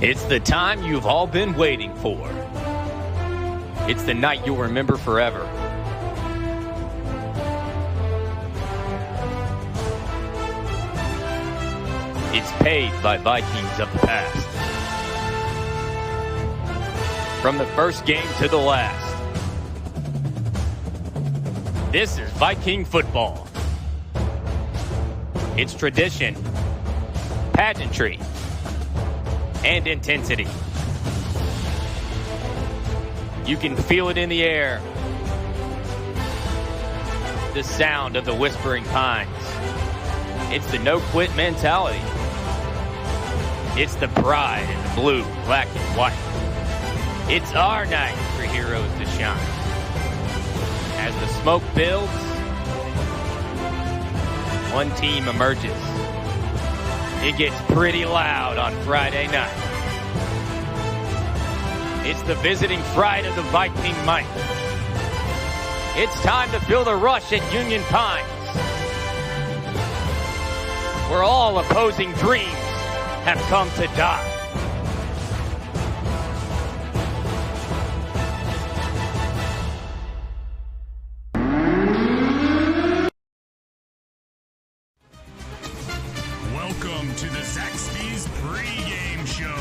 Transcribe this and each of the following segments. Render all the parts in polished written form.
It's the time you've all been waiting for. It's the night you'll remember forever. It's paid by Vikings of the past. From the first game to the last. This is Viking football. It's tradition, pageantry, and intensity. You can feel it in the air. The sound of the whispering pines. It's the no-quit mentality. It's the pride in the blue, black, and white. It's our night for heroes to shine. As the smoke builds, one team emerges. It gets pretty loud on Friday night. It's the visiting fright of the Viking might. It's time to feel the rush at Union Pines, where all opposing dreams have come to die. Welcome to the Zaxby's pregame show.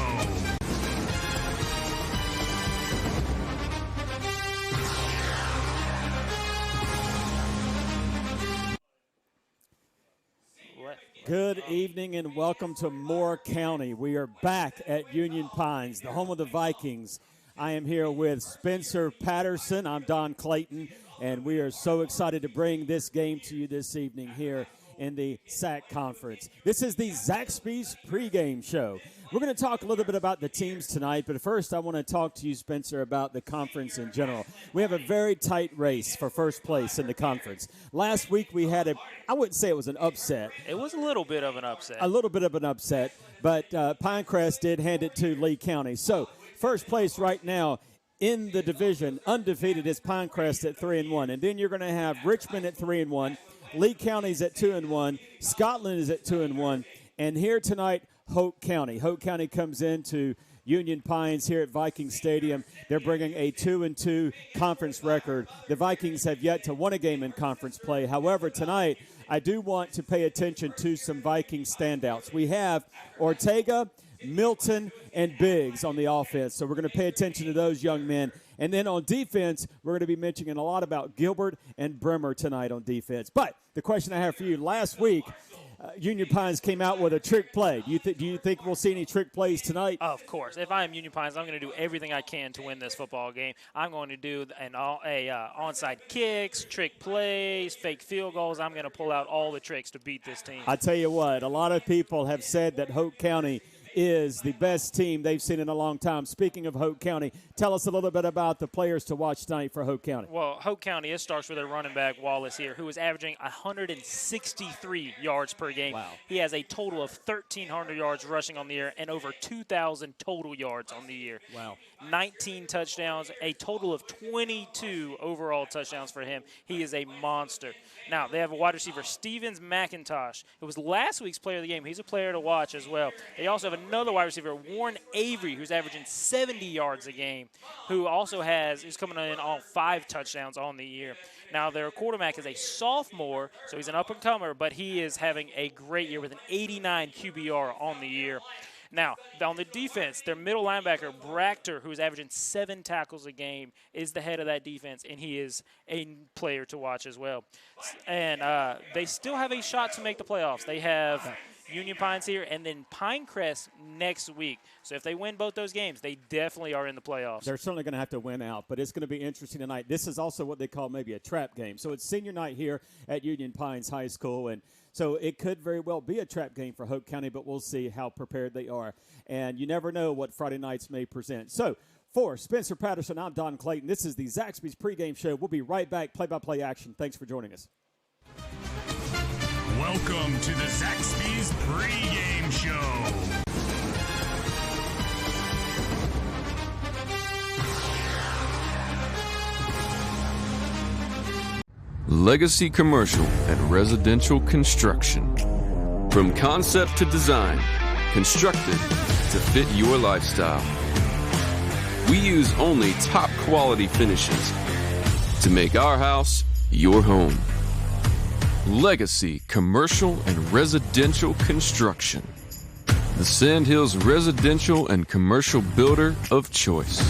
Good evening and welcome to Moore County. We are back at Union Pines, the home of the Vikings. I am here with Spencer Patterson. I'm Don Clayton, and we are so excited to bring this game to you this evening here in the SAC Conference. This is the Zaxby's pregame show. We're going to talk a little bit about the teams tonight, but first I want to talk to you, Spencer, about the conference in general. We have a very tight race for first place in the conference. Last week we had I wouldn't say it was an upset. It was a little bit of an upset. A little bit of an upset, but Pinecrest did hand it to Lee County. So first place right now in the division, undefeated, is Pinecrest at 3-1. And then you're going to have Richmond at 3-1. Lee County's at 2-1. Scotland is at 2-1. And here tonight, Hoke County. Hoke County comes into Union Pines here at Viking Stadium. They're bringing a 2-2 conference record. The Vikings have yet to win a game in conference play. However, tonight, I do want to pay attention to some Viking standouts. We have Ortega, Milton, and Biggs on the offense. So we're going to pay attention to those young men. And then on defense, we're going to be mentioning a lot about Gilbert and Bremer tonight on defense. But the question I have for you, last week, Union Pines came out with a trick play. Do you think we'll see any trick plays tonight? Of course. If I am Union Pines, I'm going to do everything I can to win this football game. I'm going to do onside kicks, trick plays, fake field goals. I'm going to pull out all the tricks to beat this team. I tell you what, a lot of people have said that Hoke County is the best team they've seen in a long time. Speaking of Hoke County, tell us a little bit about the players to watch tonight for Hoke County. Well, Hoke County, it starts with their running back, Wallace here, who is averaging 163 yards per game. Wow. He has a total of 1,300 yards rushing on the year and over 2,000 total yards on the year. Wow. 19 touchdowns, a total of 22 overall touchdowns for him. He is a monster. Now, they have a wide receiver, Stevens McIntosh, who was last week's player of the game. He's a player to watch as well. They also have another wide receiver, Warren Avery, who's averaging 70 yards a game, who also is coming in on 5 touchdowns on the year. Now, their quarterback is a sophomore, so he's an up-and-comer, but he is having a great year with an 89 QBR on the year. Now, on the defense, their middle linebacker, Brachter, who's averaging 7 tackles a game, is the head of that defense, and he is a player to watch as well. And they still have a shot to make the playoffs. They have Union Pines here and then Pinecrest next week. So if they win both those games, they definitely are in the playoffs. They're certainly going to have to win out, but it's going to be interesting tonight. This is also what they call maybe a trap game. So it's senior night here at Union Pines High School, and so it could very well be a trap game for Hoke County, but we'll see how prepared they are. And you never know what Friday nights may present. So for Spencer Patterson, I'm Don Clayton. This is the Zaxby's pregame show. We'll be right back, play-by-play action. Thanks for joining us. Welcome to the Zaxby's pregame show. Legacy commercial and residential construction. From concept to design, constructed to fit your lifestyle. We use only top quality finishes to make our house your home. Legacy Commercial and Residential Construction. The Sandhills residential and commercial builder of choice.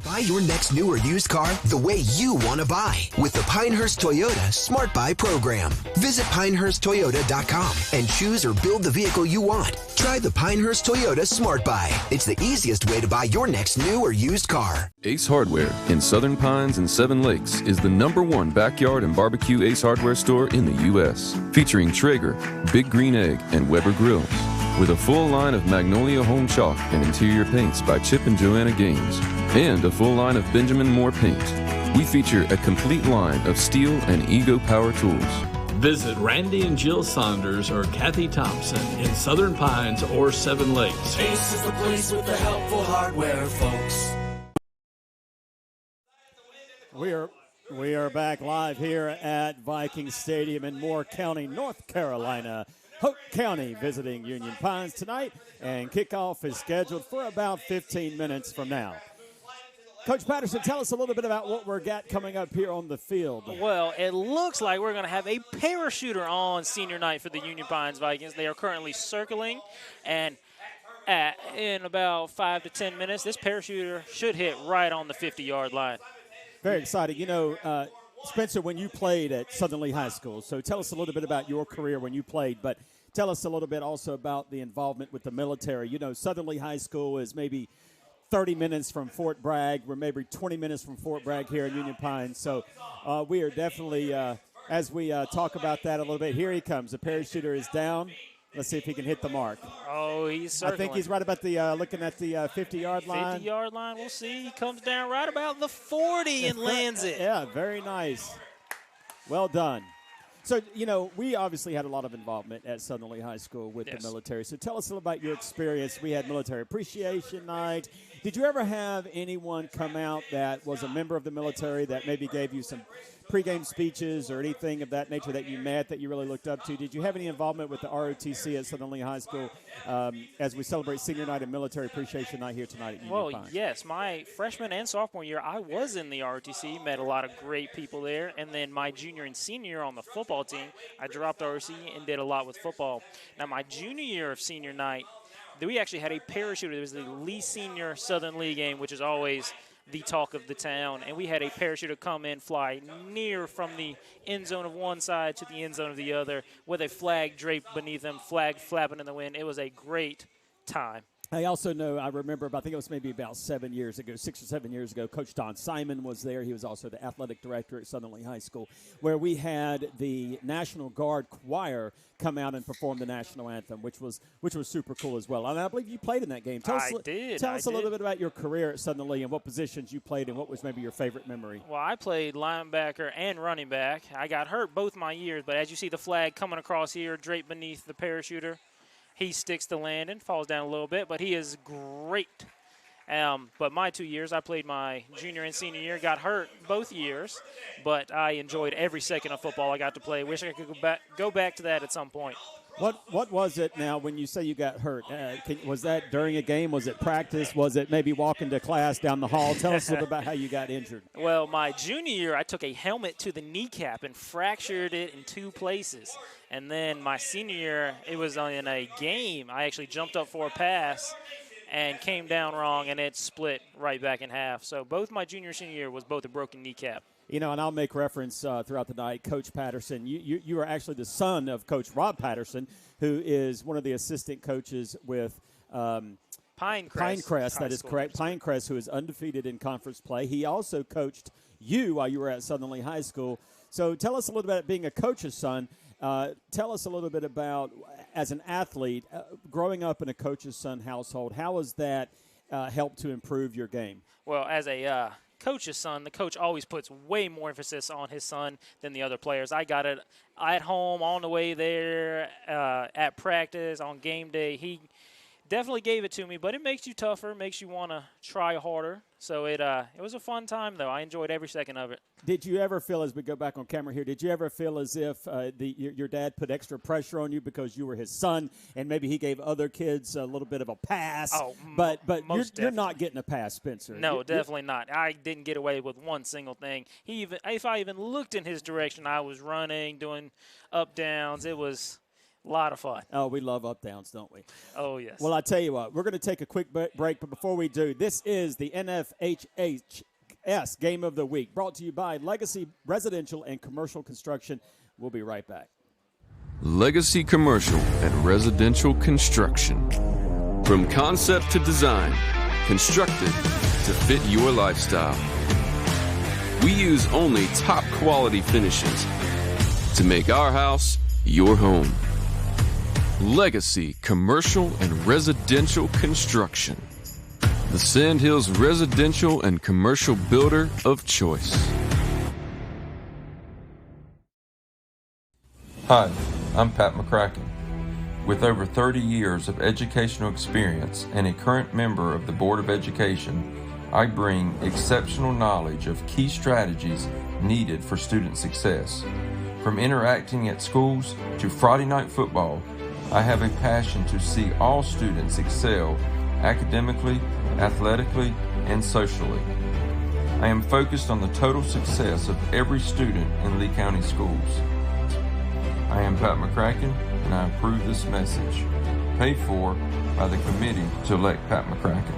Buy your next new or used car the way you want to buy with the Pinehurst Toyota Smart Buy program. Visit PinehurstToyota.com and choose or build the vehicle you want. Try the Pinehurst Toyota Smart Buy. It's the easiest way to buy your next new or used car. Ace Hardware in Southern Pines and Seven Lakes is the #1 backyard and barbecue Ace Hardware store in the U.S., featuring Traeger, Big Green Egg, and Weber grills. With a full line of Magnolia Home Chalk and interior paints by Chip and Joanna Gaines, and a full line of Benjamin Moore paint. We feature a complete line of Steel and Ego power tools. Visit Randy and Jill Saunders or Kathy Thompson in Southern Pines or Seven Lakes. Ace is the place with the helpful hardware, folks. We are back live here at Viking Stadium in Moore County, North Carolina. Hoke County visiting Union Pines tonight, and kickoff is scheduled for about 15 minutes from now. Coach Patterson, tell us a little bit about what we're got coming up here on the field. Well, it looks like we're going to have a parachuter on senior night for the Union Pines Vikings. They are currently circling, and in about 5 to 10 minutes, this parachuter should hit right on the 50-yard line. Very exciting. You know, Spencer, when you played at Southern Lee High School, so tell us a little bit about your career when you played, but tell us a little bit also about the involvement with the military. You know, Southern Lee High School is maybe 30 minutes from Fort Bragg. We're maybe 20 minutes from Fort Bragg here in Union Pines. So we are definitely, as we talk about that a little bit, here he comes. The parachuter is down. Let's see if he can hit the mark. Oh, he's circling. I think he's right about the looking at the 50-yard line. 50-yard line, we'll see. He comes down right about the 40 and lands it. Yeah, very nice. Well done. So, you know, we obviously had a lot of involvement at Southern Lee High School with the military. So tell us a little about your experience. We had Military Appreciation Night. Did you ever have anyone come out that was a member of the military that maybe gave you some pregame speeches or anything of that nature that you met that you really looked up to? Did you have any involvement with the ROTC at Southern Lee High School as we celebrate Senior Night and Military Appreciation Night here tonight at Union Pines? Yes. My freshman and sophomore year, I was in the ROTC, met a lot of great people there. And then my junior and senior year on the football team, I dropped ROTC and did a lot with football. Now, my junior year of Senior Night, we actually had a parachuter. It was the Lee Senior Southern Lee game, which is always the talk of the town. And we had a parachuter come in, fly near from the end zone of one side to the end zone of the other with a flag draped beneath them, flag flapping in the wind. It was a great time. I also know, I remember, I think it was maybe about 7 years ago, 6 or 7 years ago, Coach Don Simon was there. He was also the athletic director at Southern Lee High School, where we had the National Guard Choir come out and perform the national anthem, which was super cool as well. And I believe you played in that game. Tell us a little bit about your career at Southern Lee and what positions you played and what was maybe your favorite memory. Well, I played linebacker and running back. I got hurt both my years, but as you see the flag coming across here, draped beneath the parachuter, he sticks to landing, falls down a little bit, but he is great. But my 2 years, I played my junior and senior year, got hurt both years, but I enjoyed every second of football I got to play. Wish I could go back to that at some point. What was it now when you say you got hurt? Was that during a game? Was it practice? Was it maybe walking to class down the hall? Tell us a little bit about how you got injured. Well, my junior year, I took a helmet to the kneecap and fractured it in 2 places. And then my senior year, it was in a game. I actually jumped up for a pass and came down wrong, and it split right back in half. So both my junior and senior year was both a broken kneecap. You know, and I'll make reference throughout the night, Coach Patterson. You are actually the son of Coach Rob Patterson, who is one of the assistant coaches with Pinecrest. That is correct. Pinecrest, who is undefeated in conference play. He also coached you while you were at Southern Lee High School. So tell us a little bit about being a coach's son. Tell us a little bit about, as an athlete, growing up in a coach's son household. How has that helped to improve your game? Well, as a coach's son, the coach always puts way more emphasis on his son than the other players. I got it at home, on the way there, at practice, on game day. He definitely gave it to me, but it makes you tougher, makes you want to try harder. So it was a fun time, though. I enjoyed every second of it. Did you ever feel, as we go back on camera here, did you ever feel as if your dad put extra pressure on you because you were his son and maybe he gave other kids a little bit of a pass? Oh, but you're most not getting a pass, Spencer. No, definitely not. I didn't get away with one single thing. If I even looked in his direction, I was running, doing up downs. It was a lot of fun. Oh, we love up downs, don't we? Oh, yes. Well, I tell you what, we're going to take a quick break, but before we do, this is the NFHS Game of the Week, brought to you by Legacy Residential and Commercial Construction. We'll be right back. Legacy Commercial and Residential Construction. From concept to design, constructed to fit your lifestyle. We use only top quality finishes to make our house your home. Legacy Commercial and Residential Construction. The Sand Hills residential and commercial builder of choice. Hi, I'm Pat McCracken. With over 30 years of educational experience and a current member of the Board of Education, I bring exceptional knowledge of key strategies needed for student success. From interacting at schools to Friday night football, I have a passion to see all students excel academically, athletically, and socially. I am focused on the total success of every student in Lee County schools. I am Pat McCracken, and I approve this message. Paid for by the committee to elect Pat McCracken.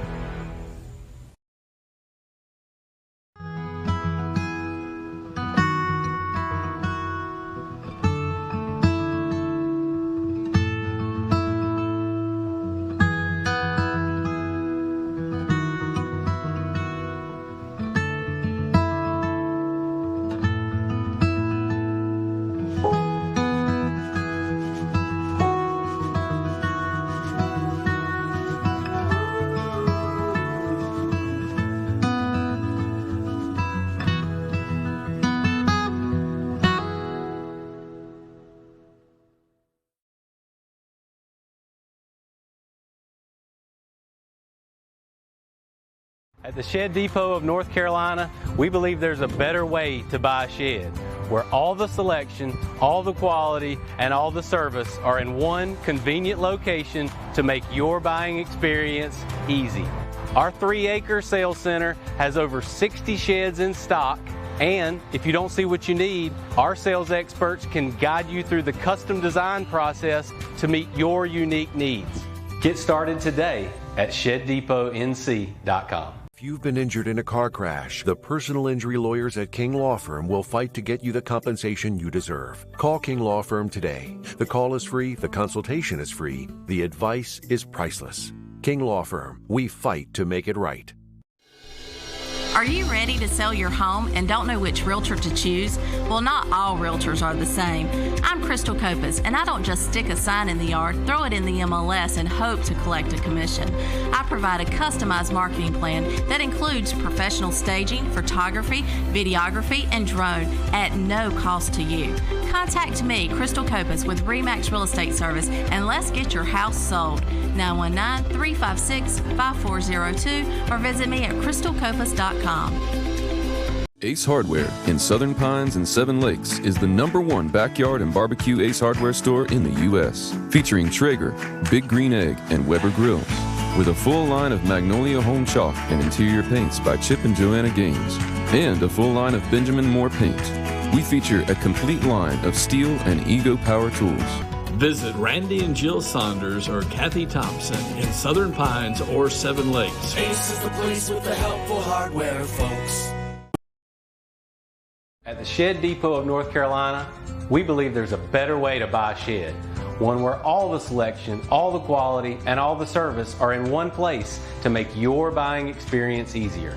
At the Shed Depot of North Carolina, we believe there's a better way to buy a shed, where all the selection, all the quality, and all the service are in one convenient location to make your buying experience easy. Our 3-acre sales center has over 60 sheds in stock, and if you don't see what you need, our sales experts can guide you through the custom design process to meet your unique needs. Get started today at ShedDepotNC.com. If you've been injured in a car crash, the personal injury lawyers at King Law Firm will fight to get you the compensation you deserve. Call King Law Firm today. The call is free, the consultation is free, the advice is priceless. King Law Firm, we fight to make it right. Are you ready to sell your home and don't know which realtor to choose? Well, not all realtors are the same. I'm Crystal Copas, and I don't just stick a sign in the yard, throw it in the MLS, and hope to collect a commission. I provide a customized marketing plan that includes professional staging, photography, videography, and drone at no cost to you. Contact me, Crystal Copas, with RE/MAX Real Estate Service, and let's get your house sold. 919-356-5402 or visit me at crystalcopas.com. Ace Hardware in Southern Pines and Seven Lakes is the #1 backyard and barbecue Ace Hardware store in the U.S., featuring Traeger, Big Green Egg, and Weber grills, with a full line of Magnolia Home Chalk and interior paints by Chip and Joanna Gaines, and a full line of Benjamin Moore paint. We feature a complete line of Steel and Ego power tools. Visit Randy and Jill Saunders or Kathy Thompson in Southern Pines or Seven Lakes. Ace is the place with the helpful hardware, folks. At the Shed Depot of North Carolina, we believe there's a better way to buy a shed, one where all the selection, all the quality, and all the service are in one place to make your buying experience easier.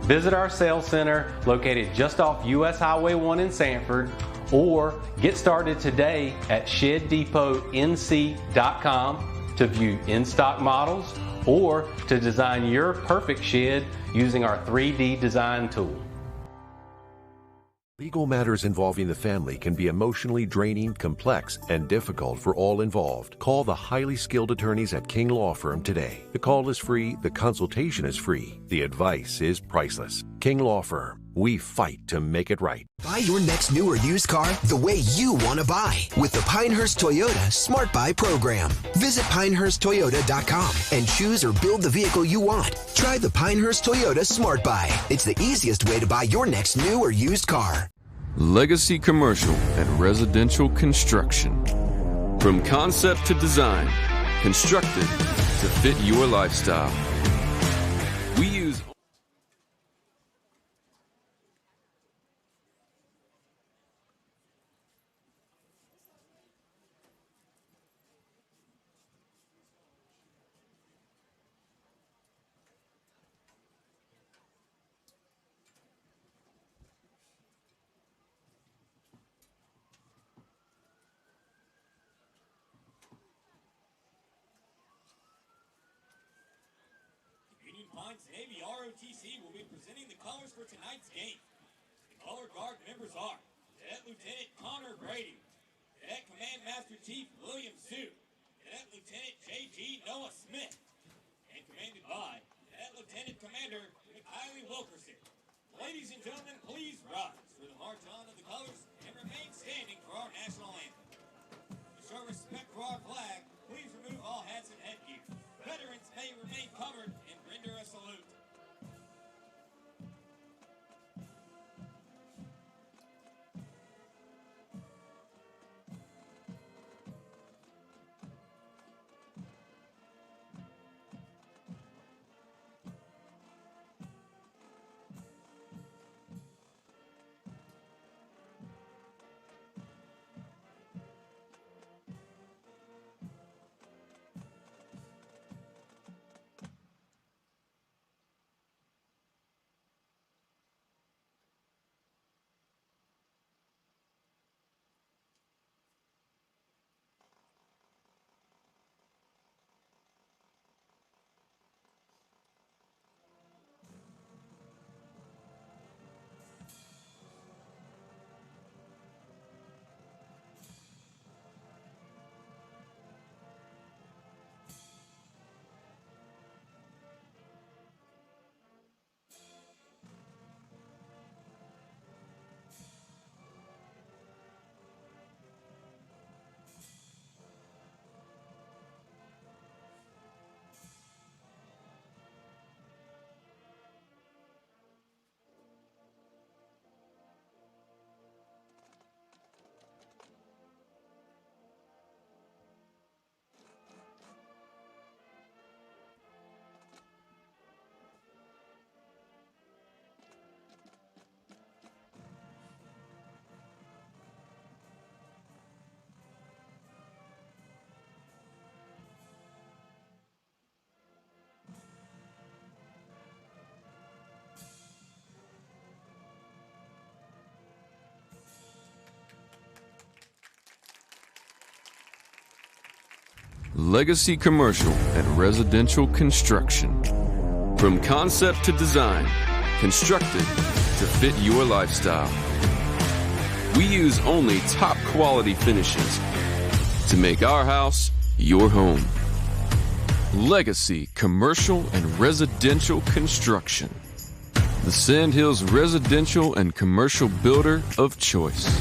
Visit our sales center located just off US Highway 1 in Sanford, or get started today at ShedDepotNC.com to view in-stock models or to design your perfect shed using our 3D design tool. Legal matters involving the family can be emotionally draining, complex, and difficult for all involved. Call the highly skilled attorneys at King Law Firm today. The call is free, the consultation is free, the advice is priceless. King Law Firm, we fight to make it right. Buy your next new or used car the way you want to buy with the Pinehurst Toyota Smart Buy program. Visit PinehurstToyota.com and choose or build the vehicle you want. Try the Pinehurst Toyota Smart Buy. It's the easiest way to buy your next new or used car. Legacy Commercial and Residential Construction. From concept to design, constructed to fit your lifestyle. We use Navy ROTC will be presenting the colors for tonight's game. The color guard members are Cadet Lieutenant Connor Brady, Cadet Command Master Chief William Sue, Cadet Lieutenant J.G. Noah Smith, and commanded by Cadet Lieutenant Commander Kylie Wilkerson. Ladies and gentlemen, please rise for the march on of the colors and remain standing for our national anthem. To show respect for our flag, please remove all hats and headgear. Veterans may remain covered and render a salute. Legacy Commercial and Residential Construction. From concept to design, constructed to fit your lifestyle. We use only top quality finishes to make our house your home. Legacy Commercial and Residential Construction. The Sand Hills residential and commercial builder of choice.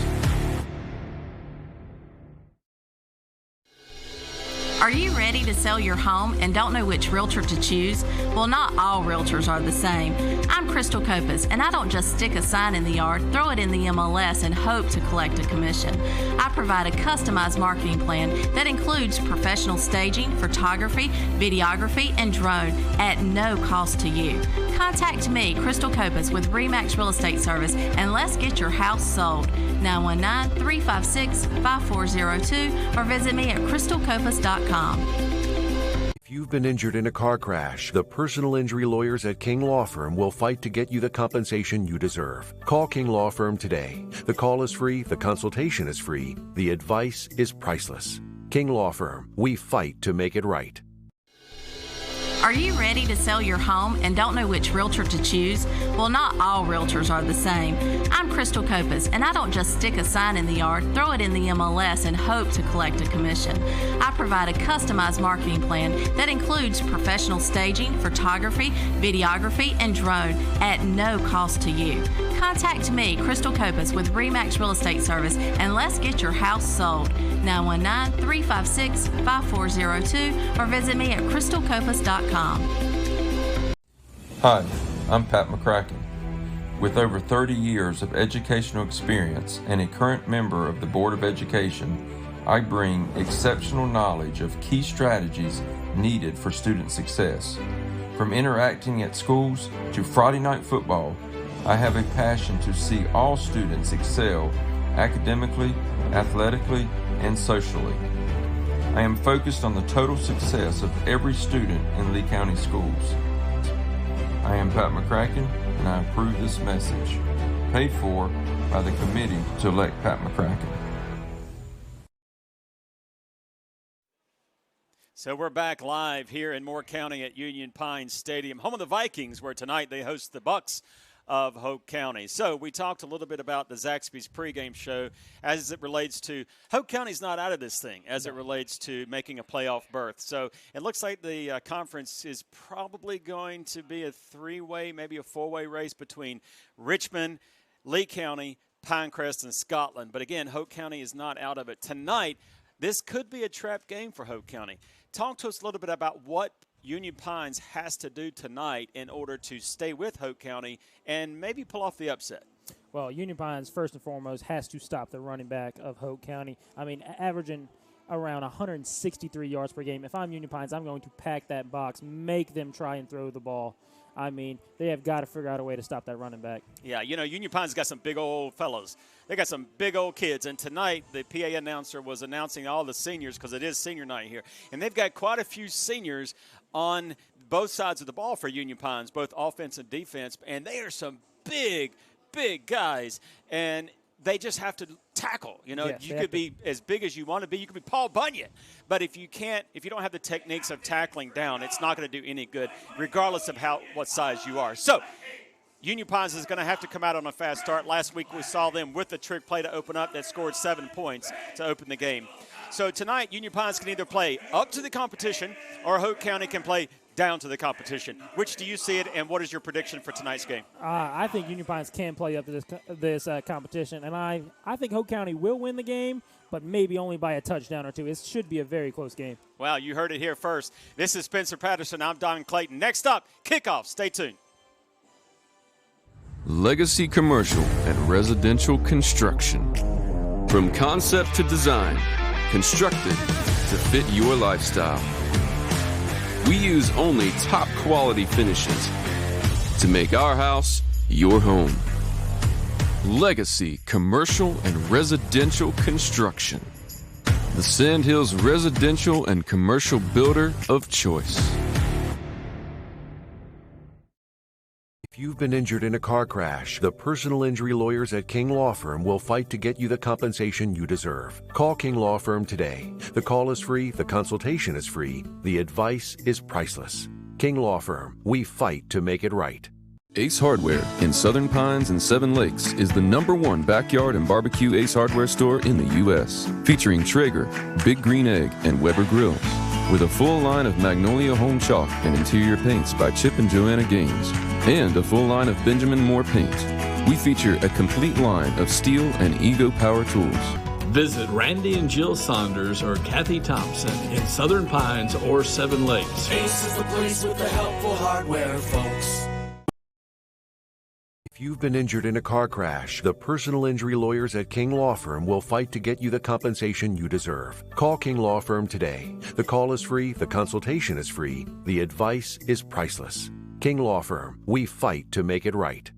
Are you ready to sell your home and don't know which realtor to choose? Well, not all realtors are the same. I'm Crystal Copas, and I don't just stick a sign in the yard, throw it in the MLS, and hope to collect a commission. I provide a customized marketing plan that includes professional staging, photography, videography, and drone at no cost to you. Contact me, Crystal Copas, with RE/MAX Real Estate Service, and let's get your house sold. 919-356-5402 or visit me at crystalcopas.com. If you've been injured in a car crash, the personal injury lawyers at King Law Firm will fight to get you the compensation you deserve. Call King Law Firm today. The call is free, the consultation is free, the advice is priceless. King Law Firm, we fight to make it right. Are you ready to sell your home and don't know which realtor to choose? Well, not all realtors are the same. I'm Crystal Copas, and I don't just stick a sign in the yard, throw it in the MLS, and hope to collect a commission. I provide a customized marketing plan that includes professional staging, photography, videography, and drone at no cost to you. Contact me, Crystal Copas, with RE/MAX Real Estate Service, and let's get your house sold. 919-356-5402 or visit me at crystalcopas.com. Hi, I'm Pat McCracken. With over 30 years of educational experience and a current member of the Board of Education, I bring exceptional knowledge of key strategies needed for student success. From interacting at schools to Friday night football, I have a passion to see all students excel academically, athletically, and socially. I am focused on the total success of every student in Lee County schools. I am Pat McCracken, and I approve this message. Paid for by the committee to elect Pat McCracken. So we're back live here in Moore County at Union Pines Stadium, home of the Vikings, where tonight they host the Bucks of Hoke County. So we talked a little bit about the Zaxby's pregame show as it relates to Hoke County's not out of this thing as it relates to making a playoff berth. So it looks like the conference is probably going to be a three-way, maybe a four-way race between Richmond, Lee County, Pinecrest, and Scotland. But again, Hoke County is not out of it. Tonight, this could be a trap game for Hoke County. Talk to us a little bit about what Union Pines has to do tonight in order to stay with Hoke County and maybe pull off the upset. Well, Union Pines, first and foremost, has to stop the running back of Hoke County. I mean, averaging around 163 yards per game. If I'm Union Pines, I'm going to pack that box, make them try and throw the ball. I mean, they have got to figure out a way to stop that running back. Yeah, you know, Union Pines got some big old fellows. They got some big old kids. And tonight, the PA announcer was announcing all the seniors because it is senior night here. And they've got quite a few seniors on both sides of the ball for Union Pines, both offense and defense. And they are some big, big guys. And they just have to tackle. You know, yes, you could be as big as you want to be. You could be Paul Bunyan. But if you don't have the techniques of tackling down, it's not going to do any good, regardless of what size you are. So Union Pines is going to have to come out on a fast start. Last week we saw them with the trick play to open up that scored 7 points to open the game. So tonight Union Pines can either play up to the competition or Hoke County can play down to the competition. Which do you see it, and what is your prediction for tonight's game? I think Union Pines can play up to this competition, and I think Hoke County will win the game, but maybe only by a touchdown or two. It should be a very close game. Well, you heard it here first. This is Spencer Patterson. I'm Don Clayton. Next up, kickoff. Stay tuned. Legacy Commercial and Residential Construction. From concept to design, constructed to fit your lifestyle. We use only top quality finishes to make our house your home. Legacy Commercial and Residential Construction. The Sandhills residential and commercial builder of choice. If you've been injured in a car crash, the personal injury lawyers at King Law Firm will fight to get you the compensation you deserve. Call King Law Firm today. The call is free, the consultation is free, the advice is priceless. King Law Firm, we fight to make it right. Ace Hardware in Southern Pines and Seven Lakes is the #1 backyard and barbecue Ace Hardware store in the U.S., featuring Traeger, Big Green Egg, and Weber grills. With a full line of Magnolia Home Chalk and interior paints by Chip and Joanna Gaines, and a full line of Benjamin Moore paint. We feature a complete line of steel and Ego power tools. Visit Randy and Jill Saunders or Kathy Thompson in Southern Pines or Seven Lakes. Ace is the place with the helpful hardware, folks. If you've been injured in a car crash, the personal injury lawyers at King Law Firm will fight to get you the compensation you deserve. Call King Law Firm today. The call is free, the consultation is free, the advice is priceless. King Law Firm, we fight to make it right.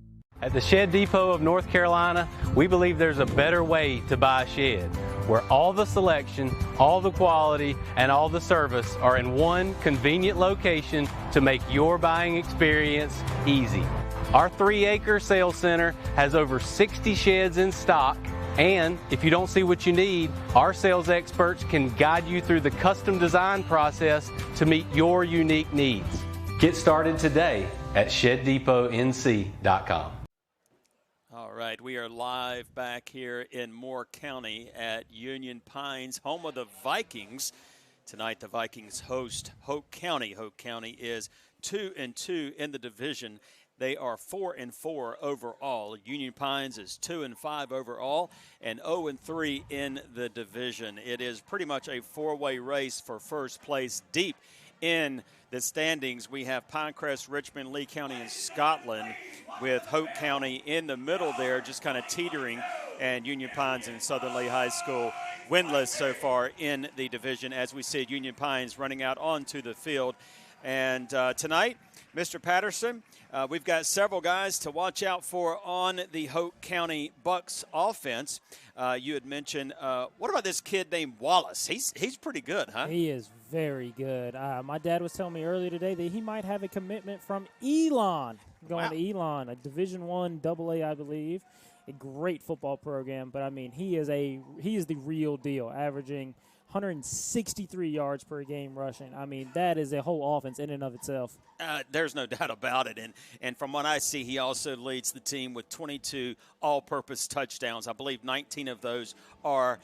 At the Shed Depot of North Carolina, we believe there's a better way to buy a shed, where all the selection, all the quality, and all the service are in one convenient location to make your buying experience easy. Our 3-acre sales center has over 60 sheds in stock, and if you don't see what you need, our sales experts can guide you through the custom design process to meet your unique needs. Get started today at ShedDepotNC.com. All right, we are live back here in Moore County at Union Pines, home of the Vikings. Tonight, the Vikings host Hoke County. Hoke County is 2-2 in the division. They are 4-4 overall. Union Pines is 2-5 overall and 0-3 in the division. It is pretty much a four-way race for first place. Deep in the standings, we have Pinecrest, Richmond, Lee County, and Scotland, with Hoke County in the middle there, just kind of teetering, and Union Pines and Southern Lee High School winless so far in the division. As we see Union Pines running out onto the field. And tonight, Mr. Patterson, we've got several guys to watch out for on the Hoke County Bucks offense. You had mentioned, what about this kid named Wallace? He's pretty good, huh? He is very good. My dad was telling me earlier today that he might have a commitment from Elon, going to Elon, a Division I AA, I believe. A great football program, but I mean, he is the real deal, averaging 163 yards per game rushing. I mean, that is a whole offense in and of itself. There's no doubt about it. And from what I see, he also leads the team with 22 all-purpose touchdowns. I believe 19 of those are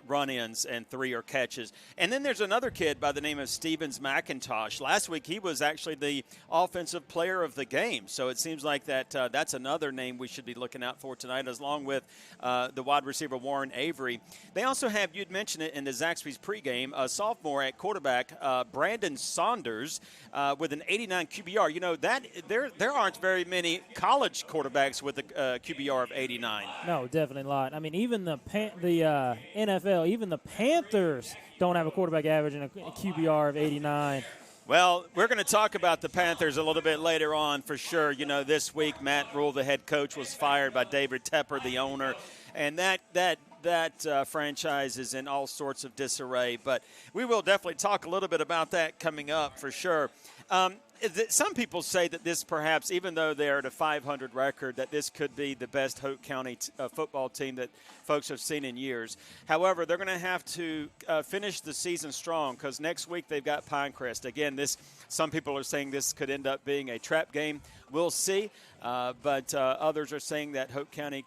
run-ins and 3 are catches. And then there's another kid by the name of Stevens McIntosh. Last week he was actually the offensive player of the game. So it seems like that's another name we should be looking out for tonight, along with the wide receiver Warren Avery. They also have, you'd mentioned it in the Zaxby's pregame, a sophomore at quarterback, Brandon Saunders, with an 89 QBR. You know, that there aren't very many college quarterbacks with a QBR of 89. No, definitely not. I mean, even the NFL, even the Panthers don't have a quarterback averaging a QBR of 89. Well, we're going to talk about the Panthers a little bit later on for sure. You know, this week Matt Rule, the head coach, was fired by David Tepper, the owner, and that franchise is in all sorts of disarray. But we will definitely talk a little bit about that coming up for sure. Some people say that this perhaps, even though they're at a 500 record, that this could be the best Hoke County football team that folks have seen in years. However, they're going to have to finish the season strong because next week they've got Pinecrest. Again, some people are saying this could end up being a trap game. We'll see. But others are saying that Hoke County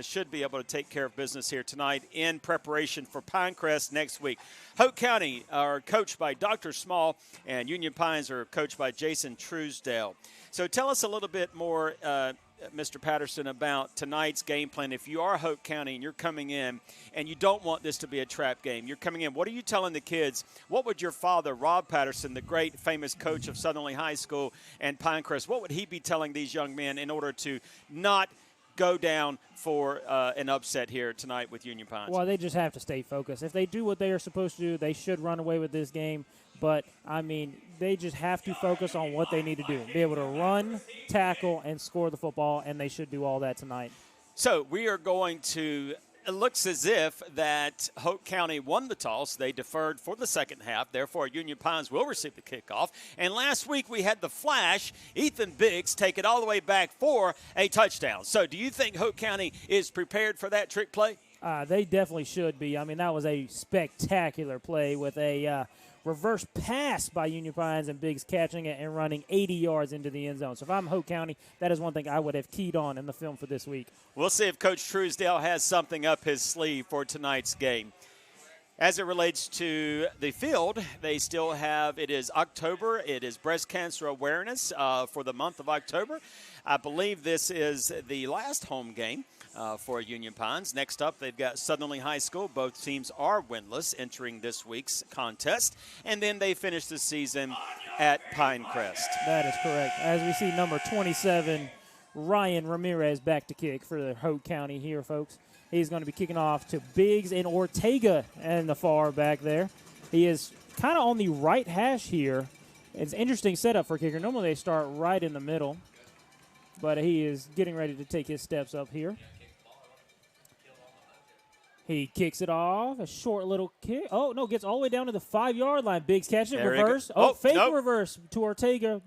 should be able to take care of business here tonight in preparation for Pinecrest next week. Hoke County are coached by Dr. Small, and Union Pines are coached by Jason Truesdale. So tell us a little bit more, Mr. Patterson, about tonight's game plan. If you are Hoke County and you're coming in and you don't want this to be a trap game, you're coming in, what are you telling the kids? What would your father, Rob Patterson, the great famous coach of Southern Lee High School and Pinecrest, what would he be telling these young men in order to not go down for an upset here tonight with Union Pines? Well, they just have to stay focused. If they do what they are supposed to do, they should run away with this game. But, I mean, they just have to focus on what they need to do. Be able to run, tackle, and score the football, and they should do all that tonight. So we are going to – it looks as if that Hoke County won the toss. They deferred for the second half. Therefore, Union Pines will receive the kickoff. And last week we had the flash, Ethan Biggs, take it all the way back for a touchdown. So do you think Hoke County is prepared for that trick play? They definitely should be. I mean, that was a spectacular play with a reverse pass by Union Pines and Biggs catching it and running 80 yards into the end zone. So if I'm Hoke County, that is one thing I would have keyed on in the film for this week. We'll see if Coach Truesdale has something up his sleeve for tonight's game. As it relates to the field, they still have, it is October. It is Breast Cancer Awareness for the month of October. I believe this is the last home game for Union Pines. Next up, they've got Southern Lee High School. Both teams are winless entering this week's contest. And then they finish the season at Pinecrest. That is correct. As we see, number 27, Ryan Ramirez back to kick for the Hoke County here, folks. He's going to be kicking off to Biggs and Ortega in the far back there. He is kind of on the right hash here. It's an interesting setup for a kicker. Normally they start right in the middle, but he is getting ready to take his steps up here. He kicks it off, a short little kick. Oh, no, gets all the way down to the 5-yard line. Biggs catches it, reverse. Fake reverse to Ortega.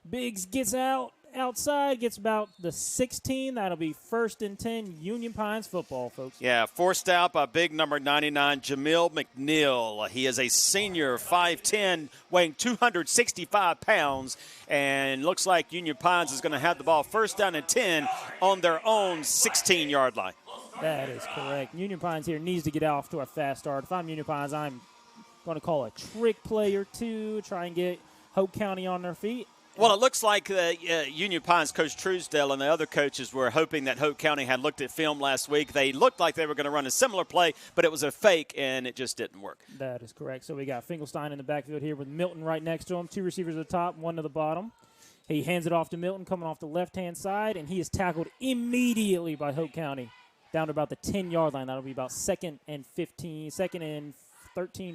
Biggs gets out outside, gets about the 16. That'll be 1st and 10, Union Pines football, folks. Yeah, forced out by big number 99, Jamil McNeil. He is a senior, 5'10", weighing 265 pounds, and looks like Union Pines is going to have the ball 1st down and 10 on their own 16-yard line. That is correct. Union Pines here needs to get off to a fast start. If I'm Union Pines, I'm going to call a trick play or two, try and get Hoke County on their feet. Well, it looks like Union Pines coach Truesdale and the other coaches were hoping that Hoke County had looked at film last week. They looked like they were going to run a similar play, but it was a fake, and it just didn't work. That is correct. So we got Finkelstein in the backfield here with Milton right next to him. 2 receivers at the top, 1 to the bottom. He hands it off to Milton coming off the left-hand side, and he is tackled immediately by Hoke County down to about the 10-yard line. That'll be about 2nd and 13,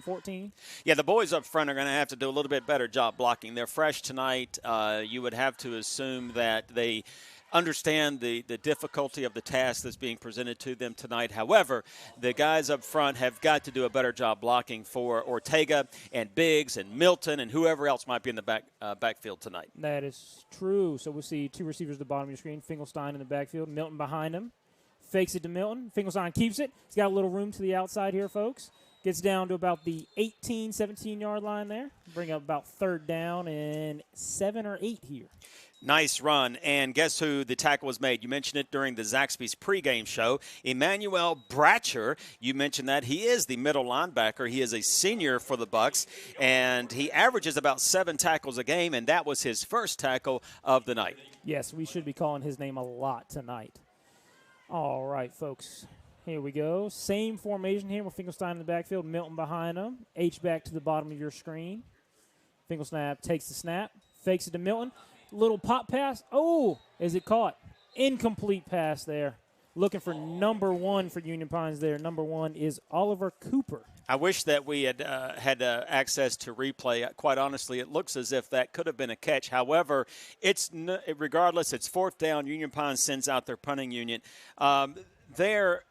14. Yeah, the boys up front are going to have to do a little bit better job blocking. They're fresh tonight. You would have to assume that they understand the difficulty of the task that's being presented to them tonight. However, the guys up front have got to do a better job blocking for Ortega and Biggs and Milton and whoever else might be in the backfield tonight. That is true. So we'll see 2 receivers at the bottom of your screen. Finkelstein in the backfield, Milton behind him. Fakes it to Milton. Finkelstein keeps it. He's got a little room to the outside here, folks. Gets down to about the 18, 17-yard line there. Bring up about 3rd down and 7 or 8 here. Nice run. And guess who the tackle was made? You mentioned it during the Zaxby's pregame show. Emmanuel Bratcher, you mentioned that. He is the middle linebacker. He is a senior for the Bucks, and he averages about 7 tackles a game, and that was his first tackle of the night. Yes, we should be calling his name a lot tonight. All right, folks. Here we go. Same formation here with Finkelstein in the backfield, Milton behind him. H-back to the bottom of your screen. Finkelstein takes the snap, fakes it to Milton. Little pop pass. Oh, is it caught? Incomplete pass there. Looking for number 1 for Union Pines there. Number 1 is Oliver Cooper. I wish that we had had access to replay. Quite honestly, it looks as if that could have been a catch. However, regardless, it's 4th down. Union Pines sends out their punting unit. They're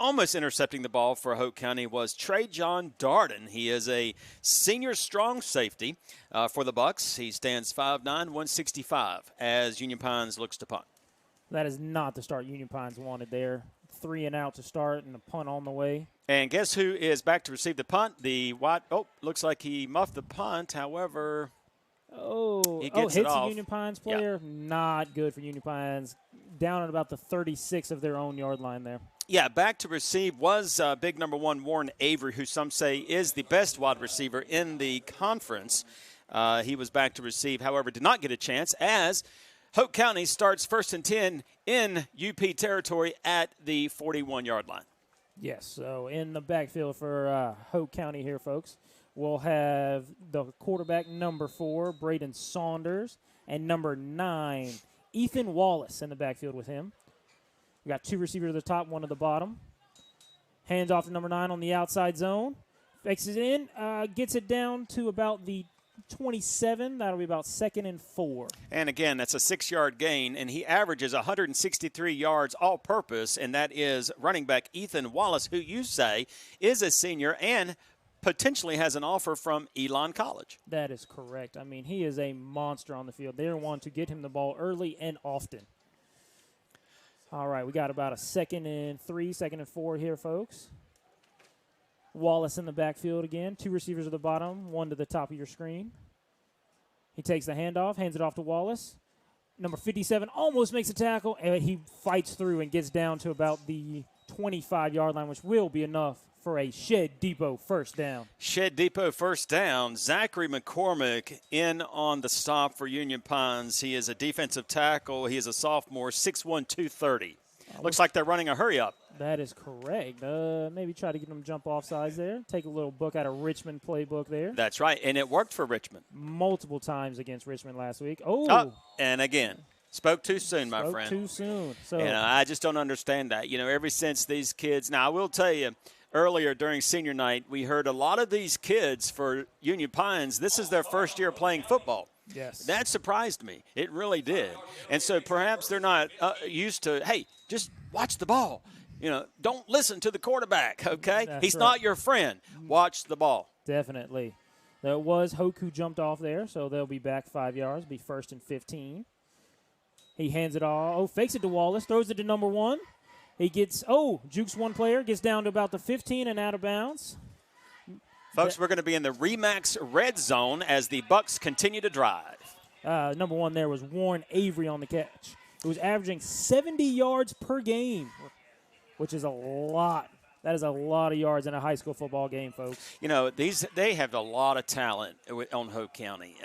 almost intercepting the ball for Hoke County was Trajon Darden. He is a senior strong safety for the Bucks. He stands 5'9", 165 as Union Pines looks to punt. That is not the start Union Pines wanted there. 3 and out to start and a punt on the way. And guess who is back to receive the punt? Looks like he muffed the punt. However, he gets it hits off. a Union Pines player. Yeah. Not good for Union Pines. Down at about the 36 of their own yard line there. Yeah, back to receive was big number 1, Warren Avery, who some say is the best wide receiver in the conference. He was back to receive, however, did not get a chance as Hoke County starts 1st and 10 in UP territory at the 41-yard line. Yes, so in the backfield for Hoke County here, folks, we'll have the quarterback number 4, Braden Saunders, and number 9, Ethan Wallace in the backfield with him. We got 2 receivers at the top, 1 at the bottom. Hands off to number 9 on the outside zone. Fakes it in, gets it down to about the 27. That'll be about 2nd and 4. And again, that's a 6-yard gain, and he averages 163 yards all-purpose, and that is running back Ethan Wallace, who you say is a senior and potentially has an offer from Elon College. That is correct. I mean, he is a monster on the field. They want to get him the ball early and often. All right, we got about a 2nd and 3, 2nd and 4 here, folks. Wallace in the backfield again. 2 receivers at the bottom, 1 to the top of your screen. He takes the handoff, hands it off to Wallace. Number 57 almost makes a tackle, and he fights through and gets down to about the 25-yard line, which will be enough for a Shed Depot 1st down. Shed Depot 1st down. Zachary McCormick in on the stop for Union Pines. He is a defensive tackle. He is a sophomore, 6'1", 230. Looks like they're running a hurry-up. That is correct. Maybe try to get them jump off sides there. Take a little book out of Richmond playbook there. That's right, and it worked for Richmond. Multiple times against Richmond last week. And again. Spoke too soon, my friend. Spoke too soon. So I just don't understand that. Ever since these kids – now, I will tell you, earlier during senior night, we heard a lot of these kids for Union Pines, this is their first year playing football. Yes. That surprised me. It really did. And so perhaps they're not used to, hey, just watch the ball. Don't listen to the quarterback, okay? He's not your friend. Watch the ball. Definitely. There was Hoke who jumped off there, so they'll be back 5 yards, be 1st and 15. He hands it all, fakes it to Wallace, throws it to number 1. He gets, jukes one player, gets down to about the 15 and out of bounds. Folks, we're going to be in the Remax red zone as the Bucks continue to drive. Number 1 there was Warren Avery on the catch. It was averaging 70 yards per game, which is a lot. That is a lot of yards in a high school football game, folks. You know, they have a lot of talent on Hoke County.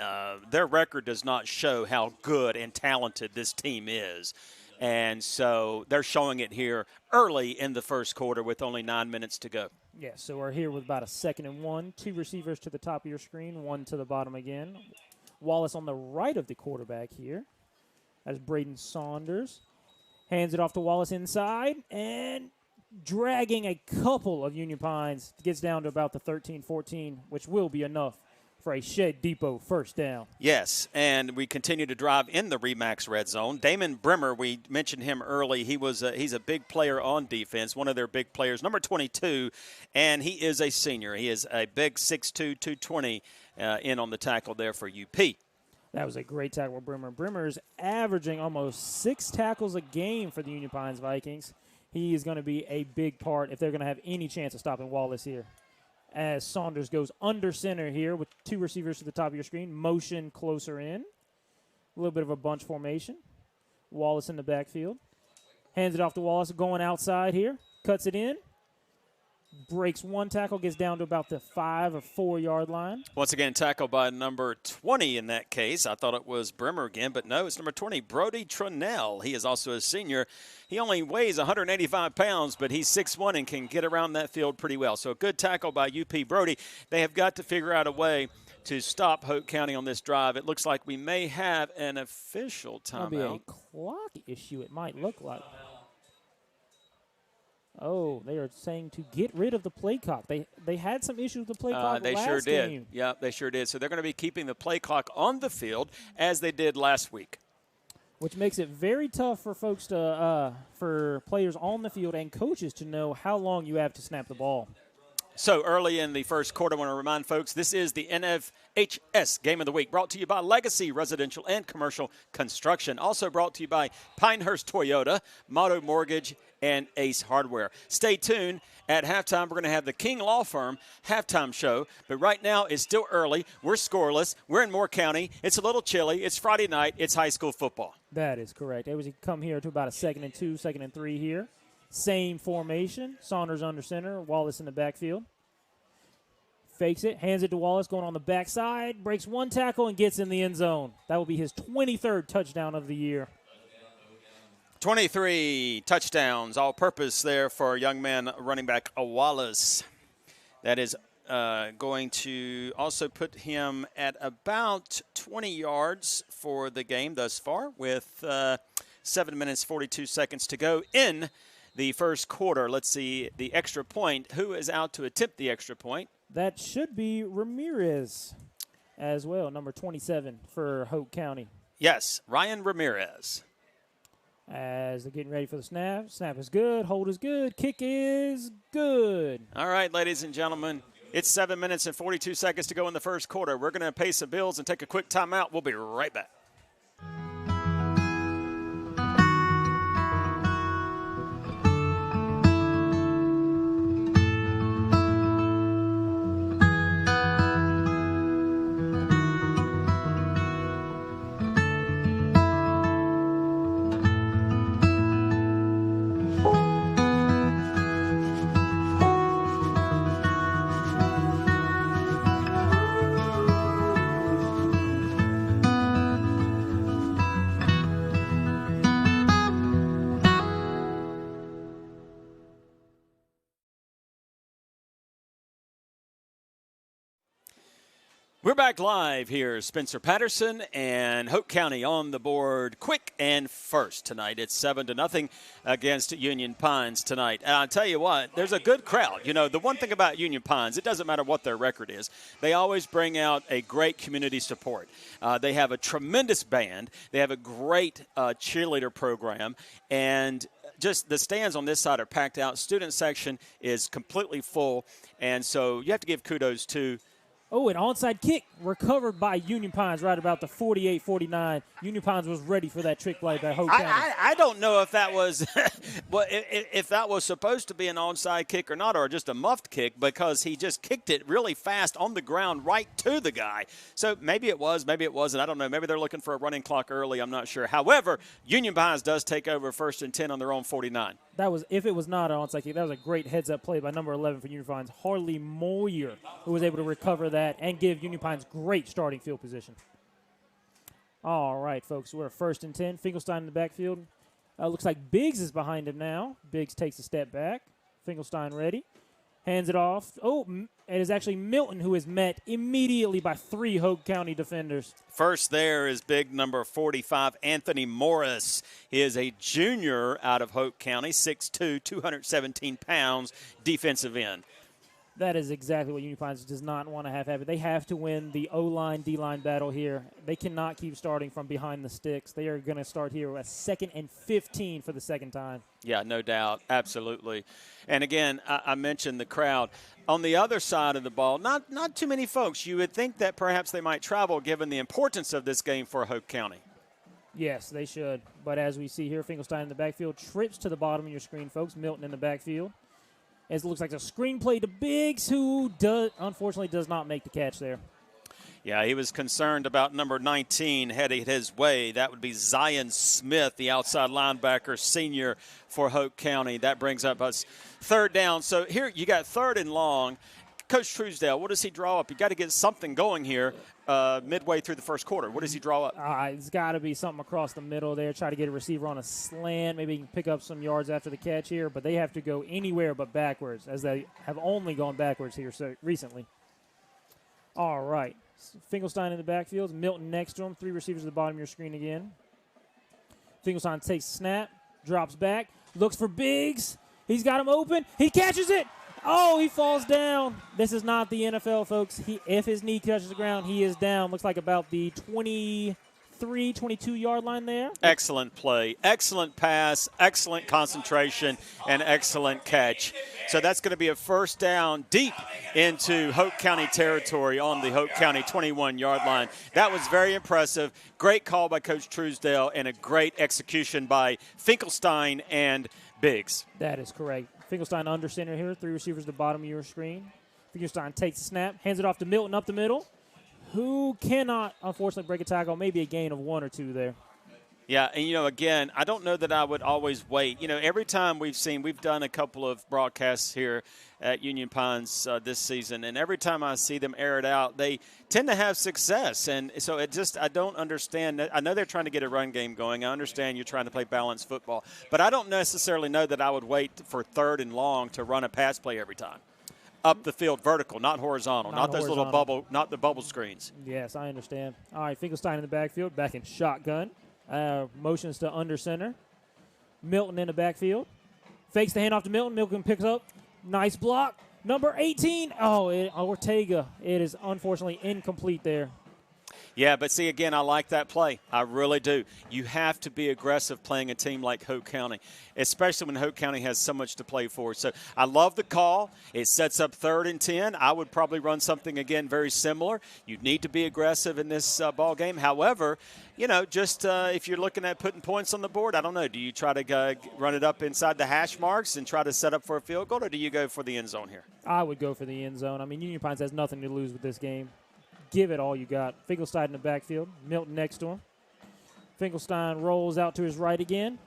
Their record does not show how good and talented this team is. And so they're showing it here early in the first quarter with only 9 minutes to go. Yeah, so we're here with about a 2nd and 1. 2 receivers to the top of your screen, 1 to the bottom again. Wallace on the right of the quarterback here. That's Braden Saunders. Hands it off to Wallace inside, and dragging a couple of Union Pines, gets down to about the 13-14, which will be enough for a Shed Depot first down. Yes, and we continue to drive in the Remax red zone. Damon Brimmer, we mentioned him early. He's a big player on defense, one of their big players, number 22, and he is a senior. He is a big 6'2", 220 in on the tackle there for UP. That was a great tackle, Brimmer. Brimmer's averaging almost 6 tackles a game for the Union Pines Vikings. He is going to be a big part if they're going to have any chance of stopping Wallace here. As Saunders goes under center here with 2 receivers to the top of your screen, motion closer in. A little bit of a bunch formation. Wallace in the backfield. Hands it off to Wallace, going outside here. Cuts it in. Breaks one tackle, gets down to about the 5 or 4 yard line. Once again, tackled by number 20 in that case. I thought it was Brimmer again, but no, it's number 20, Brody Tronell. He is also a senior. He only weighs 185 pounds, but he's 6'1" and can get around that field pretty well. So a good tackle by UP Brody. They have got to figure out a way to stop Hoke County on this drive. It looks like we may have an official timeout. That'll be a clock issue, it might look like. Oh, they are saying to get rid of the play clock. They had some issues with the play clock they last sure did. game. Yeah, they sure did. So they're going to be keeping the play clock on the field as they did last week. Which makes it very tough for folks for players on the field and coaches to know how long you have to snap the ball. So early in the first quarter, I want to remind folks, this is the NFHS Game of the Week, brought to you by Legacy Residential and Commercial Construction. Also brought to you by Pinehurst Toyota, Motto Mortgage, and Ace Hardware. Stay tuned. At halftime, we're going to have the King Law Firm halftime show. But right now, it's still early. We're scoreless. We're in Moore County. It's a little chilly. It's Friday night. It's high school football. That is correct. They was come here to about a 2nd and 2, 2nd and 3 here. Same formation. Saunders under center. Wallace in the backfield. Fakes it. Hands it to Wallace going on the backside. Breaks one tackle and gets in the end zone. That will be his 23rd touchdown of the year. 23 touchdowns, all-purpose there for young man running back Wallace. That is going to also put him at about 20 yards for the game thus far with 7 minutes, 42 seconds to go in the first quarter. Let's see the extra point. Who is out to attempt the extra point? That should be Ramirez as well, number 27 for Hoke County. Yes, Ryan Ramirez. As they're getting ready for the snap. Snap is good. Hold is good. Kick is good. All right, ladies and gentlemen, it's 7 minutes and 42 seconds to go in the first quarter. We're going to pay some bills and take a quick timeout. We'll be right back. We're back live here. Spencer Patterson and Hoke County on the board quick and first tonight. It's 7-0 against Union Pines tonight. And I'll tell you what, there's a good crowd. You know, the one thing about Union Pines, it doesn't matter what their record is. They always bring out a great community support. They have a tremendous band. They have a great cheerleader program. And just the stands on this side are packed out. Student section is completely full. And so you have to give kudos to Oh, an onside kick recovered by Union Pines right about the 48-49. Union Pines was ready for that trick play by Hoke County. I don't know if that was well, if that was supposed to be an onside kick or not, or just a muffed kick, because he just kicked it really fast on the ground right to the guy. So maybe it was, maybe it wasn't. I don't know. Maybe they're looking for a running clock early. I'm not sure. However, Union Pines does take over 1st and 10 on their own 49. That was, if it was not an onside kick, that was a great heads-up play by number 11 for Union Pines, Harley Moyer, who was able to recover that and give Union Pines great starting field position. All right, folks, we're at 1st and 10. Finkelstein in the backfield. Looks like Biggs is behind him now. Biggs takes a step back. Finkelstein ready. Hands it off. Oh, it is actually Milton who is met immediately by 3 Hoke County defenders. First there is big number 45, Anthony Morris. He is a junior out of Hoke County, 6'2", 217 pounds, defensive end. That is exactly what Union Pines does not want to have happen. They have to win the O-line, D-line battle here. They cannot keep starting from behind the sticks. They are going to start here at 2nd and 15 for the second time. Yeah, no doubt. Absolutely. And, again, I mentioned the crowd. On the other side of the ball, not too many folks. You would think that perhaps they might travel given the importance of this game for Hoke County. Yes, they should. But as we see here, Finkelstein in the backfield trips to the bottom of your screen, folks. Milton in the backfield. As it looks like a screenplay to Biggs, who unfortunately does not make the catch there. Yeah, he was concerned about number 19 heading his way. That would be Zion Smith, the outside linebacker, senior for Hoke County. That brings up us 3rd down. So here you got 3rd and long. Coach Truesdale, what does he draw up? You got to get something going here midway through the first quarter. What does he draw up? It's got to be something across the middle there. Try to get a receiver on a slant. Maybe he can pick up some yards after the catch here. But they have to go anywhere but backwards, as they have only gone backwards here so recently. All right. Finkelstein in the backfield. Milton next to him. 3 receivers at the bottom of your screen again. Finkelstein takes a snap, drops back, looks for Biggs. He's got him open. He catches it. Oh, he falls down. This is not the NFL, folks. If his knee touches the ground, he is down. Looks like about the 23, 22-yard line there. Excellent play, excellent pass, excellent concentration, and excellent catch. So that's going to be a 1st down deep into Hoke County territory on the Hoke County 21-yard line. That was very impressive. Great call by Coach Truesdale and a great execution by Finkelstein and Biggs. That is correct. Finkelstein under center here. 3 receivers at the bottom of your screen. Finkelstein takes the snap, hands it off to Milton up the middle, who cannot, unfortunately, break a tackle. Maybe a gain of 1 or 2 there. Yeah, and, again, I don't know that I would always wait. Every time we've done a couple of broadcasts here at Union Pines this season, and every time I see them air it out, they tend to have success. And so I don't understand. I know they're trying to get a run game going. I understand you're trying to play balanced football. But I don't necessarily know that I would wait for 3rd and long to run a pass play every time. Up the field, vertical, not horizontal, not those little bubble, not the bubble screens. Yes, I understand. All right, Finkelstein in the backfield, back in shotgun. Motions to under center. Milton in the backfield. Fakes the handoff to Milton. Milton picks up. Nice block. Number 18. Ortega. It is unfortunately incomplete there. Yeah, but see, again, I like that play. I really do. You have to be aggressive playing a team like Hoke County, especially when Hoke County has so much to play for. So I love the call. It sets up 3rd and 10. I would probably run something, again, very similar. You need to be aggressive in this ball game. However, if you're looking at putting points on the board, I don't know. Do you try to run it up inside the hash marks and try to set up for a field goal, or do you go for the end zone here? I would go for the end zone. I mean, Union Pines has nothing to lose with this game. Give it all you got. Finkelstein in the backfield. Milton next to him. Finkelstein rolls out to his right again.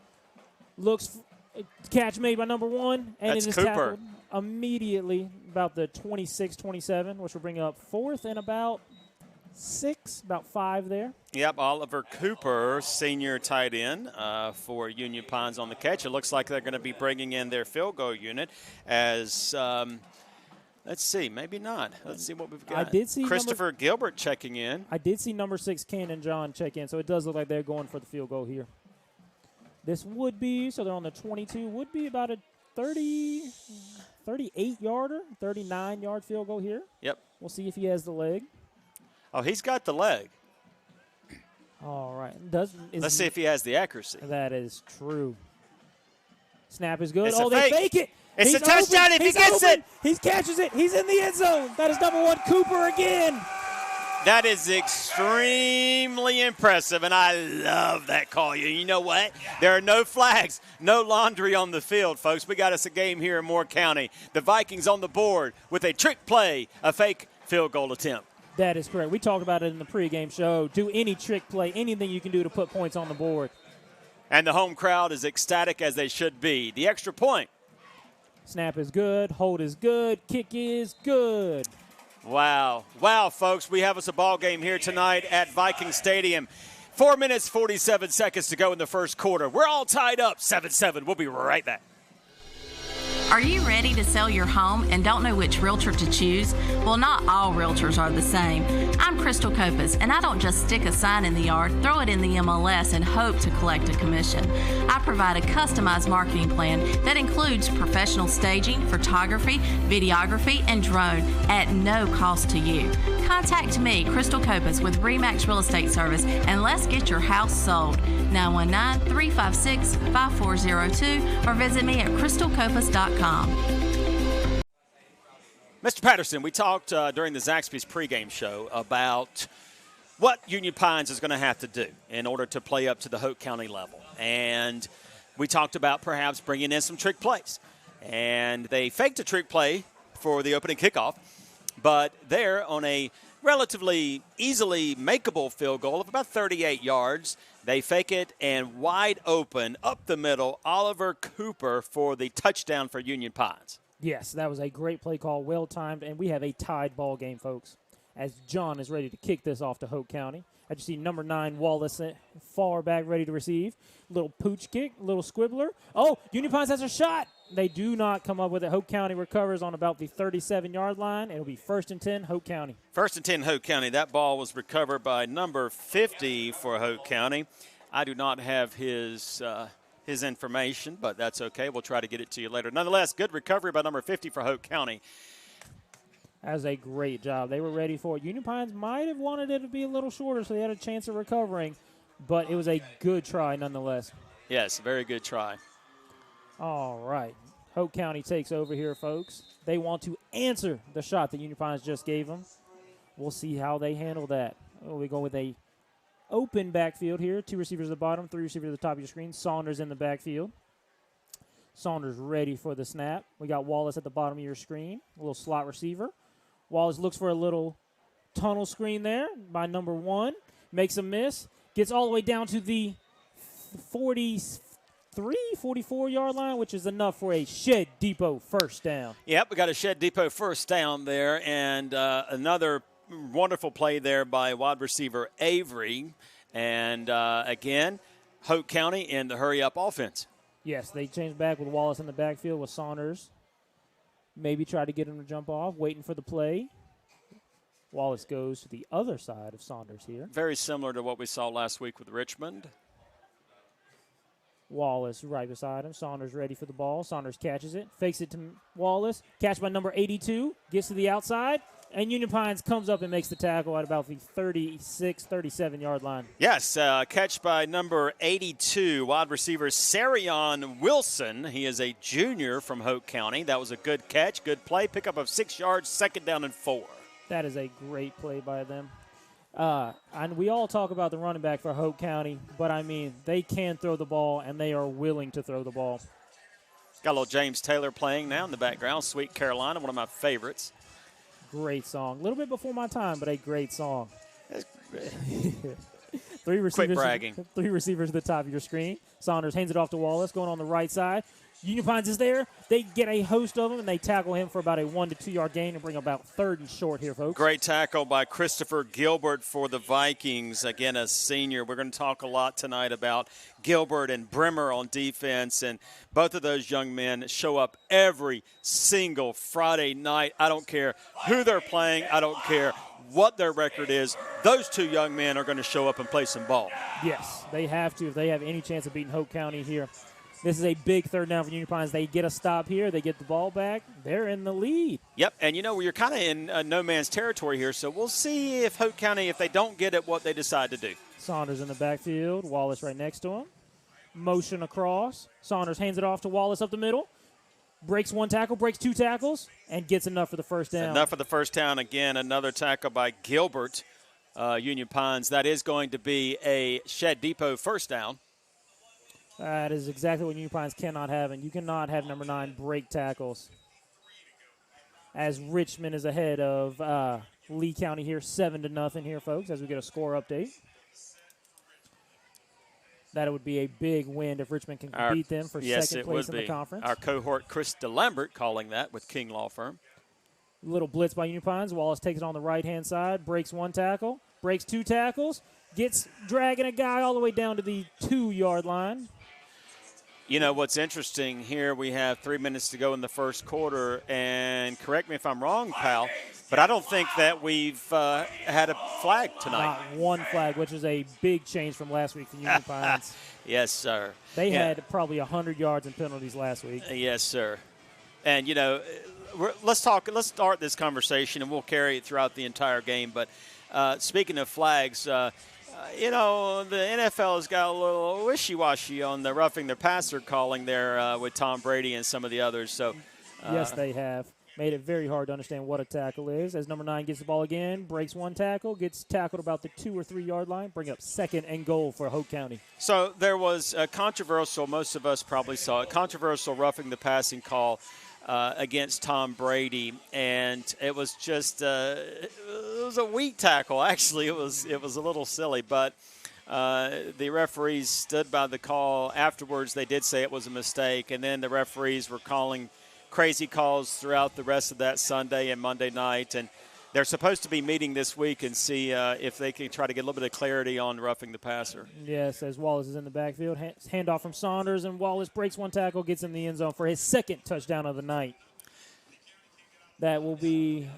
Looks, catch made by number 1. And That's it is Cooper. tackled immediately about the 26-27, which will bring up 4th and about 6, about 5 there. Yep, Oliver Cooper, senior tight end for Union Pines on the catch. It looks like they're going to be bringing in their field goal unit as let's see, maybe not. Let's see what we've got. I did see Christopher Gilbert checking in. I did see number 6, Cannon John, check in, so it does look like they're going for the field goal here. This would be, so they're on the 22, would be about a 38-yarder, 39-yard field goal here. Yep. We'll see if he has the leg. Oh, he's got the leg. All right. Let's see if he has the accuracy. That is true. Snap is good. It's oh, a they fake. fake it. It's He's a touchdown open. if he gets it. He catches it. He's in the end zone. That is number 1, Cooper again. That is extremely impressive, and I love that call. You know what? There are no flags, no laundry on the field, folks. We got us a game here in Moore County. The Vikings on the board with a trick play, a fake field goal attempt. That is correct. We talked about it in the pregame show. Do any trick play, anything you can do to put points on the board. And the home crowd is ecstatic as they should be. The extra point. Snap is good. Hold is good. Kick is good. Wow. Wow, folks. We have us a ball game here tonight at Viking Stadium. 4 minutes, 47 seconds to go in the first quarter. We're all tied up 7-7. We'll be right back. Are you ready to sell your home and don't know which realtor to choose? Well, not all realtors are the same. I'm Crystal Copas, and I don't just stick a sign in the yard, throw it in the MLS, and hope to collect a commission. I provide a customized marketing plan that includes professional staging, photography, videography, and drone at no cost to you. Contact me, Crystal Copas, with RE/MAX Real Estate Service, and let's get your house sold. 919-356-5402 or visit me at crystalcopas.com. Mr. Patterson, we talked during the Zaxby's pregame show about what Union Pines is going to have to do in order to play up to the Hoke County level. And we talked about perhaps bringing in some trick plays. And they faked a trick play for the opening kickoff, but they're on a relatively easily makeable field goal of about 38 yards. They fake it, and wide open, up the middle, Oliver Cooper for the touchdown for Union Pines. Yes, that was a great play call, well-timed, and we have a tied ball game, folks, as John is ready to kick this off to Hoke County. I just see number 9, Wallace, far back, ready to receive. Little pooch kick, little squibbler. Oh, Union Pines has a shot. They do not come up with it. Hoke County recovers on about the 37-yard line. It'll be 1st and 10, Hoke County. 1st and 10, Hoke County. That ball was recovered by number 50 for Hoke County. I do not have his information, but that's okay. We'll try to get it to you later. Nonetheless, good recovery by number 50 for Hoke County. That was a great job. They were ready for it. Union Pines might have wanted it to be a little shorter, so they had a chance of recovering, but it was a good try nonetheless. Yes, very good try. All right. Hoke County takes over here, folks. They want to answer the shot that Union Pines just gave them. We'll see how they handle that. We go with a open backfield here. 2 receivers at the bottom, 3 receivers at the top of your screen. Saunders in the backfield. Saunders ready for the snap. We got Wallace at the bottom of your screen, a little slot receiver. Wallace looks for a little tunnel screen there by number 1. Makes a miss. Gets all the way down to the 44-yard line, which is enough for a Shed Depot first down. Yep, we got a Shed Depot first down there, and another wonderful play there by wide receiver Avery. And, again, Hoke County in the hurry-up offense. Yes, they changed back with Wallace in the backfield with Saunders. Maybe try to get him to jump off, waiting for the play. Wallace goes to the other side of Saunders here. Very similar to what we saw last week with Richmond. Wallace right beside him. Saunders ready for the ball. Saunders catches it, fakes it to Wallace. Catch by number 82, gets to the outside, and Union Pines comes up and makes the tackle at about the 36, 37-yard line. Yes, catch by number 82, wide receiver Sarion Wilson. He is a junior from Hoke County. That was a good catch, good play. Pickup of 6 yards, 2nd down and 4. That is a great play by them. And we all talk about the running back for Hoke County, but, I mean, they can throw the ball, and they are willing to throw the ball. Got a little James Taylor playing now in the background. Sweet Carolina, one of my favorites. Great song. A little bit before my time, but a great song. Three receivers. Quit bragging. 3 receivers at the top of your screen. Saunders hands it off to Wallace, going on the right side. Union Pines is there. They get a host of them, and they tackle him for about a 1 to 2 yard gain and bring about 3rd and short here, folks. Great tackle by Christopher Gilbert for the Vikings. Again, a senior. We're going to talk a lot tonight about Gilbert and Bremer on defense, and both of those young men show up every single Friday night. I don't care who they're playing. I don't care what their record is. Those 2 young men are going to show up and play some ball. Yes, they have to if they have any chance of beating Hoke County here. This is a big 3rd down for Union Pines. They get a stop here. They get the ball back. They're in the lead. Yep, and, you're kind of in no man's territory here, so we'll see if Hoke County, if they don't get it, what they decide to do. Saunders in the backfield. Wallace right next to him. motion across. Saunders hands it off to Wallace up the middle. Breaks one tackle, breaks two tackles, and gets enough for the first down. Enough for the first down. Again, another tackle by Gilbert, Union Pines. That is going to be a Shed Depot first down. That is exactly what Union Pines cannot have, and you cannot have number 9 break tackles. As Richmond is ahead of Lee County here, 7-0 here, folks, as we get a score update. That would be a big win if Richmond can beat them for second place in the conference. Our cohort, Chris DeLambert, calling that with King Law Firm. Little blitz by Union Pines. Wallace takes it on the right-hand side, breaks one tackle, breaks two tackles, gets dragging a guy all the way down to the 2-yard line. You know, what's interesting here, we have 3 minutes to go in the first quarter, and correct me if I'm wrong, pal, but I don't think that we've had a flag tonight. Not one flag, which is a big change from last week for Union Pines. Yes, sir. They had probably 100 yards in penalties last week. Yes, sir. And, you know, let's start this conversation, and we'll carry it throughout the entire game. But speaking of flags, you know, the NFL has got a little wishy-washy on the roughing the passer calling there with Tom Brady and some of the others. So, yes, they have. Made it very hard to understand what a tackle is. As number 9 gets the ball again, breaks one tackle, gets tackled about the 2 or 3 yard line, bring up 2nd and goal for Hoke County. So there was a controversial, most of us probably saw it, controversial roughing the passing call against Tom Brady, and it was just it was a weak tackle. Actually, it was a little silly, but the referees stood by the call. Afterwards, they did say it was a mistake, and then the referees were calling crazy calls throughout the rest of that Sunday and Monday night, and they're supposed to be meeting this week and see if they can try to get a little bit of clarity on roughing the passer. Yes, as Wallace is in the backfield. Handoff from Saunders, and Wallace breaks one tackle, gets in the end zone for his 2nd touchdown of the night. That will be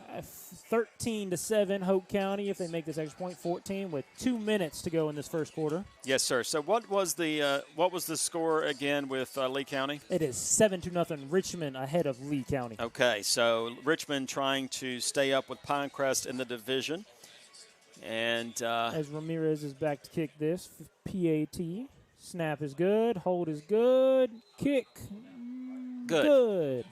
13-7 Hoke County if they make this extra point. 14 with 2 minutes to go in this first quarter. Yes, sir. So what was the score again with Lee County? It is 7-0 Richmond ahead of Lee County. Okay, so Richmond trying to stay up with Pinecrest in the division, and as Ramirez is back to kick this, PAT. Snap is good. Hold is good. Kick good.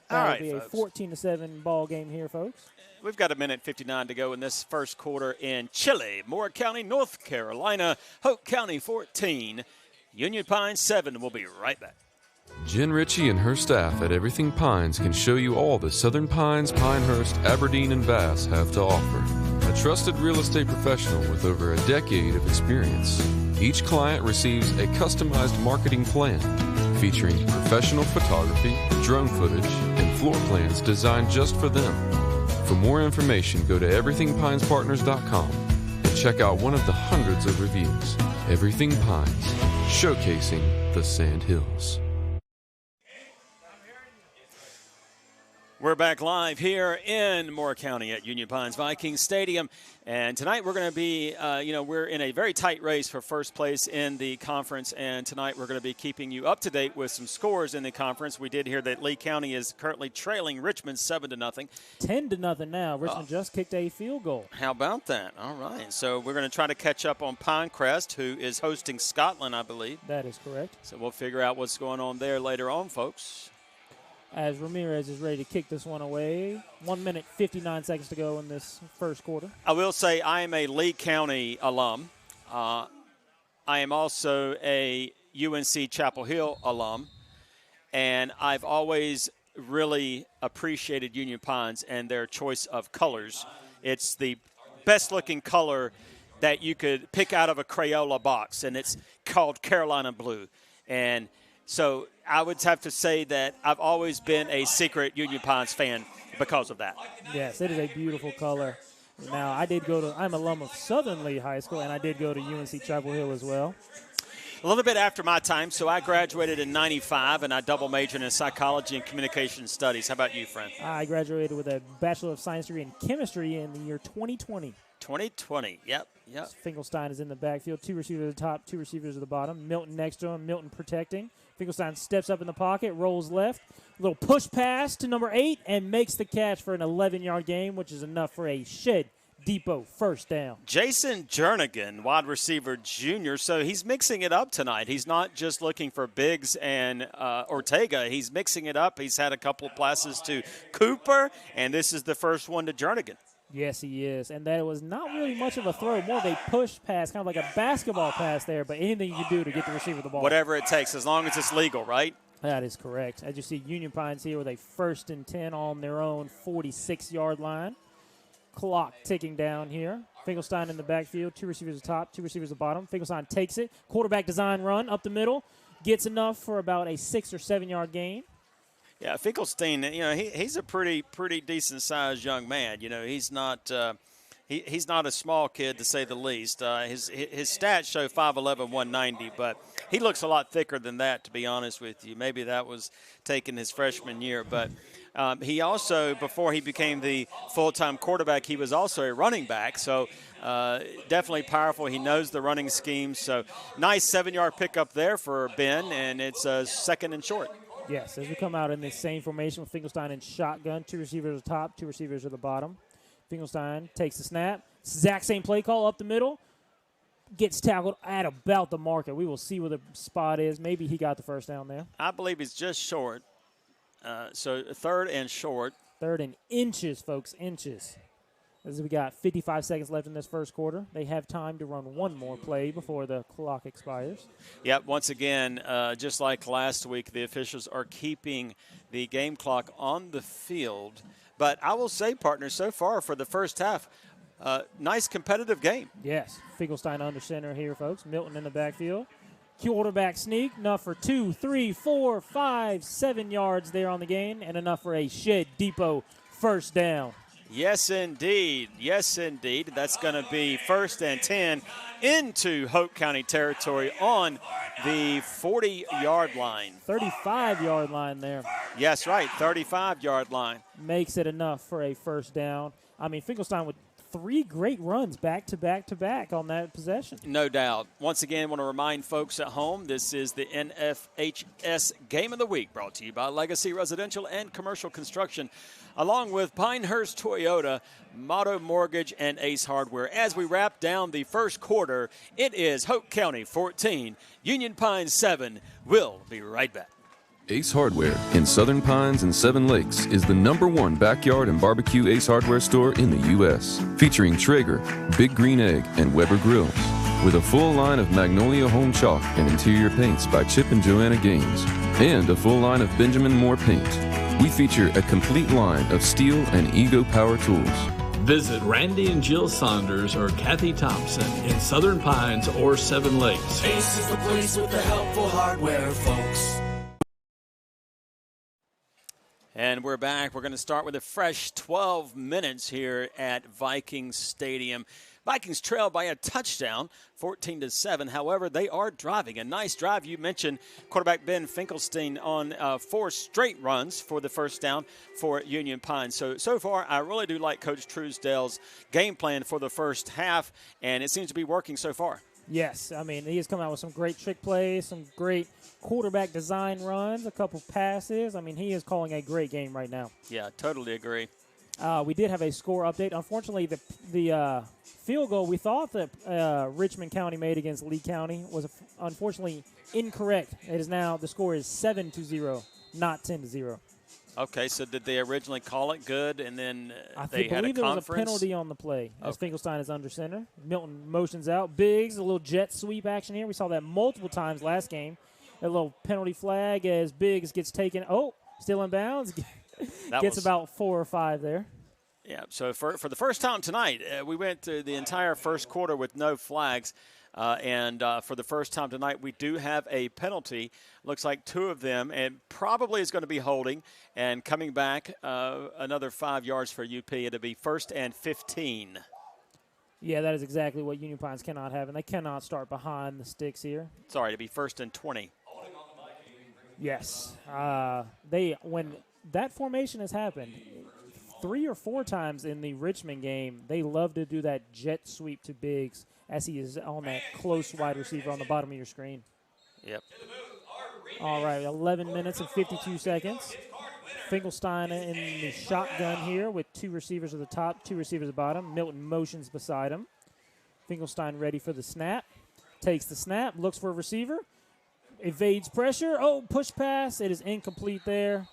That'll be a 14-7 ball game here, folks. We've got 1:59 to go in this first quarter in Chile, Moore County, North Carolina. Hoke County 14, Union Pines 7. We'll be right back. Jen Ritchie and her staff at Everything Pines can show you all the Southern Pines, Pinehurst, Aberdeen, and Bass have to offer. A trusted real estate professional with over a decade of experience. Each client receives a customized marketing plan featuring professional photography, drone footage, and floor plans designed just for them. For more information, go to everythingpinespartners.com and check out one of the hundreds of reviews. Everything Pines, showcasing the Sand Hills. We're back live here in Moore County at Union Pines Vikings Stadium. And tonight we're going to be, we're in a very tight race for first place in the conference. And tonight we're going to be keeping you up to date with some scores in the conference. We did hear that Lee County is currently trailing Richmond 7-0. 10-0 now. Richmond just kicked a field goal. How about that? All right. So we're going to try to catch up on Pinecrest, who is hosting Scotland, I believe. That is correct. So we'll figure out what's going on there later on, folks. As Ramirez is ready to kick this one away. 1 minute, 59 seconds to go in this first quarter. I will say I am a Lee County alum. I am also a UNC Chapel Hill alum. And I've always really appreciated Union Pines and their choice of colors. It's the best-looking color that you could pick out of a Crayola box, and it's called Carolina Blue. And so I would have to say that I've always been a secret Union Pines fan because of that. Yes, it is a beautiful color. Now, I'm an alum of Southern Lee High School, and I did go to UNC Chapel Hill as well. A little bit after my time, so I graduated in 95, and I double majored in psychology and communication studies. How about you, friend? I graduated with a Bachelor of Science degree in chemistry in the year 2020. 2020, yep. Finkelstein is in the backfield. 2 receivers at the top, 2 receivers at the bottom. Milton next to him, Milton protecting. Finkelstein steps up in the pocket, rolls left. A little push pass to number 8 and makes the catch for an 11-yard gain, which is enough for a Shed Depot, first down. Jason Jernigan, wide receiver junior, so he's mixing it up tonight. He's not just looking for Biggs and Ortega. He's mixing it up. He's had a couple of passes to Cooper, and this is the first one to Jernigan. Yes, he is. And that was not really much of a throw, more of a push pass, kind of like a basketball pass there, but anything you can do to get the receiver the ball. Whatever it takes, as long as it's legal, right? That is correct. As you see, Union Pines here with a 1st and 10 on their own 46-yard line. Clock ticking down here. Finkelstein in the backfield, 2 receivers at top, 2 receivers at bottom. Finkelstein takes it. Quarterback design run up the middle. Gets enough for about a 6 or 7 yard gain. Yeah, Finkelstein, he's a pretty decent-sized young man. He's not he's not a small kid, to say the least. His stats show 5'11", 190, but he looks a lot thicker than that, to be honest with you. Maybe that was taken his freshman year, but he also, before he became the full-time quarterback, he was also a running back, so definitely powerful. He knows the running scheme, so nice 7-yard pickup there for Ben, and it's a 2nd and short. Yes, as we come out in the same formation with Finkelstein in shotgun, 2 receivers at the top, 2 receivers at the bottom. Finkelstein takes the snap. Exact same play call up the middle. Gets tackled at about the marker. We will see where the spot is. Maybe he got the first down there. I believe he's just short. So 3rd and short. 3rd and inches, folks, inches. As we got 55 seconds left in this first quarter. They have time to run one more play before the clock expires. Yep, once again, just like last week, the officials are keeping the game clock on the field. But I will say, partner, so far for the first half, nice competitive game. Yes, Finkelstein under center here, folks. Milton in the backfield. Quarterback sneak, enough for 2, 3, 4, 5, 7 yards there on the gain, and enough for a Shed Depot first down. Yes, indeed. Yes, indeed. That's going to be 1st and 10 into Hoke County territory on the 40-yard line. 35-yard line there. Yes, right, 35-yard line. Makes it enough for a first down. I mean, Finkelstein with 3 great runs back to back to back on that possession. No doubt. Once again, I want to remind folks at home, this is the NFHS Game of the Week, brought to you by Legacy Residential and Commercial Construction, along with Pinehurst Toyota, Motto Mortgage, and Ace Hardware. As we wrap down the first quarter, it is Hoke County 14, Union Pines 7. We'll be right back. Ace Hardware in Southern Pines and Seven Lakes is the #1 backyard and barbecue Ace Hardware store in the U.S., featuring Traeger, Big Green Egg, and Weber grills. With a full line of Magnolia Home Chalk and interior paints by Chip and Joanna Gaines, and a full line of Benjamin Moore paint. We feature a complete line of Steel and Ego power tools. Visit Randy and Jill Saunders or Kathy Thompson in Southern Pines or Seven Lakes. Ace is the place with the helpful hardware, folks. And we're back. We're going to start with a fresh 12 minutes here at Vikings Stadium. Vikings trail by a touchdown, 14-7. However, they are driving. A nice drive. You mentioned quarterback Ben Finkelstein on 4 straight runs for the first down for Union Pines. So far, I really do like Coach Truesdale's game plan for the first half, and it seems to be working so far. Yes, I mean, he has come out with some great trick plays, some great quarterback design runs, a couple passes. I mean, he is calling a great game right now. Yeah, totally agree. We did have a score update. Unfortunately, the field goal we thought that Richmond County made against Lee County was unfortunately incorrect. It is now, the score is 7-0, not 10-0. Okay, so did they originally call it good, and then they had a conference? I believe there was a penalty on the play as Finkelstein is under center. Milton motions out. Biggs, a little jet sweep action here. We saw that multiple times last game. A little penalty flag as Biggs gets taken. Oh, still in bounds. Gets about 4 or 5 there. Yeah, so for the first time tonight, we went through the entire first quarter with no flags. And for the first time tonight, we do have a penalty. Looks like 2 of them, and probably is going to be holding. And coming back, another 5 yards for UP. It'll be 1st and 15. Yeah, that is exactly what Union Pines cannot have, and they cannot start behind the sticks here. Sorry, it'll be 1st and 20. Yes. When that formation has happened 3 or 4 times in the Richmond game, they love to do that jet sweep to Biggs as he is on that close wide receiver on the bottom of your screen. Yep. All right, 11 minutes and 52 seconds. Finkelstein in the shotgun here with 2 receivers at the top, 2 receivers at the bottom. Milton motions beside him. Finkelstein ready for the snap. Takes the snap, looks for a receiver. Evades pressure. Oh, push pass. It is incomplete there.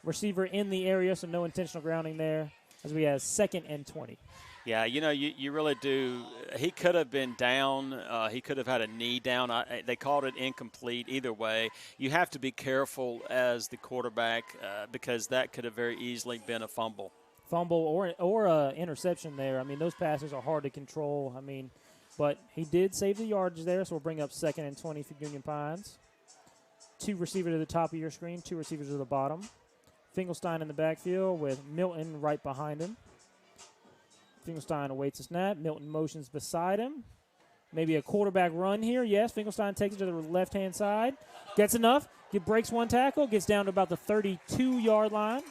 Receiver in the area, so no intentional grounding there as we have 2nd and 20. Yeah, you really do. He could have been down. He could have had a knee down. They called it incomplete. Either way, you have to be careful as the quarterback because that could have very easily been a fumble. Or a interception there. I mean, those passes are hard to control. I mean, but he did save the yardage there, so we'll bring up 2nd and 20 for Union Pines. 2 receivers at the top of your screen, 2 receivers at the bottom. Finkelstein in the backfield with Milton right behind him. Finkelstein awaits a snap. Milton motions beside him. Maybe a quarterback run here. Yes, Finkelstein takes it to the left-hand side. Gets enough. Breaks 1 tackle. Gets down to about the 32-yard line.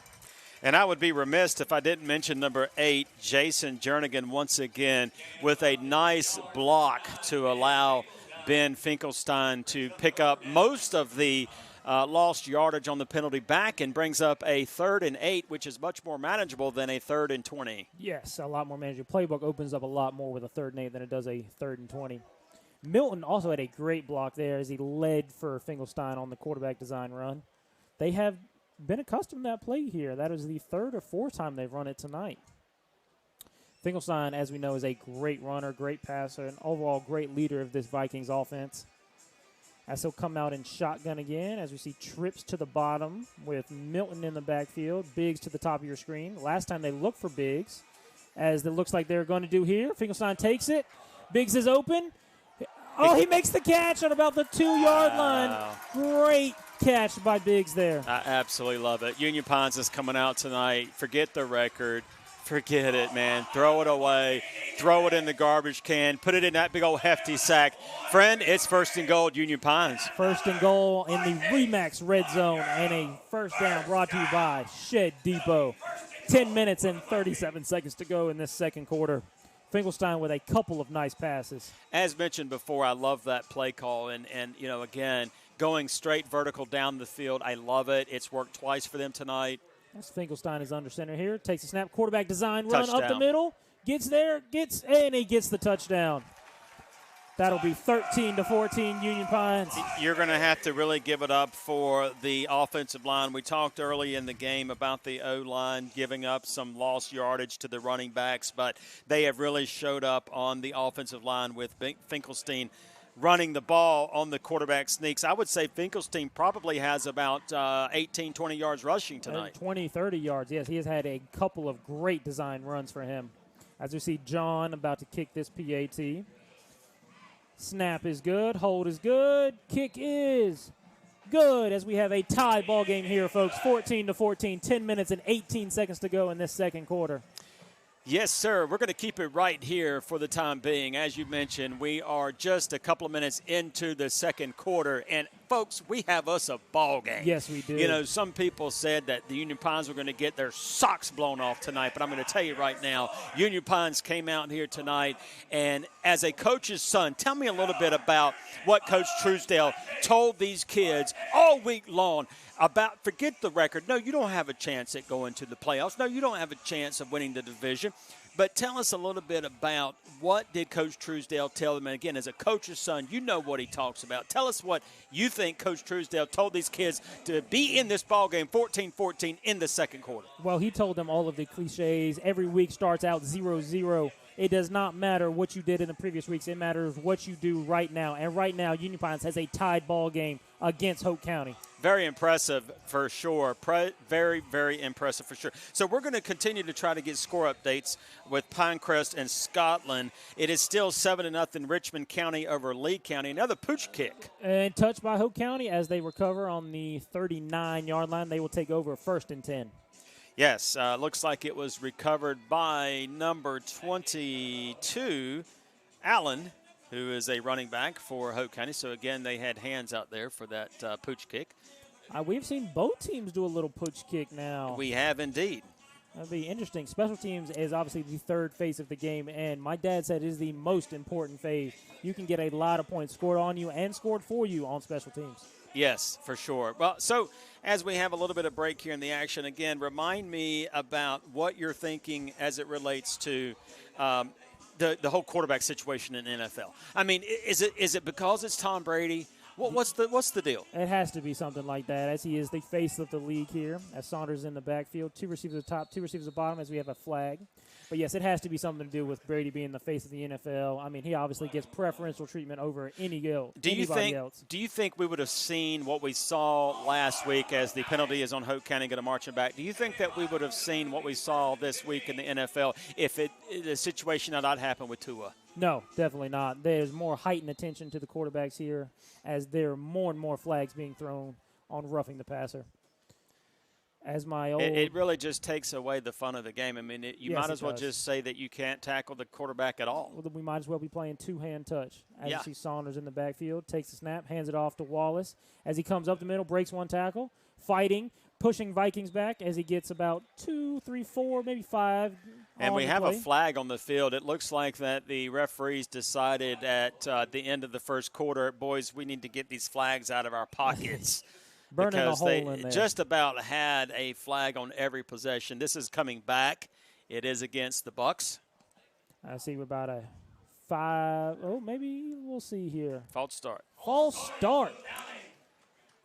And I would be remiss if I didn't mention number 8, Jason Jernigan, once again, with a nice block to allow Ben Finkelstein to pick up most of the lost yardage on the penalty back and brings up a 3rd and 8, which is much more manageable than a 3rd and 20. Yes, a lot more manageable. Playbook opens up a lot more with a 3rd and 8 than it does a 3rd and 20. Milton also had a great block there as he led for Finkelstein on the quarterback design run. They have been accustomed to that play here. That is the 3rd or 4th time they've run it tonight. Finkelstein, as we know, is a great runner, great passer, and overall great leader of this Vikings offense. As he'll come out in shotgun again, as we see trips to the bottom with Milton in the backfield, Biggs to the top of your screen. Last time they looked for Biggs, as it looks like they're going to do here. Finkelstein takes it. Biggs is open. Oh, he makes the catch on about the 2-yard line. Great catch by Biggs there. I absolutely love it. Union Pines is coming out tonight. Forget the record. Forget it, man. Throw it away. Throw it in the garbage can. Put it in that big old hefty sack. Friend, it's 1st and goal, Union Pines. 1st and goal in the Remax red zone, and a 1st down brought to you by Shed Depot. 10 minutes and 37 seconds to go in this 2nd quarter. Finkelstein with a couple of nice passes. As mentioned before, I love that play call. And again, going straight vertical down the field, I love it. It's worked twice for them tonight. As Finkelstein is under center here. Takes a snap. Quarterback design run Touchdown. Up the middle. Gets there. And he gets the touchdown. That'll be 13-14 Union Pines. You're going to have to really give it up for the offensive line. We talked early in the game about the O-line giving up some lost yardage to the running backs, but they have really showed up on the offensive line with Finkelstein running the ball on the quarterback sneaks. I would say Finkelstein probably has about 18, 20 yards rushing tonight. 20, 30 yards. Yes, he has had a couple of great design runs for him. As we see John about to kick this PAT. Snap is good. Hold is good. Kick is good as we have a tie ball game here, folks. 14-14, 10 minutes and 18 seconds to go in this 2nd quarter. Yes, sir. We're going to keep it right here for the time being. As you mentioned, we are just a couple of minutes into the 2nd quarter, and folks, we have us a ball game. Yes, we do. Some people said that the Union Pines were going to get their socks blown off tonight, but I'm going to tell you right now, Union Pines came out here tonight, and as a coach's son, tell me a little bit about what Coach Truesdale told these kids all week long about forget the record. No, you don't have a chance at going to the playoffs. No, you don't have a chance of winning the division. But tell us a little bit about what did Coach Truesdale tell them. And, again, as a coach's son, you know what he talks about. Tell us what you think Coach Truesdale told these kids to be in this ballgame 14-14 in the 2nd quarter. Well, he told them all of the cliches. Every week starts out 0-0. It does not matter what you did in the previous weeks. It matters what you do right now. And right now, Union Pines has a tied ball game against Hoke County. Very impressive for sure. Very, very impressive for sure. So we're going to continue to try to get score updates with Pinecrest and Scotland. It is still 7-0 Richmond County over Lee County. Another pooch kick. And touched by Hoke County as they recover on the 39-yard line. They will take over 1st and 10. Yes, looks like it was recovered by number 22, Allen, who is a running back for Hoke County. So, again, they had hands out there for that pooch kick. We've seen both teams do a little pooch kick now. We have indeed. That'll be interesting. Special teams is obviously the 3rd phase of the game, and my dad said it is the most important phase. You can get a lot of points scored on you and scored for you on special teams. Yes, for sure. Well, so as we have a little bit of break here in the action, again, remind me about what you're thinking as it relates to the whole quarterback situation in the NFL. I mean, is it because it's Tom Brady? What's the deal? It has to be something like that, as he is the face of the league here, as Saunders in the backfield, 2 receivers at the top, 2 receivers at the bottom, as we have a flag. But, yes, it has to be something to do with Brady being the face of the NFL. I mean, he obviously gets preferential treatment over anybody else. Do you think we would have seen what we saw last week as the penalty is on Hoke County going to march him back? Do you think that we would have seen what we saw this week in the NFL if the situation had not happened with Tua? No, definitely not. There's more heightened attention to the quarterbacks here as there are more and more flags being thrown on roughing the passer. It really just takes away the fun of the game. I mean, you might as well just say that you can't tackle the quarterback at all. Well, we might as well be playing two-hand touch. As you see Saunders in the backfield, takes the snap, hands it off to Wallace. As he comes up the middle, breaks one tackle, fighting, pushing Vikings back as he gets about 2, 3, 4, maybe 5. And we have a flag on the field. It looks like that the referees decided at the end of the first quarter, boys, we need to get these flags out of our pockets. Burning a hole in there. Just about had a flag on every possession. This is coming back. It is against the Bucs. I see about a 5. Oh, maybe we'll see here. False start. False start.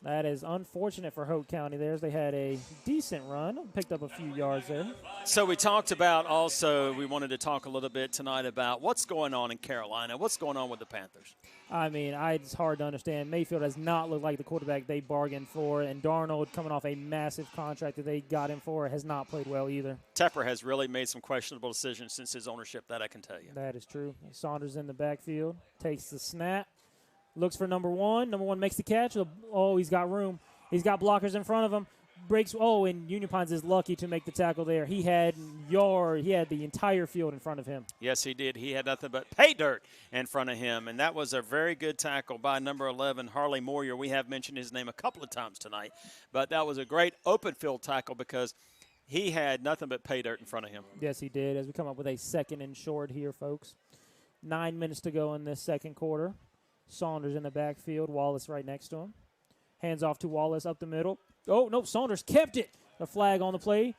That is unfortunate for Hoke County there. They had a decent run, picked up a few yards there. So we talked about also, we wanted to talk a little bit tonight about what's going on in Carolina. What's going on with the Panthers? I mean, it's hard to understand. Mayfield does not look like the quarterback they bargained for, and Darnold, coming off a massive contract that they got him for, has not played well either. Tepper has really made some questionable decisions since his ownership, that I can tell you. That is true. Saunders in the backfield, takes the snap. Looks for number one. Number one makes the catch. Oh, he's got room. He's got blockers in front of him. Breaks. Oh, and Union Pines is lucky to make the tackle there. He had the entire field in front of him. Yes, he did. He had nothing but pay dirt in front of him, and that was a very good tackle by number 11, Harley Moyer. We have mentioned his name a couple of times tonight, but that was a great open field tackle because he had nothing but pay dirt in front of him. Yes, he did. As we come up with a 2nd and short here, folks. 9 minutes to go in this second quarter. Saunders in the backfield, Wallace right next to him. Hands off to Wallace up the middle. Oh, no, Saunders kept it. A flag on the play.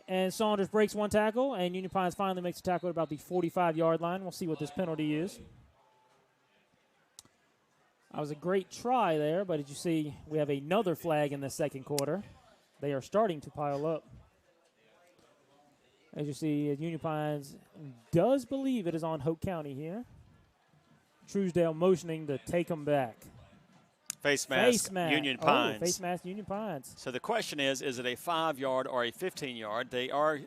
And Saunders breaks one tackle, and Union Pines finally makes a tackle at about the 45-yard line. We'll see what this penalty is. That was a great try there, but as you see, we have another flag in the second quarter. They are starting to pile up. As you see, Union Pines does believe it is on Hoke County here. Truesdale motioning to take him back. Face mask, Union Pines. Oh, face mask, Union Pines. So the question is it a 5-yard or a 15-yard? They are.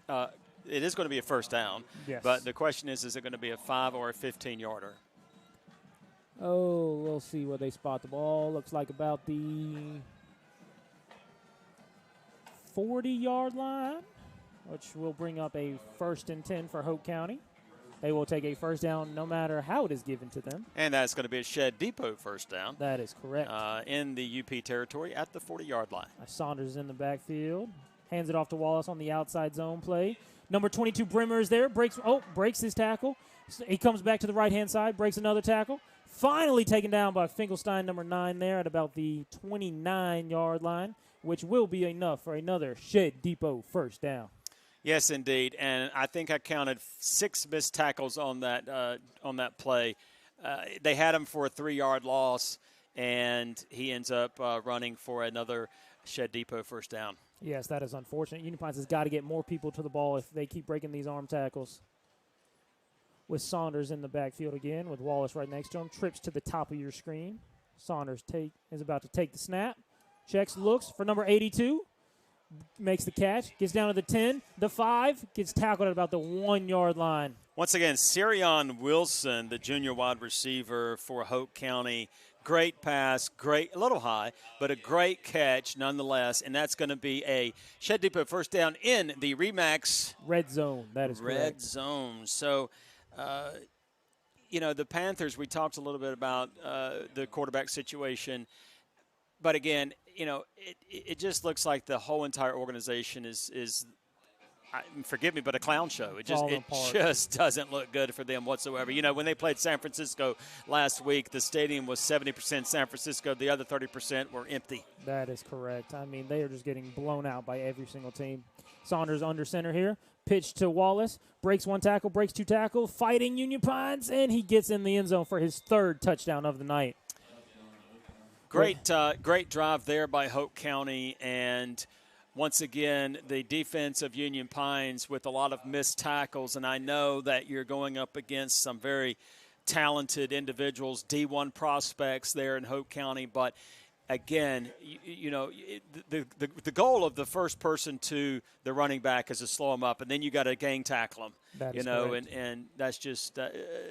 It is going to be a first down. Yes. But the question is it going to be a 5 or a 15-yarder? Oh, we'll see where they spot the ball. Looks like about the 40-yard line, which will bring up a 1st and 10 for Hoke County. They will take a first down no matter how it is given to them. And that's going to be a Shed Depot first down. That is correct. In the UP territory at the 40-yard line. Saunders in the backfield. Hands it off to Wallace on the outside zone play. Number 22, Brimmer is there. Breaks his tackle. He comes back to the right-hand side, breaks another tackle. Finally taken down by Finkelstein, number 9 there at about the 29-yard line, which will be enough for another Shed Depot first down. Yes, indeed, and I think I counted 6 missed tackles on that play. They had him for a 3-yard loss, and he ends up running for another Shed Depot first down. Yes, that is unfortunate. Union Pines has got to get more people to the ball if they keep breaking these arm tackles. With Saunders in the backfield again, with Wallace right next to him, trips to the top of your screen. Saunders is about to take the snap, checks, looks for number 82. Makes the catch, gets down to the 10, the 5, gets tackled at about the 1-yard line. Once again, Sirion Wilson, the junior wide receiver for Hoke County. Great pass, a little high, but a great catch nonetheless. And that's going to be a Shed Depot first down in the Remax red zone. That is correct. Red zone. So, the Panthers, we talked a little bit about the quarterback situation. But again, it just looks like the whole entire organization is forgive me, but a clown show. It Falling apart. just doesn't look good for them whatsoever. You know, when they played San Francisco last week, the stadium was 70% San Francisco. The other 30% were empty. That is correct. I mean, they are just getting blown out by every single team. Saunders under center here. Pitch to Wallace. Breaks one tackle, breaks two tackle. Fighting Union Pines, and he gets in the end zone for his third touchdown of the night. Great drive there by Hoke County, and once again, the defense of Union Pines with a lot of missed tackles, and I know that you're going up against some very talented individuals, D1 prospects there in Hoke County, but again, the goal of the first person to the running back is to slow them up, and then you got to gang tackle them. That is correct. And that's just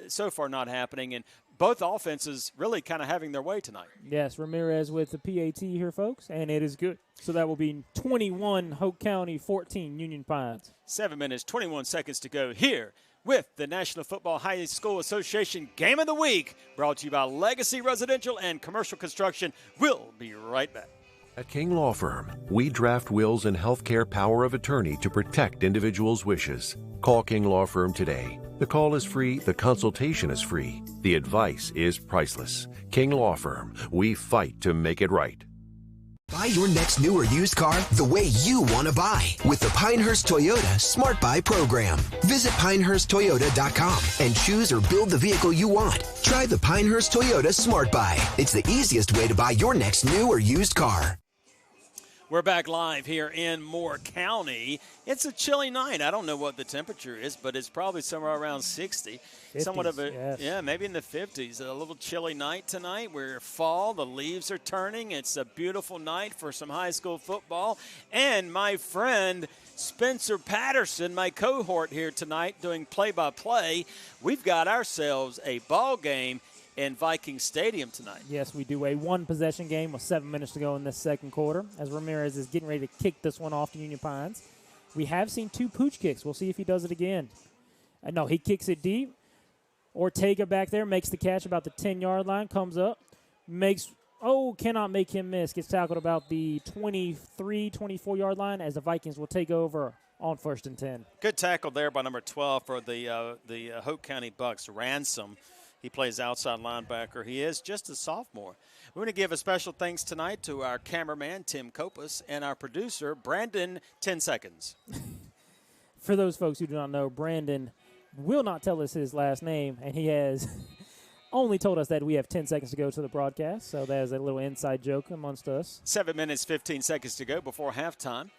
so far not happening, and both offenses really kind of having their way tonight. Yes, Ramirez with the PAT here, folks, and it is good. So that will be 21 Hoke County, 14 Union Pines. 7 minutes, 21 seconds to go here with the National Football High School Association Game of the Week, brought to you by Legacy Residential and Commercial Construction. We'll be right back. At King Law Firm, we draft wills and healthcare power of attorney to protect individuals' wishes. Call King Law Firm today. The call is free, the consultation is free, the advice is priceless. King Law Firm, we fight to make it right. Buy your next new or used car the way you want to buy with the Pinehurst Toyota Smart Buy program. Visit PinehurstToyota.com and choose or build the vehicle you want. Try the Pinehurst Toyota Smart Buy. It's the easiest way to buy your next new or used car. We're back live here in Moore County. It's a chilly night. I don't know what the temperature is, but it's probably somewhere around 60. 50s, Somewhat of a, yes. yeah, maybe in the 50s. A little chilly night tonight. We're fall. The leaves are turning. It's a beautiful night for some high school football. And my friend Spencer Patterson, my cohort here tonight doing play-by-play, we've got ourselves a ball game in Viking Stadium tonight. Yes, we do a one-possession game with 7 minutes to go in this second quarter as Ramirez is getting ready to kick this one off to Union Pines. We have seen two pooch kicks. We'll see if he does it again. No, he kicks it deep. Ortega back there makes the catch about the 10-yard line, comes up, cannot make him miss. Gets tackled about the 23, 24-yard line as the Vikings will take over on 1st and 10. Good tackle there by number 12 for the Hoke County Bucks, Ransom. He plays outside linebacker. He is just a sophomore. We're going to give a special thanks tonight to our cameraman, Tim Kopus, and our producer, Brandon 10 Seconds. For those folks who do not know, Brandon will not tell us his last name, and he has only told us that we have 10 seconds to go to the broadcast, so that is a little inside joke amongst us. 7 minutes, 15 seconds to go before halftime.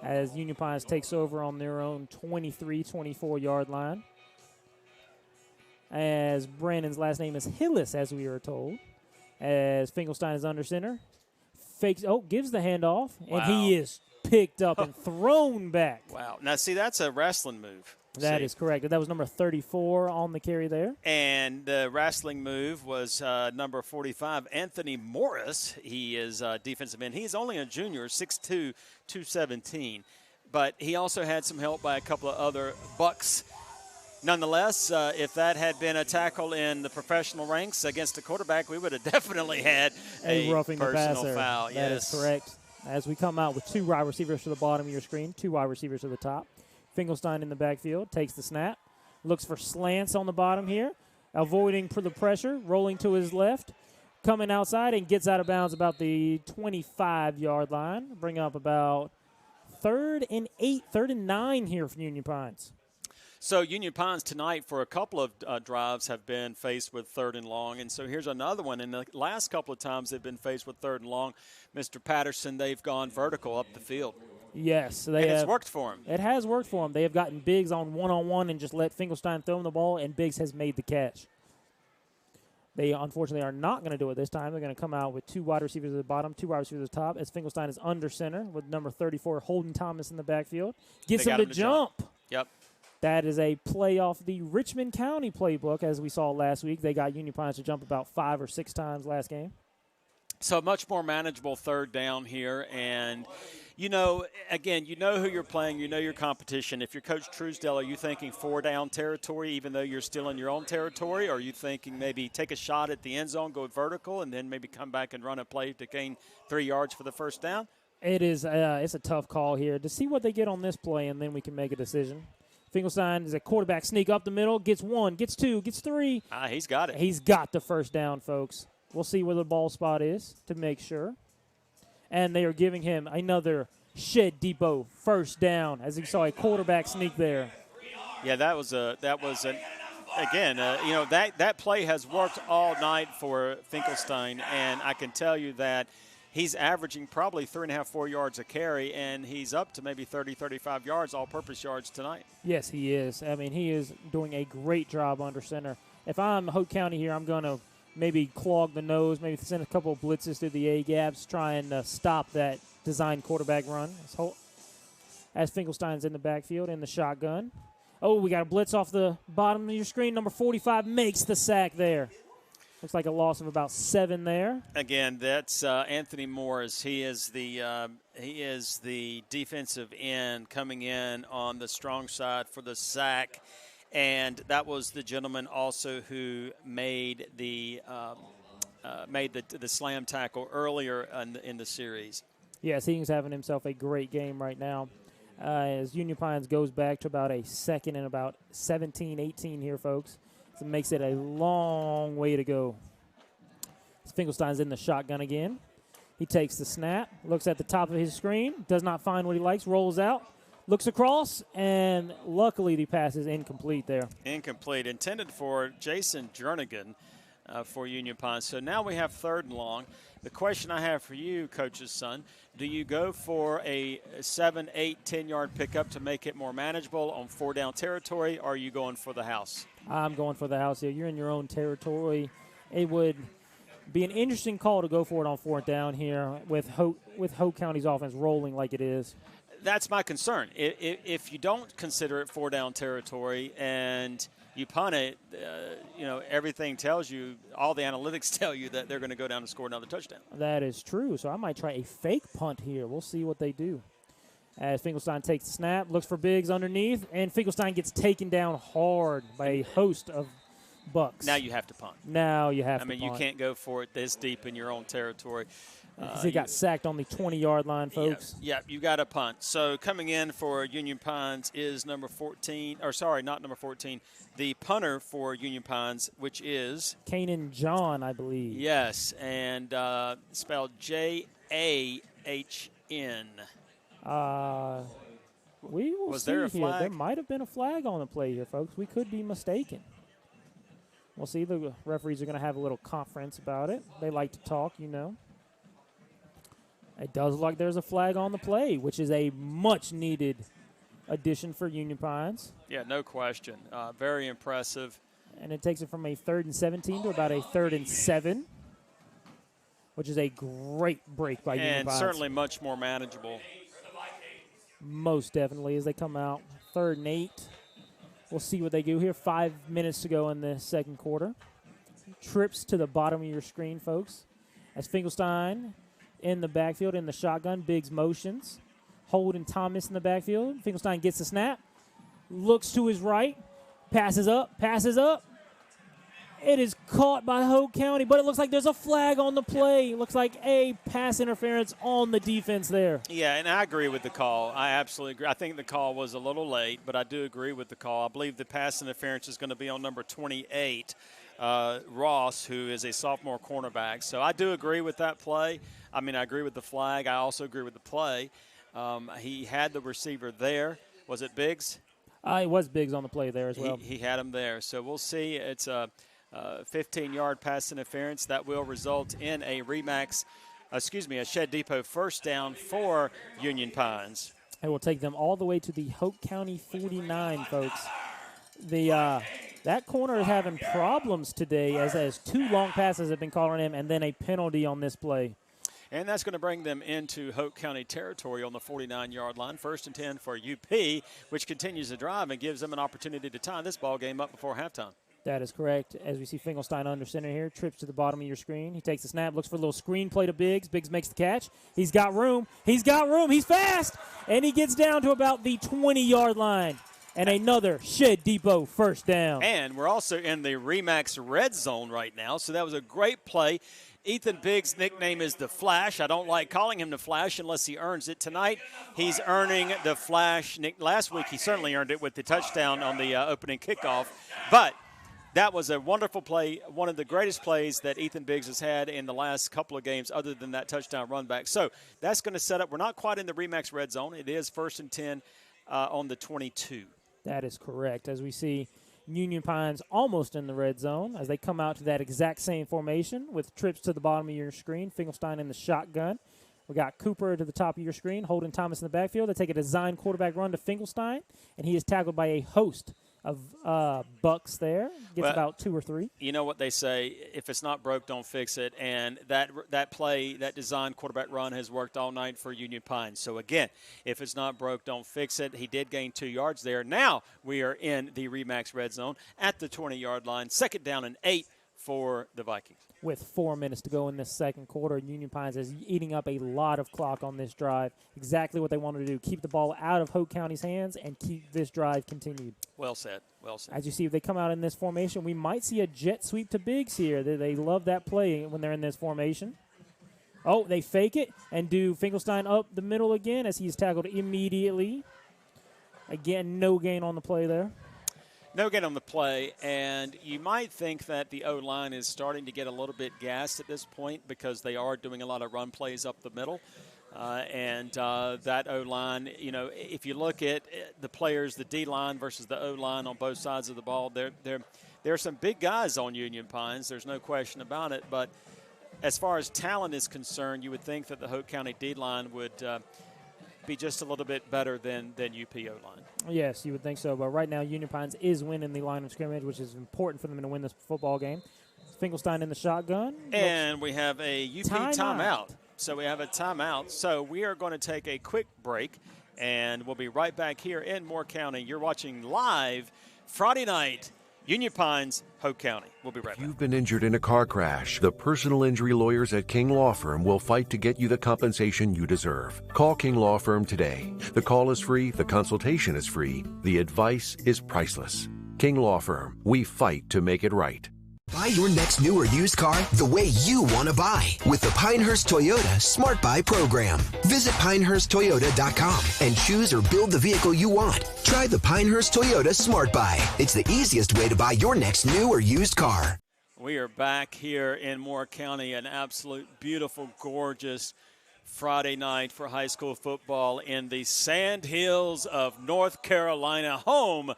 As Union Pines takes over on their own 23, 24-yard line. As Brandon's last name is Hillis, as we are told. As Finkelstein is under center. Gives the handoff, and he is picked up and thrown back. Wow. Now, see, that's a wrestling move. That is correct. That was number 34 on the carry there. And the wrestling move was number 45, Anthony Morris. He is defensive end. He's only a junior, 6'2", 217. But he also had some help by a couple of other Bucks. Nonetheless, if that had been a tackle in the professional ranks against the quarterback, we would have definitely had a roughing personal the passer. foul. That Yes, is correct. As we come out with two wide receivers to the bottom of your screen, two wide receivers to the top. Finkelstein in the backfield takes the snap, looks for slants on the bottom here, avoiding for the pressure, rolling to his left, coming outside and gets out of bounds about the 25-yard line. Bring up about 3rd and 8, 3rd and 9 here for Union Pines. So Union Pines tonight for a couple of drives have been faced with 3rd and long. And so here's another one. In the last couple of times they've been faced with 3rd and long, Mr. Patterson, they've gone vertical up the field. Yes. It's worked for them. It has worked for them. They have gotten Biggs on one-on-one and just let Finkelstein throw him the ball, and Biggs has made the catch. They, unfortunately, are not going to do it this time. They're going to come out with two wide receivers at the bottom, two wide receivers at the top, as Finkelstein is under center with number 34, Holden Thomas in the backfield. Gets him to jump. Yep. That is a play off the Richmond County playbook, as we saw last week. They got Union Pines to jump about 5 or 6 times last game. So much more manageable 3rd down here. And, again, you know who you're playing. You know your competition. If you're Coach Truesdale, are you thinking 4-down territory even though you're still in your own territory? Or are you thinking maybe take a shot at the end zone, go vertical, and then maybe come back and run a play to gain 3 yards for the 1st down? It is. It's a tough call here to see what they get on this play, and then we can make a decision. Finkelstein is a quarterback sneak up the middle, gets 1, gets 2, gets 3. He's got it. He's got the first down, folks. We'll see where the ball spot is to make sure. And they are giving him another Shed Depot first down, as he saw a quarterback sneak there. Yeah, that was again, that play has worked all night for Finkelstein, and I can tell you that he's averaging probably 3.5, 4 yards a carry, and he's up to maybe 30, 35 yards, all-purpose yards tonight. Yes, he is. I mean, he is doing a great job under center. If I'm Hoke County here, I'm going to maybe clog the nose, maybe send a couple of blitzes through the A-gaps, trying to stop that design quarterback run. As Finkelstein's in the backfield in the shotgun. Oh, we got a blitz off the bottom of your screen. Number 45 makes the sack there. Looks like a loss of about 7 there. Again, that's Anthony Morris. He is the defensive end coming in on the strong side for the sack, and that was the gentleman also who made the slam tackle earlier in the series. Yes, he's having himself a great game right now. As Union Pines goes back to about a second and about 17, 18 here, folks. So it makes it a long way to go. Finkelstein's in the shotgun again. He takes the snap, looks at the top of his screen, does not find what he likes, rolls out, looks across, and luckily the pass is incomplete there. Incomplete. Intended for Jason Jernigan for Union Pines. So now we have 3rd and long. The question I have for you, Coach's son, do you go for a 7, 8, 10-yard pickup to make it more manageable on 4-down territory, or are you going for the house? I'm going for the house here. You're in your own territory. It would be an interesting call to go for it on 4th down here with Hoke County's offense rolling like it is. That's my concern. If you don't consider it 4-down territory and you punt it, everything tells you, all the analytics tell you that they're going to go down and score another touchdown. That is true. So I might try a fake punt here. We'll see what they do. As Finkelstein takes the snap, looks for Biggs underneath, and Finkelstein gets taken down hard by a host of Bucks. Now you have to punt. I mean, you can't go for it this deep in your own territory. He got sacked on the 20-yard line, folks. Yeah, you got to punt. So coming in for Union Pines is number 14, or sorry, not number 14, the punter for Union Pines, which is Kanan John, I believe. Yes, and spelled Jahn. We will Was see there a here. flag? There might have been a flag on the play here, folks. We could be mistaken. We'll see. The referees are going to have a little conference about it. They like to talk, It does look like there's a flag on the play, which is a much-needed addition for Union Pines. Yeah, no question. Very impressive. And it takes it from a 3rd and 17 to about a 3rd and 7, which is a great break by Union Pines. And certainly much more manageable. Most definitely as they come out. 3rd and 8. We'll see what they do here. 5 minutes to go in the second quarter. Trips to the bottom of your screen, folks. As Finkelstein in the backfield in the shotgun. Biggs motions. Holden Thomas in the backfield. Finkelstein gets the snap. Looks to his right. Passes up. It is caught by Hoke County, but it looks like there's a flag on the play. It looks like a pass interference on the defense there. Yeah, and I agree with the call. I absolutely agree. I think the call was a little late, but I do agree with the call. I believe the pass interference is going to be on number 28, Ross, who is a sophomore cornerback. So I do agree with that play. I mean, I agree with the flag. I also agree with the play. He had the receiver there. Was it Biggs? It was Biggs on the play there as well. He had him there. So we'll see. It's a 15-yard pass interference that will result in a a Shed Depot first down for Union Pines. It will take them all the way to the Hoke County 49, folks. That corner is having problems today as 2 long passes have been called on him and then a penalty on this play. And that's going to bring them into Hoke County territory on the 49-yard line. 1st and 10 for UP, which continues to drive and gives them an opportunity to tie this ball game up before halftime. That is correct. As we see Finkelstein under center here, trips to the bottom of your screen. He takes the snap, looks for a little screen play to Biggs. Biggs makes the catch. He's got room. He's fast. And he gets down to about the 20-yard line. And another Shed Depot first down. And we're also in the Remax red zone right now, so that was a great play. Ethan Biggs' nickname is the Flash. I don't like calling him the Flash unless he earns it. Tonight, he's earning the Flash. Last week, he certainly earned it with the touchdown on the opening kickoff. But that was a wonderful play, one of the greatest plays that Ethan Biggs has had in the last couple of games other than that touchdown run back. So that's going to set up. We're not quite in the RE/MAX red zone. It is 1st and 10 on the 22. That is correct. As we see Union Pines almost in the red zone as they come out to that exact same formation with trips to the bottom of your screen. Finkelstein in the shotgun. We got Cooper to the top of your screen, Holden Thomas in the backfield. They take a design quarterback run to Finkelstein, and he is tackled by a host of Bucks there. Gets about 2 or 3. You know what they say, if it's not broke, don't fix it. And that play, that design quarterback run has worked all night for Union Pines. So, again, if it's not broke, don't fix it. He did gain 2 yards there. Now we are in the RE/MAX red zone at the 20-yard line. 2nd down and 8 for the Vikings. With 4 minutes to go in this second quarter, Union Pines is eating up a lot of clock on this drive. Exactly what they wanted to do, keep the ball out of Hoke County's hands and keep this drive continued. Well said, well said. As you see, if they come out in this formation, we might see a jet sweep to Biggs here. They love that play when they're in this formation. Oh, they fake it and do Finkelstein up the middle again as he's tackled immediately. Again, no gain on the play there. No gain on the play, and you might think that the O-line is starting to get a little bit gassed at this point because they are doing a lot of run plays up the middle. And that O-line, you know, if you look at the players, the D-line versus the O-line on both sides of the ball, there are some big guys on Union Pines. There's no question about it. But as far as talent is concerned, you would think that the Hoke County D-line would be just a little bit better than UP O-line. Yes, you would think so. But right now, Union Pines is winning the line of scrimmage, which is important for them to win this football game. Finkelstein in the shotgun. And we have a UP timeout. So we have a timeout. So we are going to take a quick break, and we'll be right back here in Moore County. You're watching live Friday night, Union Pines, Hoke County. We'll be right back. If you've been injured in a car crash, the personal injury lawyers at King Law Firm will fight to get you the compensation you deserve. Call King Law Firm today. The call is free, the consultation is free, the advice is priceless. King Law Firm, we fight to make it right. Buy your next new or used car the way you want to buy with the Pinehurst Toyota Smart Buy program. Visit PinehurstToyota.com and choose or build the vehicle you want. Try the Pinehurst Toyota Smart Buy. It's the easiest way to buy your next new or used car. We are back here in Moore County, an absolute beautiful, gorgeous Friday night for high school football in the Sand Hills of North Carolina, home.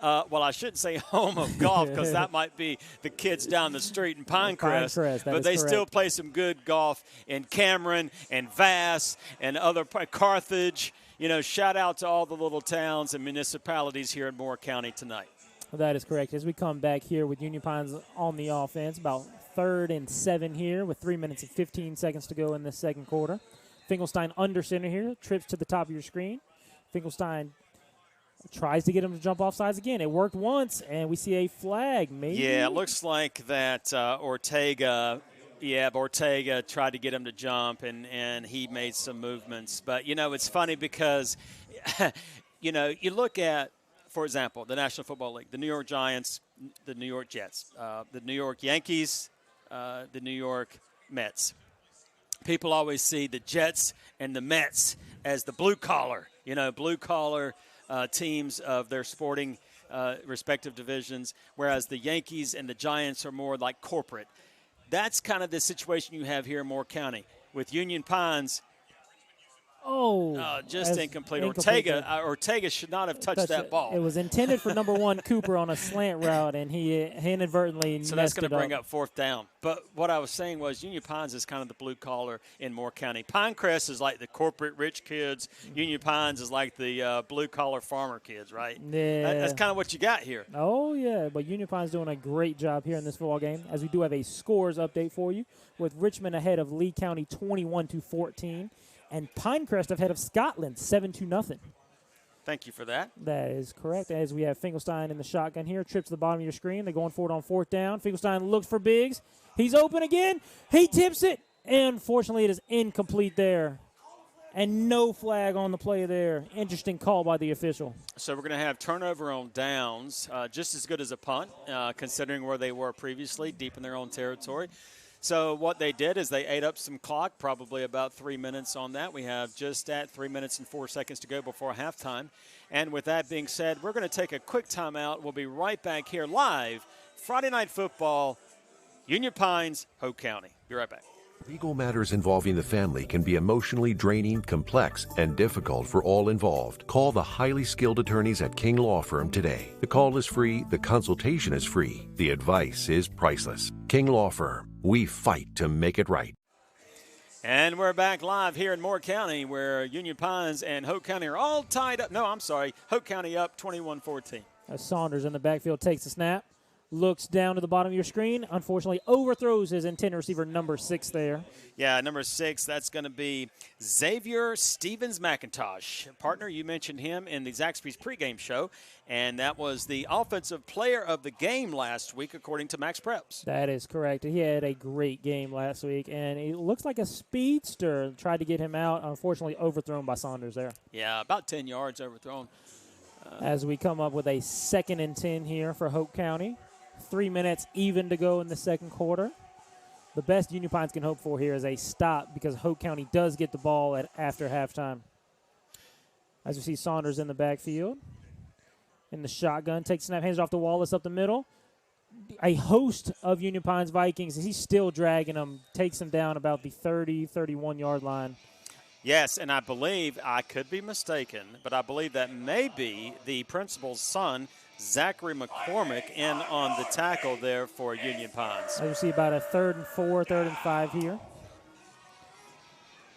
Well, I shouldn't say home of golf because that might be the kids down the street in Pinecrest. But they still play some good golf in Cameron and Vass and other Carthage. You know, shout out to all the little towns and municipalities here in Moore County tonight. That is correct. As we come back here with Union Pines on the offense, about 3rd and 7 here with 3 minutes and 15 seconds to go in this second quarter. Finkelstein under center here, trips to the top of your screen. Finkelstein tries to get him to jump off sides again. It worked once, and we see a flag. Maybe. Yeah, it looks like that Ortega tried to get him to jump, and he made some movements. But, you know, it's funny because, you know, you look at, for example, the National Football League, the New York Giants, the New York Jets, the New York Yankees, the New York Mets. People always see the Jets and the Mets as the blue-collar teams of their sporting respective divisions, whereas the Yankees and the Giants are more like corporate. That's kind of the situation you have here in Moore County. With Union Pines, just incomplete. Ortega should not have touched that ball. It was intended for number 1, Cooper, on a slant route, and he inadvertently So that's going to bring up 4th down. But what I was saying was Union Pines is kind of the blue collar in Moore County. Pinecrest is like the corporate rich kids. Union Pines is like the blue collar farmer kids, right? Yeah. That's kind of what you got here. Oh, yeah. But Union Pines doing a great job here in this football game, as we do have a scores update for you with Richmond ahead of Lee County 21-14. And Pinecrest ahead of Scotland 7-0. Thank you for that. That is correct. As we have Finkelstein in the shotgun here, trip to the bottom of your screen. They're going forward on 4th down. Finkelstein looks for Biggs. He's open again. He tips it. And unfortunately, it is incomplete there. And no flag on the play there. Interesting call by the official. So we're going to have turnover on downs, just as good as a punt, considering where they were previously, deep in their own territory. So what they did is they ate up some clock, probably about 3 minutes on that. We have just at 3 minutes and 4 seconds to go before halftime. And with that being said, we're going to take a quick timeout. We'll be right back here live, Friday Night Football, Union Pines, Hoke County. Be right back. Legal matters involving the family can be emotionally draining, complex, and difficult for all involved. Call the highly skilled attorneys at King Law Firm today. The call is free, the consultation is free, the advice is priceless. King Law Firm, we fight to make it right. And we're back live here in Moore County, where Union Pines and Hoke County are all tied up. No, I'm sorry, Hoke County up 21-14. Saunders in the backfield takes the snap. Looks down to the bottom of your screen. Unfortunately, overthrows his intended receiver, number 6 there. Yeah, number 6, that's going to be Xavier Stevens-McIntosh. Partner, you mentioned him in the Zaxby's pregame show, and that was the offensive player of the game last week, according to Max Preps. That is correct. He had a great game last week, and he looks like a speedster. Tried to get him out. Unfortunately, overthrown by Saunders there. Yeah, about 10 yards overthrown. As we come up with a 2nd and 10 here for Hoke County. 3 minutes even to go in the second quarter. The best Union Pines can hope for here is a stop because Hoke County does get the ball after halftime. As we see Saunders in the backfield. In the shotgun, takes snap, hands it off to Wallace up the middle. A host of Union Pines Vikings. He's still dragging them, takes them down about the 30, 31-yard line. Yes, and I believe, I could be mistaken, but I believe that may be the principal's son, Zachary McCormick, in on the tackle there for Union Pines. As you see about a 3rd and 4, 3rd and 5 here.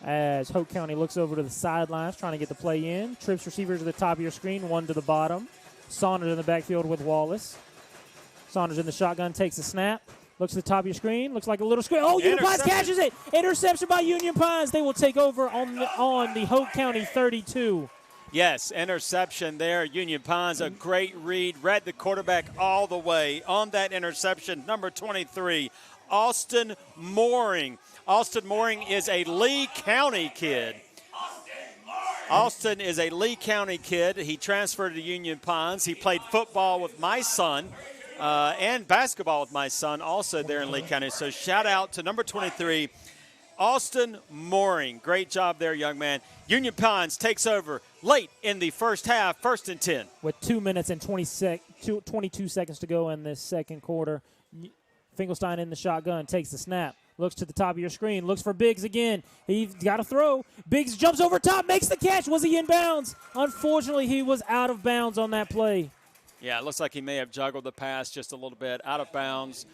As Hoke County looks over to the sidelines, trying to get the play in. Trips receiver to the top of your screen, 1 to the bottom. Saunders in the backfield with Wallace. Saunders in the shotgun, takes the snap. Looks at the top of your screen. Looks like a little screen. Oh, Union Pines catches it. Interception by Union Pines. They will take over on the Hoke County 32. Yes, interception there. Union Pines, a great read. Read the quarterback all the way on that interception. Number 23, Austin Mooring. Austin Mooring is a Lee County kid. Austin is a Lee County kid. He transferred to Union Pines. He played football with my son. And basketball with my son also there in Lee County. So shout out to number 23, Austin Mooring. Great job there, young man. Union Pines takes over late in the first half, 1st and 10. With 2 minutes and 22 seconds to go in this second quarter. Finkelstein in the shotgun, takes the snap. Looks to the top of your screen, looks for Biggs again. He's got to throw. Biggs jumps over top, makes the catch. Was he in bounds? Unfortunately, he was out of bounds on that play. Yeah, it looks like he may have juggled the pass just a little bit out of bounds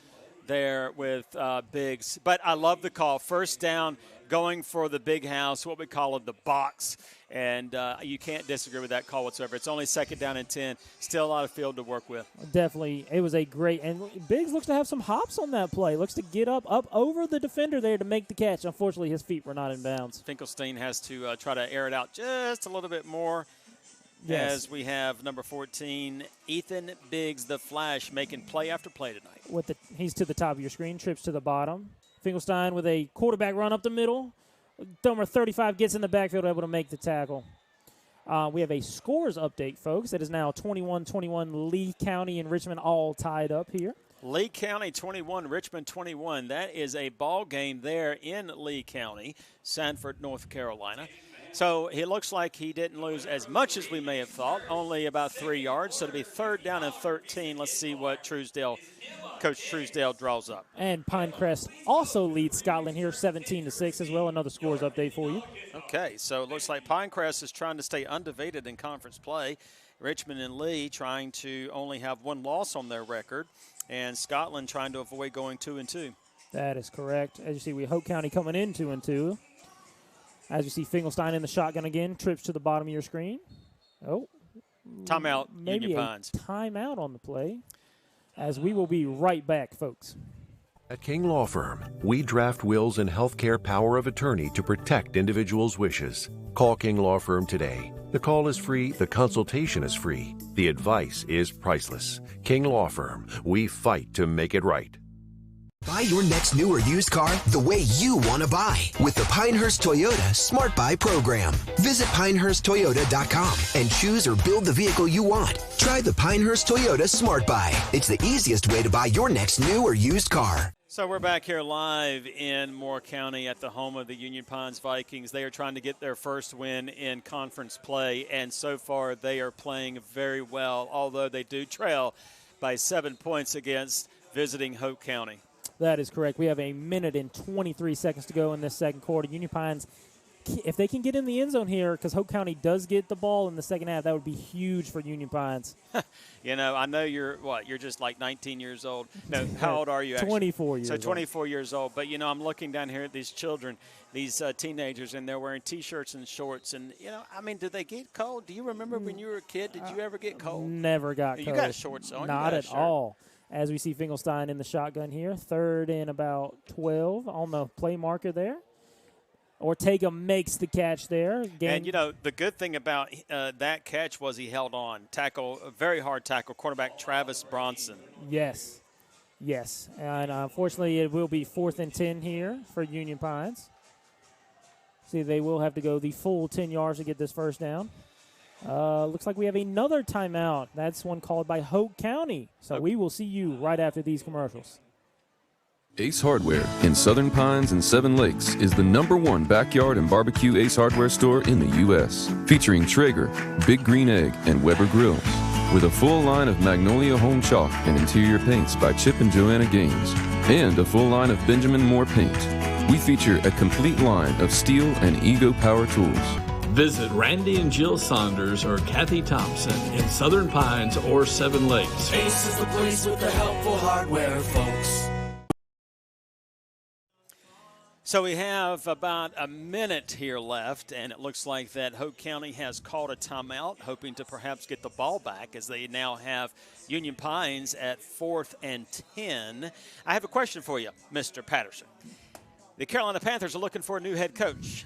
there with Biggs. But I love the call. First down, going for the big house, what we call it, the box. And you can't disagree with that call whatsoever. It's only 2nd down and 10. Still a lot of field to work with. Definitely. It was a great – and Biggs looks to have some hops on that play. Looks to get up over the defender there to make the catch. Unfortunately, his feet were not in bounds. Finkelstein has to try to air it out just a little bit more. Yes. As we have number 14, Ethan Biggs, the Flash, making play after play tonight. He's to the top of your screen, trips to the bottom. Finkelstein with a quarterback run up the middle. Number 35 gets in the backfield, able to make the tackle. We have a scores update, folks. It is now 21-21 Lee County and Richmond all tied up here. Lee County 21, Richmond 21. That is a ball game there in Lee County, Sanford, North Carolina. So it looks like he didn't lose as much as we may have thought, only about 3 yards. So it'll be 3rd down and 13. Let's see what Coach Truesdale draws up. And Pinecrest also leads Scotland here 17-6 as well. Another scores update for you. Okay, so it looks like Pinecrest is trying to stay undefeated in conference play. Richmond and Lee trying to only have 1 loss on their record, and Scotland trying to avoid going 2-2. That is correct. As you see, we Hoke County coming in 2-2. As you see Finkelstein in the shotgun again, trips to the bottom of your screen. Oh. Timeout, maybe Union Pines. Timeout on the play. As we will be right back, folks. At King Law Firm, we draft wills and healthcare power of attorney to protect individuals' wishes. Call King Law Firm today. The call is free, the consultation is free, the advice is priceless. King Law Firm, we fight to make it right. Buy your next new or used car the way you want to buy with the Pinehurst Toyota Smart Buy program. Visit PinehurstToyota.com and choose or build the vehicle you want. Try the Pinehurst Toyota Smart Buy. It's the easiest way to buy your next new or used car. So we're back here live in Moore County at the home of the Union Pines Vikings. They are trying to get their first win in conference play, and so far they are playing very well, although they do trail by 7 points against visiting Hoke County. That is correct. We have a minute and 23 seconds to go in this second quarter. Union Pines, if they can get in the end zone here, because Hoke County does get the ball in the second half, that would be huge for Union Pines. You know, I know you're just like 19 years old. No, how old are you actually? 24 years old. So 24 years old. But, you know, I'm looking down here at these children, these teenagers, and they're wearing T-shirts and shorts. And, you know, I mean, do they get cold? Do you remember when you were a kid? Did you ever get cold? Never got cold. You got shorts on. Not at all. As we see Finkelstein in the shotgun here, third and about 12 on the play marker there. Ortega makes the catch there. And, you know, the good thing about that catch was he held on. Tackle, a very hard tackle, quarterback Travis Bronson. Yes. Yes. And unfortunately, it will be 4th and 10 here for Union Pines. See, they will have to go the full 10 yards to get this first down. Looks like we have another timeout. That's one called by Hoke County. So we will see you right after these commercials. Ace Hardware in Southern Pines and Seven Lakes is the #1 backyard and barbecue Ace Hardware store in the U.S., featuring Traeger, Big Green Egg, and Weber grills. With a full line of Magnolia Home Chalk and interior paints by Chip and Joanna Gaines, and a full line of Benjamin Moore paint. We feature a complete line of steel and Ego power tools. Visit Randy and Jill Saunders or Kathy Thompson in Southern Pines or Seven Lakes. Ace is the place with the helpful hardware, folks. So we have about a minute here left, and it looks like that Hoke County has called a timeout, hoping to perhaps get the ball back as they now have Union Pines at 4th and 10. I have a question for you, Mr. Patterson. The Carolina Panthers are looking for a new head coach.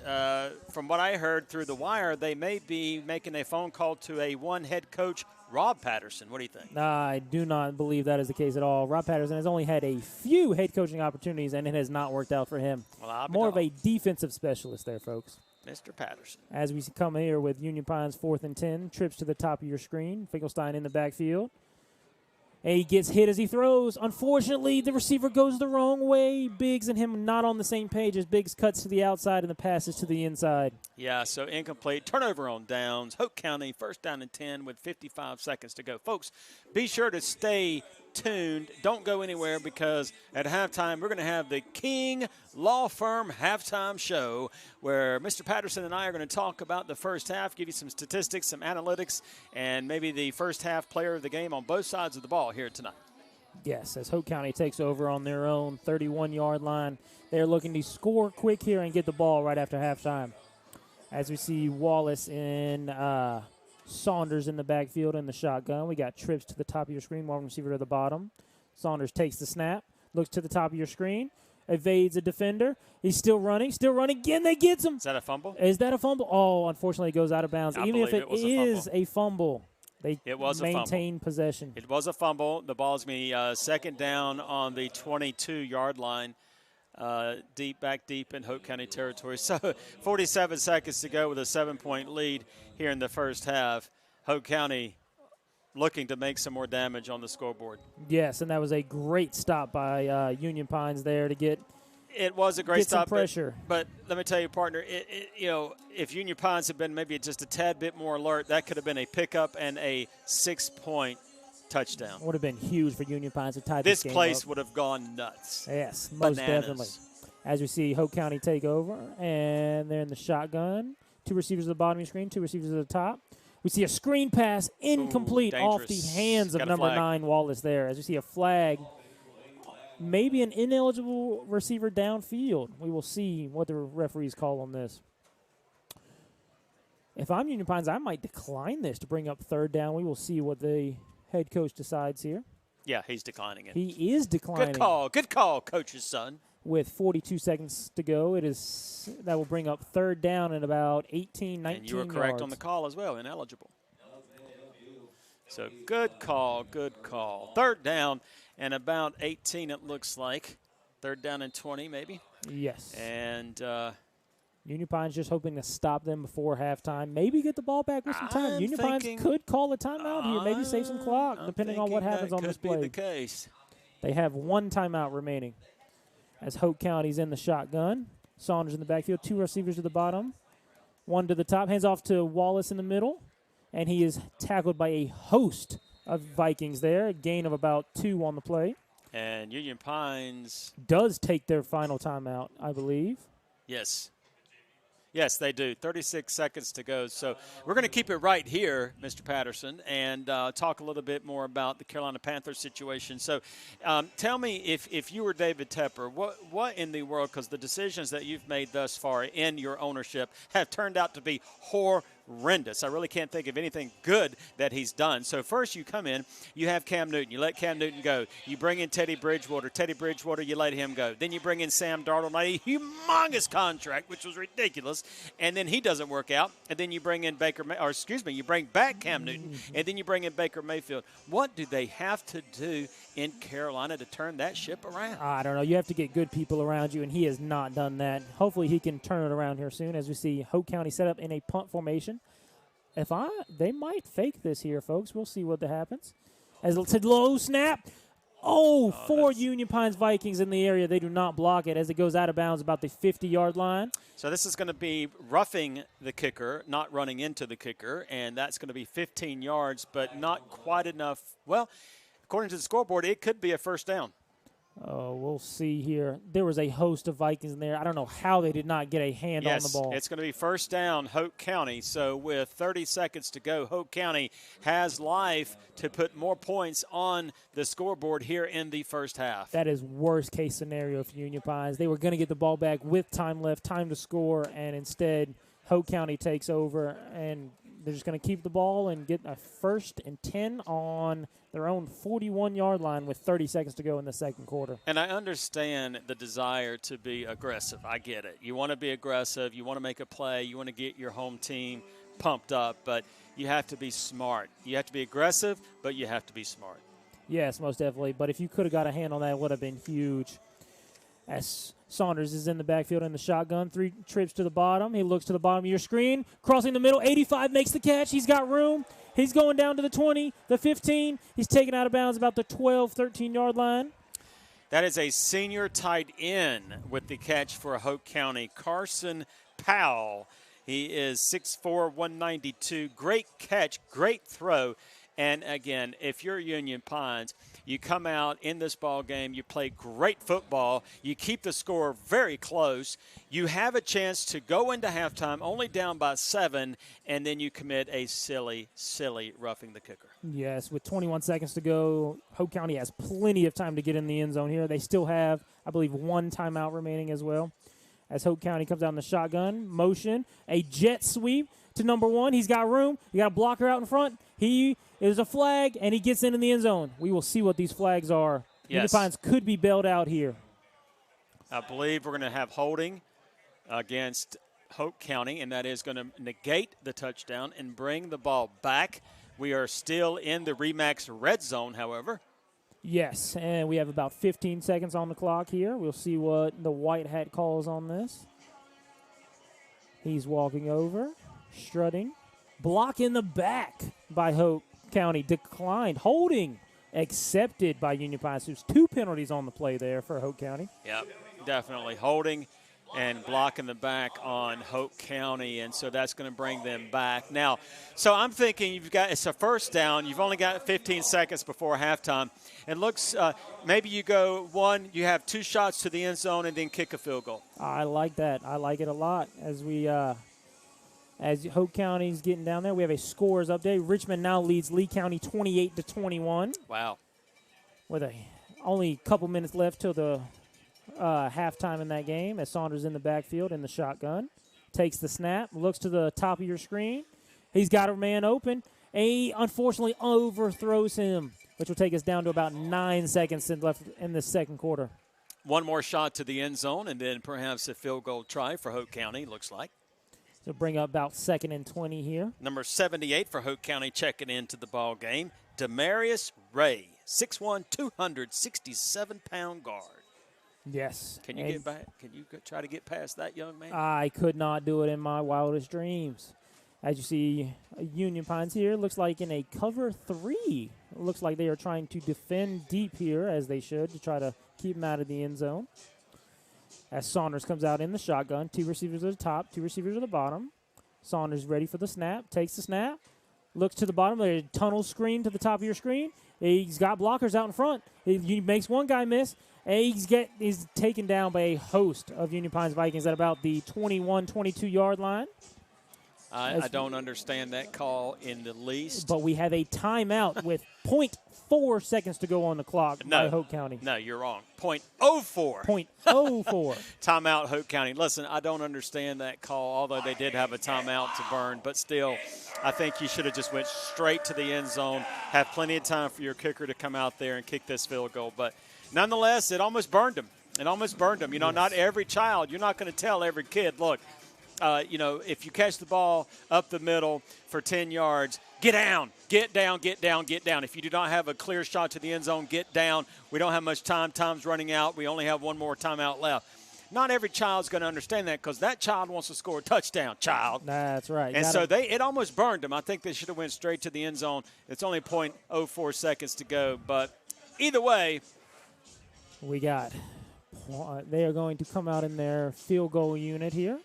From what I heard through the wire, they may be making a phone call to a one head coach, Rob Patterson. What do you think? I do not believe that is the case at all. Rob Patterson has only had a few head coaching opportunities, and it has not worked out for him. Well, more of a defensive specialist there, folks. Mr. Patterson. As we come here with Union Pines 4th and 10, trips to the top of your screen. Finkelstein in the backfield. And he gets hit as he throws. Unfortunately, the receiver goes the wrong way. Biggs and him not on the same page as Biggs cuts to the outside and the passes to the inside. Yeah, so incomplete. Turnover on downs. Hoke County, 1st down and 10 with 55 seconds to go. Folks, be sure to stay tuned. Don't go anywhere because at halftime we're going to have the King Law Firm halftime show where Mr. Patterson and I are going to talk about the first half, give you some statistics, some analytics, and maybe the first half player of the game on both sides of the ball here tonight. Yes, as Hoke County takes over on their own 31-yard line, they're looking to score quick here and get the ball right after halftime. As we see Wallace and Saunders in the backfield in the shotgun. We got trips to the top of your screen, Marvin receiver to the bottom. Saunders takes the snap, looks to the top of your screen, evades a defender. He's still running again. They gets him. Is that a fumble? Is that a fumble? Oh, unfortunately, it goes out of bounds. Even if it is a fumble, they maintain possession. It was a fumble. The ball's going to be second down on the 22-yard line. Back deep in Hoke County territory. So 47 seconds to go with a 7-point lead here in the first half. Hoke County looking to make some more damage on the scoreboard. Yes, and that was a great stop by Union Pines there to get. It was a great stop. Some pressure. But let me tell you, partner, if Union Pines had been maybe just a tad bit more alert, that could have been a pickup and a 6-point touchdown. Would have been huge for Union Pines to tie this game up. This place up. Would have gone nuts. Yes, most definitely. As we see Hoke County take over, and they're in the shotgun. 2 receivers at the bottom of your screen, 2 receivers at the top. We see a screen pass incomplete off the hands of number 9 Wallace there. As we see a flag, maybe an ineligible receiver downfield. We will see what the referees call on this. If I'm Union Pines, I might decline this to bring up 3rd down. We will see what the head coach decides here. Yeah, he's declining it. He is declining. Good call, coach's son. With 42 seconds to go, that will bring up 3rd down in about 18, 19 yards. And you were correct yards. On the call as well, ineligible. So good call. 3rd down and about 18 it looks like. 3rd down and 20 maybe. Yes. And Union Pines just hoping to stop them before halftime. Maybe get the ball back with some time. Union Pines could call a timeout here. Maybe save some clock, depending on what happens on this play. Could be the case. They have 1 timeout remaining. as Hoke County's in the shotgun. Saunders in the backfield, 2 receivers to the bottom, 1 to the top. Hands off to Wallace in the middle, and he is tackled by a host of Vikings there. A gain of about 2 on the play. And Union Pines does take their final timeout, I believe. Yes. Yes, they do. 36 seconds to go. So we're going to keep it right here, Mr. Patterson, and talk a little bit more about the Carolina Panthers situation. So tell me, if you were David Tepper, what in the world, because the decisions that you've made thus far in your ownership have turned out to be horrendous. I really can't think of anything good that he's done. So first you come in, you have Cam Newton. You let Cam Newton go. You bring in Teddy Bridgewater. Teddy Bridgewater, you let him go. Then you bring in Sam Darnold, a humongous contract, which was ridiculous, and then he doesn't work out. And then you bring in you bring back Cam Newton, and then you bring in Baker Mayfield. What do they have to do in Carolina to turn that ship around? I don't know. You have to get good people around you, and he has not done that. Hopefully he can turn it around here soon, as we see Hoke County set up in a punt formation. They might fake this here, folks. We'll see what happens. As it's a low snap. Four Union Pines Vikings in the area. They do not block it as it goes out of bounds about the 50-yard line. So this is going to be roughing the kicker, not running into the kicker, and that's going to be 15 yards, but not quite enough. Well, according to the scoreboard, it could be a first down. We'll see here. There was a host of Vikings in there. I don't know how they did not get a hand on the ball. It's going to be first down, Hoke County. So with 30 seconds to go, Hoke County has life to put more points on the scoreboard here in the first half. That is worst-case scenario for Union Pines. They were going to get the ball back with time left, time to score, and instead Hoke County takes over, and they're just going to keep the ball and get a 1st and 10 on their own 41-yard line with 30 seconds to go in the second quarter. And I understand the desire to be aggressive. I get it. You want to be aggressive. You want to make a play. You want to get your home team pumped up. But you have to be smart. You have to be aggressive, but you have to be smart. Yes, most definitely. But if you could have got a hand on that, it would have been huge. As Saunders is in the backfield in the shotgun, 3 trips to the bottom. He looks to the bottom of your screen, crossing the middle. 85 makes the catch. He's got room. He's going down to the 20, the 15. He's taken out of bounds about the 12, 13-yard line. That is a senior tight end with the catch for Hoke County, Carson Powell. He is 6'4", 192. Great catch, great throw. And, again, if you're Union Pines, you come out in this ball game, you play great football, you keep the score very close, you have a chance to go into halftime only down by 7, and then you commit a silly, silly roughing the kicker. Yes, with 21 seconds to go, Hoke County has plenty of time to get in the end zone here. They still have, I believe, 1 timeout remaining as well. As Hoke County comes out in the shotgun, motion, a jet sweep to number 1. He's got room. You got a blocker out in front. There's a flag, and he gets into the end zone. We will see what these flags are. Yes. Union Pines could be bailed out here. I believe we're going to have holding against Hoke County, and that is going to negate the touchdown and bring the ball back. We are still in the Remax red zone, however. Yes, and we have about 15 seconds on the clock here. We'll see what the white hat calls on this. He's walking over, strutting. Block in the back by Hoke County. Declined. Holding accepted by Union Pines. There's 2 penalties on the play there for Hoke County. Yep, definitely. Holding and block in the back on Hoke County, and so that's going to bring them back. Now, so I'm thinking it's a first down. You've only got 15 seconds before halftime. It looks maybe you go 1, you have 2 shots to the end zone, and then kick a field goal. I like that. I like it a lot. As Hoke County's getting down there, we have a scores update. Richmond now leads Lee County 28-21. Wow. With only a couple minutes left till the halftime in that game, as Saunders in the backfield in the shotgun. Takes the snap, looks to the top of your screen. He's got a man open. He unfortunately overthrows him, which will take us down to about 9 seconds left in the second quarter. 1 more shot to the end zone, and then perhaps a field goal try for Hoke County, looks like. So bring up about 2nd and 20 here. Number 78 for Hoke County checking into the ball game, Demarius Ray, 6'1", 267-pound guard. Yes. Can you get back? Can you try to get past that young man? I could not do it in my wildest dreams. As you see, Union Pines here looks like in a cover 3. It looks like they are trying to defend deep here, as they should, to try to keep them out of the end zone. as Saunders comes out in the shotgun. 2 receivers at the top, 2 receivers at the bottom. Saunders ready for the snap, takes the snap, looks to the bottom. There's a tunnel screen to the top of your screen. He's got blockers out in front. He makes one guy miss. And he's taken down by a host of Union Pines Vikings at about the 21, 22-yard line. I don't understand that call in the least. But we have a timeout with 0.4 seconds to go on the clock by Hoke County. No, you're wrong. 0.04. 0.04. Timeout, Hoke County. Listen, I don't understand that call, although they did have a timeout to burn. But still, I think you should have just went straight to the end zone, have plenty of time for your kicker to come out there and kick this field goal. But nonetheless, it almost burned him. You know, not every child, you're not going to tell every kid, look, if you catch the ball up the middle for 10 yards, get down. If you do not have a clear shot to the end zone, get down. We don't have much time. Time's running out. We only have one more timeout left. Not every child's going to understand that because that child wants to score a touchdown, child. That's right. And so it almost burned them. I think they should have went straight to the end zone. It's only 0.04 seconds to go. But either way. They are going to come out in their field goal unit here.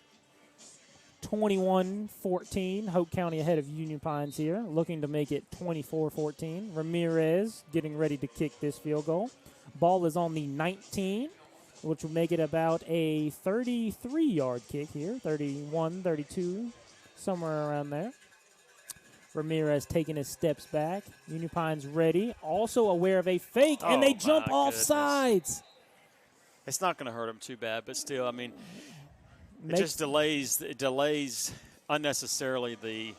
21-14, Hoke County ahead of Union Pines here, looking to make it 24-14. Ramirez getting ready to kick this field goal. Ball is on the 19, which will make it about a 33-yard kick here, 31, 32, somewhere around there. Ramirez taking his steps back. Union Pines ready, also aware of a fake, and they jump off sides. It's not going to hurt them too bad, but still, I mean, it just delays unnecessarily the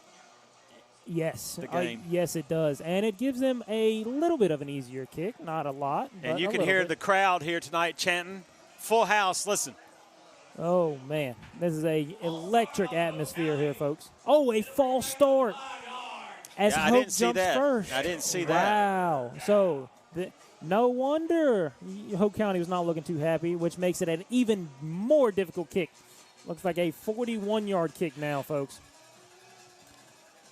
game. Yes, it does. And it gives them a little bit of an easier kick, not a lot. And you can hear the crowd here tonight chanting, full house, listen. Oh, man. This is a electric atmosphere here, folks. Oh, a false start. As Hoke jumps first. I didn't see that. Wow. So, no wonder Hoke County was not looking too happy, which makes it an even more difficult kick. Looks like a 41-yard kick now, folks.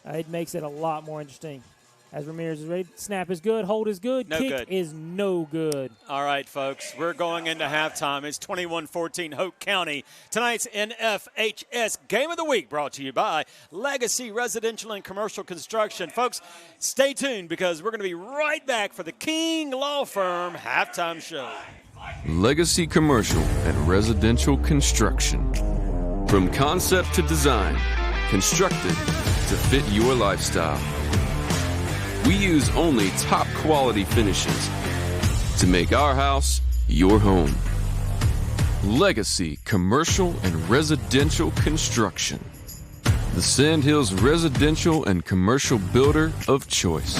It makes it a lot more interesting. As Ramirez is ready, snap is good, hold is good, kick is no good. All right, folks, we're going into halftime. It's 21-14 Hoke County. Tonight's NFHS Game of the Week brought to you by Legacy Residential and Commercial Construction. Folks, stay tuned because we're going to be right back for the King Law Firm halftime show. Legacy Commercial and Residential Construction. From concept to design, constructed to fit your lifestyle. We use only top quality finishes to make our house your home. Legacy Commercial and Residential Construction. The Sand Hills residential and commercial builder of choice.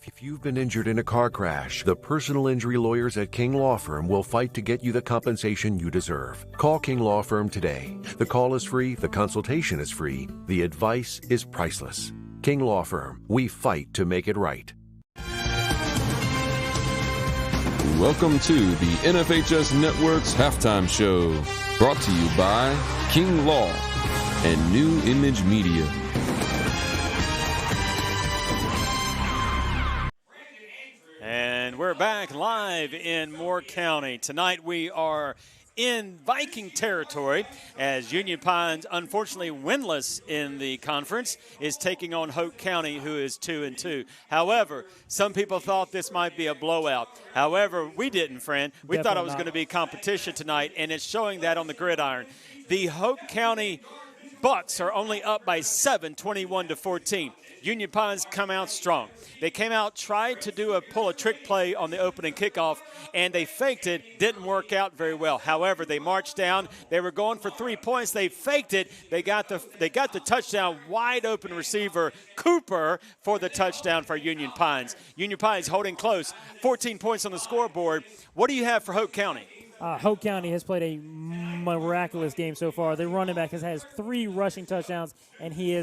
If you've been injured in a car crash, the personal injury lawyers at King Law Firm will fight to get you the compensation you deserve. Call King Law Firm today. The call is free, the consultation is free, the advice is priceless. King Law Firm, we fight to make it right. Welcome to the NFHS Network's halftime show, brought to you by King Law and New Image Media. And we're back live in Moore County. Tonight we are in Viking territory as Union Pines, unfortunately winless in the conference, is taking on Hoke County, who is 2-2. However, some people thought this might be a blowout. However, we didn't, friend. We thought it was going to be competition tonight, and it's showing that on the gridiron. The Hoke County Bucks are only up by 7, 21-14. Union Pines come out strong. They came out, tried to pull a trick play on the opening kickoff, and they faked it. Didn't work out very well. However, they marched down. They were going for 3 points. They faked it. They got the touchdown. Wide open receiver Cooper for the touchdown for Union Pines. Union Pines holding close. 14 points on the scoreboard. What do you have for Hoke County? Hoke County has played a miraculous game so far. Their running back has 3 rushing touchdowns, and he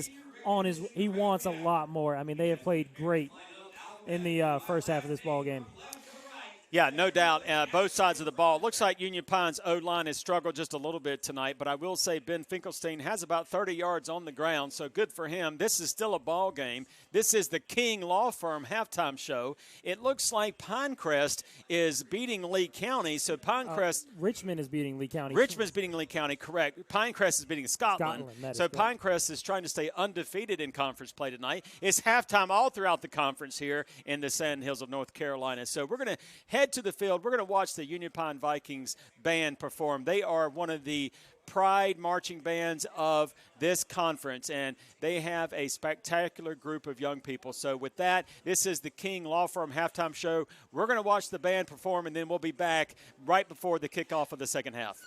wants a lot more. I mean, they have played great in the first half of this ball game. Yeah, no doubt. Both sides of the ball. Looks like Union Pine's O-line has struggled just a little bit tonight, but I will say Ben Finkelstein has about 30 yards on the ground, so good for him. This is still a ball game. This is the King Law Firm halftime show. It looks like Pinecrest is beating Lee County, so Pinecrest Richmond is beating Lee County. Richmond's beating Lee County, correct. Pinecrest is beating Scotland. So Pinecrest is trying to stay undefeated in conference play tonight. It's halftime all throughout the conference here in the Sand Hills of North Carolina. So we're going to head to the field. We're going to watch the Union Pine Vikings band perform. They are one of the pride marching bands of this conference, and they have a spectacular group of young people. So with that, this is the King Law Firm halftime show. We're going to watch the band perform, and then we'll be back right before the kickoff of the second half.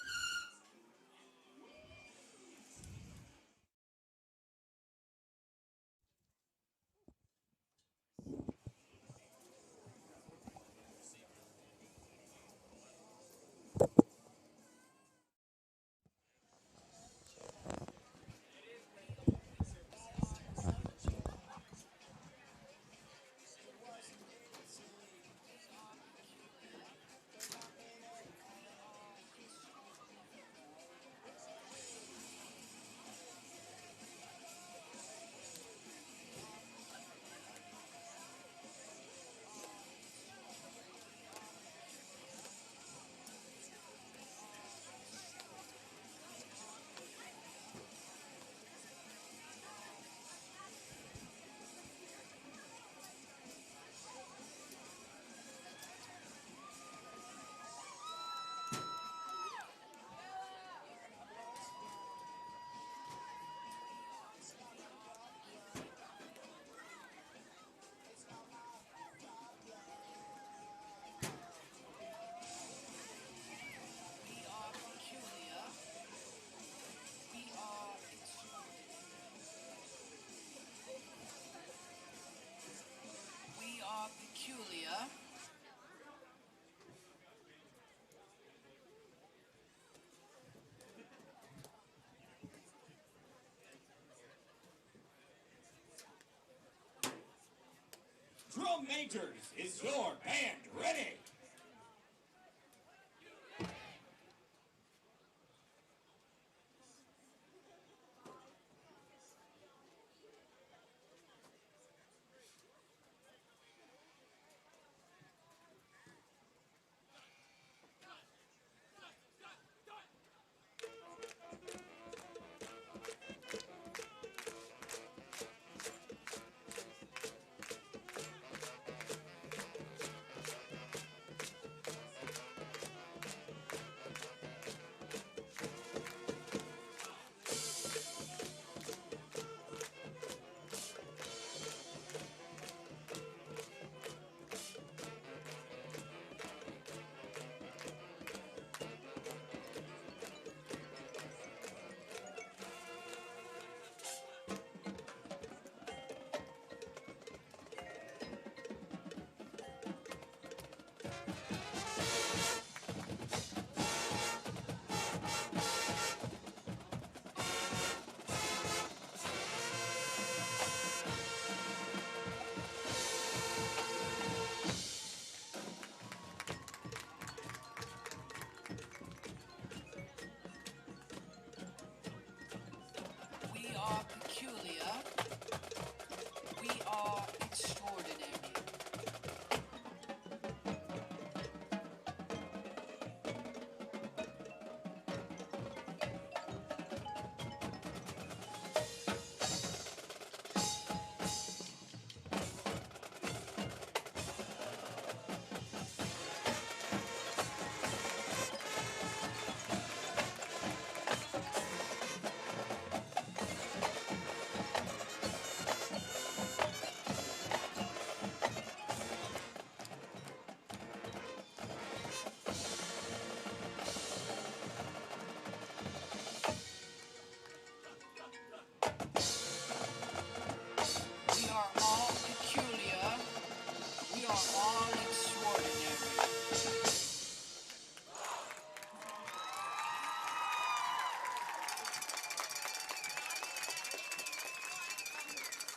Drum Majors, is your band ready?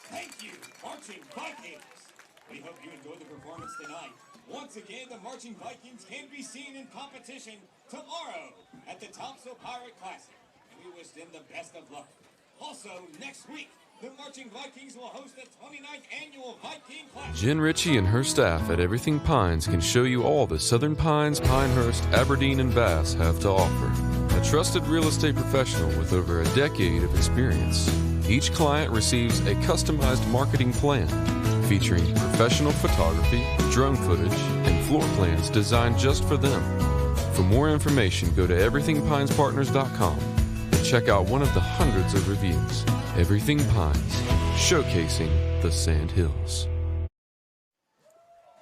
Thank you, Marching Vikings. We hope you enjoyed the performance tonight. Once again, the Marching Vikings can be seen in competition tomorrow at the Topsail Pirate Classic. And we wish them the best of luck. Also, next week, the Marching Vikings will host the 29th annual Viking Classic. Jen Ritchie and her staff at Everything Pines can show you all the Southern Pines, Pinehurst, Aberdeen, and Bass have to offer. A trusted real estate professional with over a decade of experience. Each client receives a customized marketing plan featuring professional photography, drone footage, and floor plans designed just for them. For more information, go to everythingpinespartners.com and check out one of the hundreds of reviews. Everything Pines, showcasing the Sand Hills.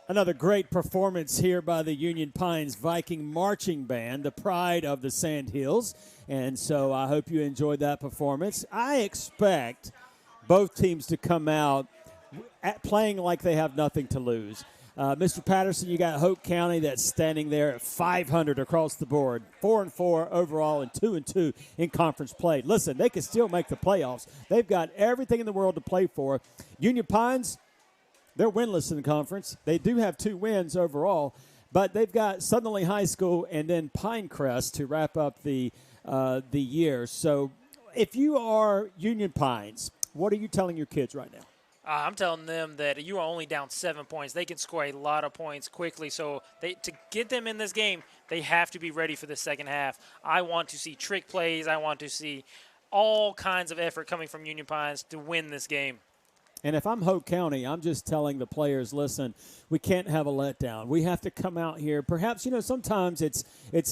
Another great performance here by the Union Pines Viking Marching Band, the pride of the Sand Hills. And so I hope you enjoyed that performance. I expect both teams to come out playing like they have nothing to lose. Mr. Patterson, you got Hoke County that's standing there at 500 across the board, 4-4 overall and 2-2 in conference play. Listen, they can still make the playoffs. They've got everything in the world to play for. Union Pines, they're winless in the conference. They do have 2 wins overall, but they've got Suddenly High School and then Pinecrest to wrap up the year. So if you are Union Pines, what are you telling your kids right now? I'm telling them that you are only down 7 points. They can score a lot of points quickly. So to get them in this game, they have to be ready for the second half. I want to see trick plays. I want to see all kinds of effort coming from Union Pines to win this game. And if I'm Hoke County, I'm just telling the players, listen, we can't have a letdown. We have to come out here. Perhaps, sometimes it's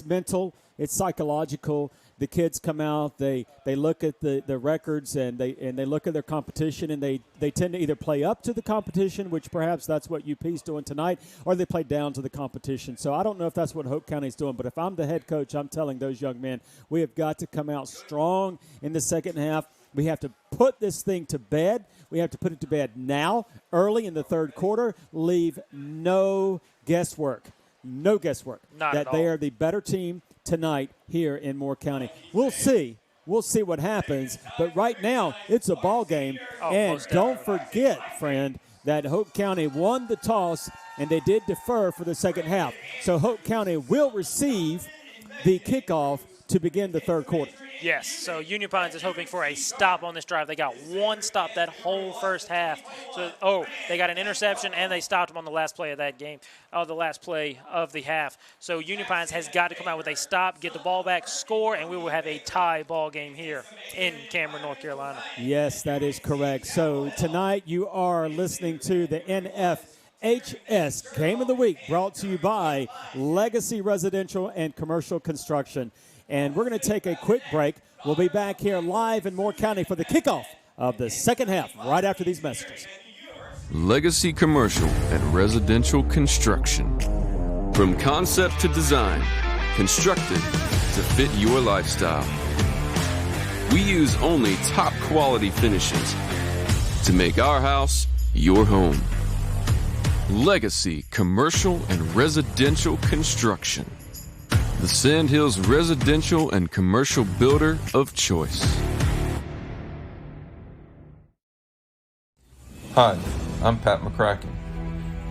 mental, it's psychological. The kids come out, they look at the records and they look at their competition, and they tend to either play up to the competition, which perhaps that's what UP's doing tonight, or they play down to the competition. So I don't know if that's what Hoke County's doing, but if I'm the head coach, I'm telling those young men, we have got to come out strong in the second half. We have to put this thing to bed. We have to put it to bed now, early in the third quarter. Leave no guesswork. No guesswork. Not that at they all. are the better team tonight here in Moore County. We'll see. We'll see what happens. But right now, it's a ball game. And don't forget, friend, that Hoke County won the toss, and they did defer for the second half. So Hoke County will receive the kickoff to begin the third quarter. Yes, so Union Pines is hoping for a stop on this drive. They got one stop that whole first half. So, they got an interception, and they stopped them on the last play of that game, the last play of the half. So Union Pines has got to come out with a stop, get the ball back, score, and we will have a tie ball game here in Cameron, North Carolina. Yes, that is correct. So tonight you are listening to the NFHS Game of the Week, brought to you by Legacy Residential and Commercial Construction. And we're going to take a quick break. We'll be back here live in Moore County for the kickoff of the second half right after these messages. Legacy Commercial and Residential Construction. From concept to design, constructed to fit your lifestyle. We use only top quality finishes to make our house your home. Legacy Commercial and Residential Construction. The Sand Hills residential and commercial builder of choice. Hi, I'm Pat McCracken.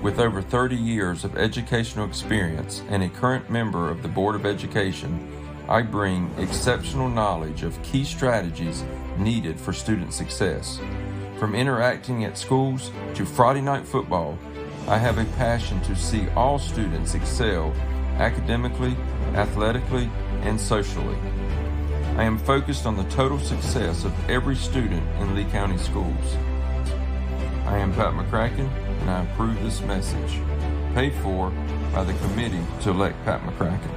With over 30 years of educational experience and a current member of the Board of Education, I bring exceptional knowledge of key strategies needed for student success. From interacting at schools to Friday night football, I have a passion to see all students excel academically, athletically, and socially. I am focused on the total success of every student in Lee County schools. I am Pat McCracken, and I approve this message. Paid for by the committee to elect Pat McCracken.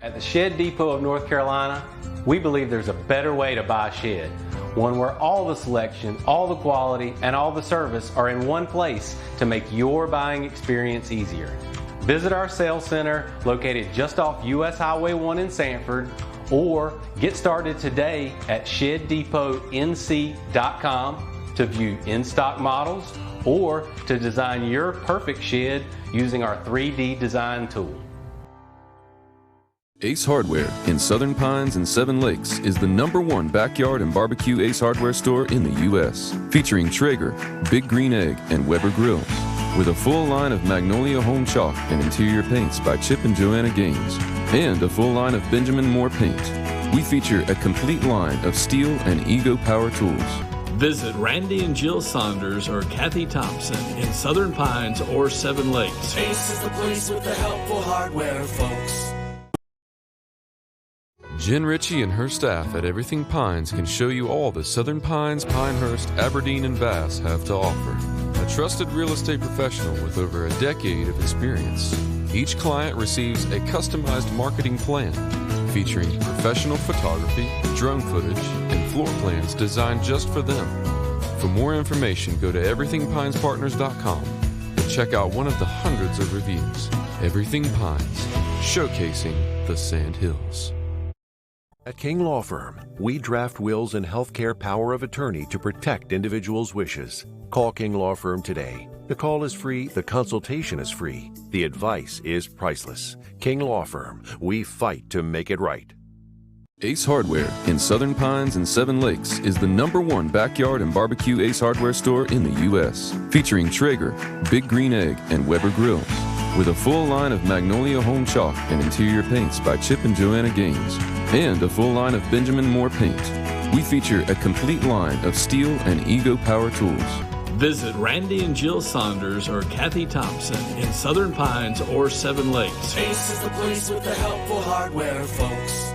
At the Shed Depot of North Carolina, we believe there's a better way to buy a shed. One where all the selection, all the quality, and all the service are in one place to make your buying experience easier. Visit our sales center located just off US Highway 1 in Sanford, or get started today at ShedDepotNC.com to view in-stock models or to design your perfect shed using our 3D design tool. Ace Hardware in Southern Pines and Seven Lakes is the #1 backyard and barbecue Ace Hardware store in the U.S., featuring Traeger, Big Green Egg, and Weber grills, with a full line of Magnolia Home Chalk and interior paints by Chip and Joanna Gaines, and a full line of Benjamin Moore paint. We feature a complete line of Steel and Ego power tools. Visit Randy and Jill Saunders or Kathy Thompson in Southern Pines or Seven Lakes. Ace is the place with the helpful hardware, folks. Jen Ritchie and her staff at Everything Pines can show you all the Southern Pines, Pinehurst, Aberdeen, and Bass have to offer. A trusted real estate professional with over a decade of experience. Each client receives a customized marketing plan featuring professional photography, drone footage, and floor plans designed just for them. For more information, go to everythingpinespartners.com and check out one of the hundreds of reviews. Everything Pines, showcasing the Sand Hills. At King Law Firm, we draft wills and healthcare power of attorney to protect individuals' wishes. Call King Law Firm today. The call is free, the consultation is free, the advice is priceless. King Law Firm, we fight to make it right. Ace Hardware in Southern Pines and Seven Lakes is the #1 backyard and barbecue Ace Hardware store in the U.S., featuring Traeger, Big Green Egg, and Weber grills, with a full line of Magnolia Home Chalk and interior paints by Chip and Joanna Gaines, and a full line of Benjamin Moore paint. We feature a complete line of Steel and Ego power tools. Visit Randy and Jill Saunders or Kathy Thompson in Southern Pines or Seven Lakes. Ace is the place with the helpful hardware, folks.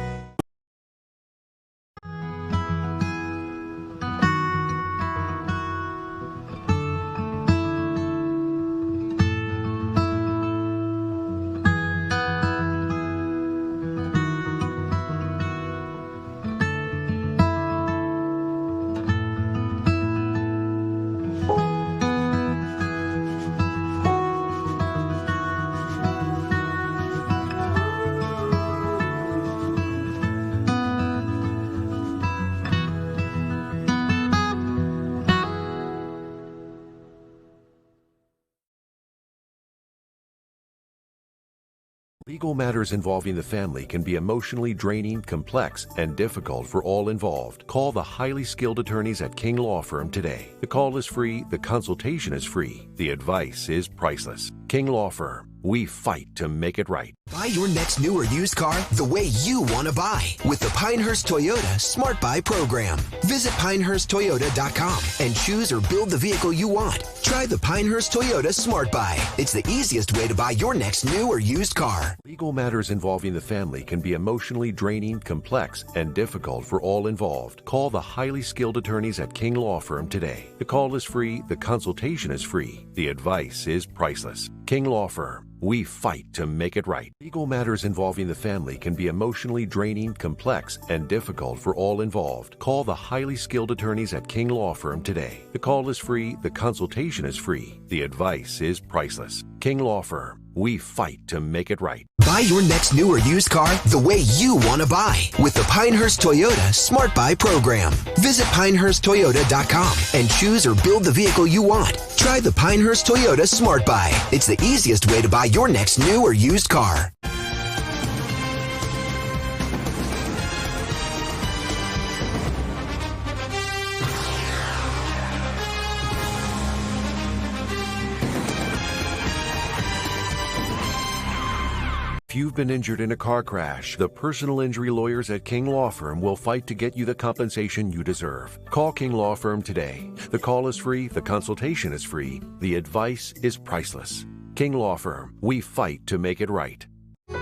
Legal matters involving the family can be emotionally draining, complex, and difficult for all involved. Call the highly skilled attorneys at King Law Firm today. The call is free, the consultation is free, the advice is priceless. King Law Firm, we fight to make it right. Buy your next new or used car the way you want to buy with the Pinehurst Toyota Smart Buy program. Visit PinehurstToyota.com and choose or build the vehicle you want. Try the Pinehurst Toyota Smart Buy. It's the easiest way to buy your next new or used car. Legal matters involving the family can be emotionally draining, complex, and difficult for all involved. Call the highly skilled attorneys at King Law Firm today. The call is free, the consultation is free, the advice is priceless. King Law Firm, we fight to make it right. Legal matters involving the family can be emotionally draining, complex, and difficult for all involved. Call the highly skilled attorneys at King Law Firm today. The call is free, the consultation is free, the advice is priceless. King Law Firm, we fight to make it right. Buy your next new or used car the way you want to buy with the Pinehurst Toyota Smart Buy program. Visit PinehurstToyota.com and choose or build the vehicle you want. Try the Pinehurst Toyota Smart Buy. It's the easiest way to buy your next new or used car. If you've been injured in a car crash, the personal injury lawyers at King Law Firm will fight to get you the compensation you deserve. Call King Law Firm today. The call is free, the consultation is free, the advice is priceless. King Law Firm, we fight to make it right.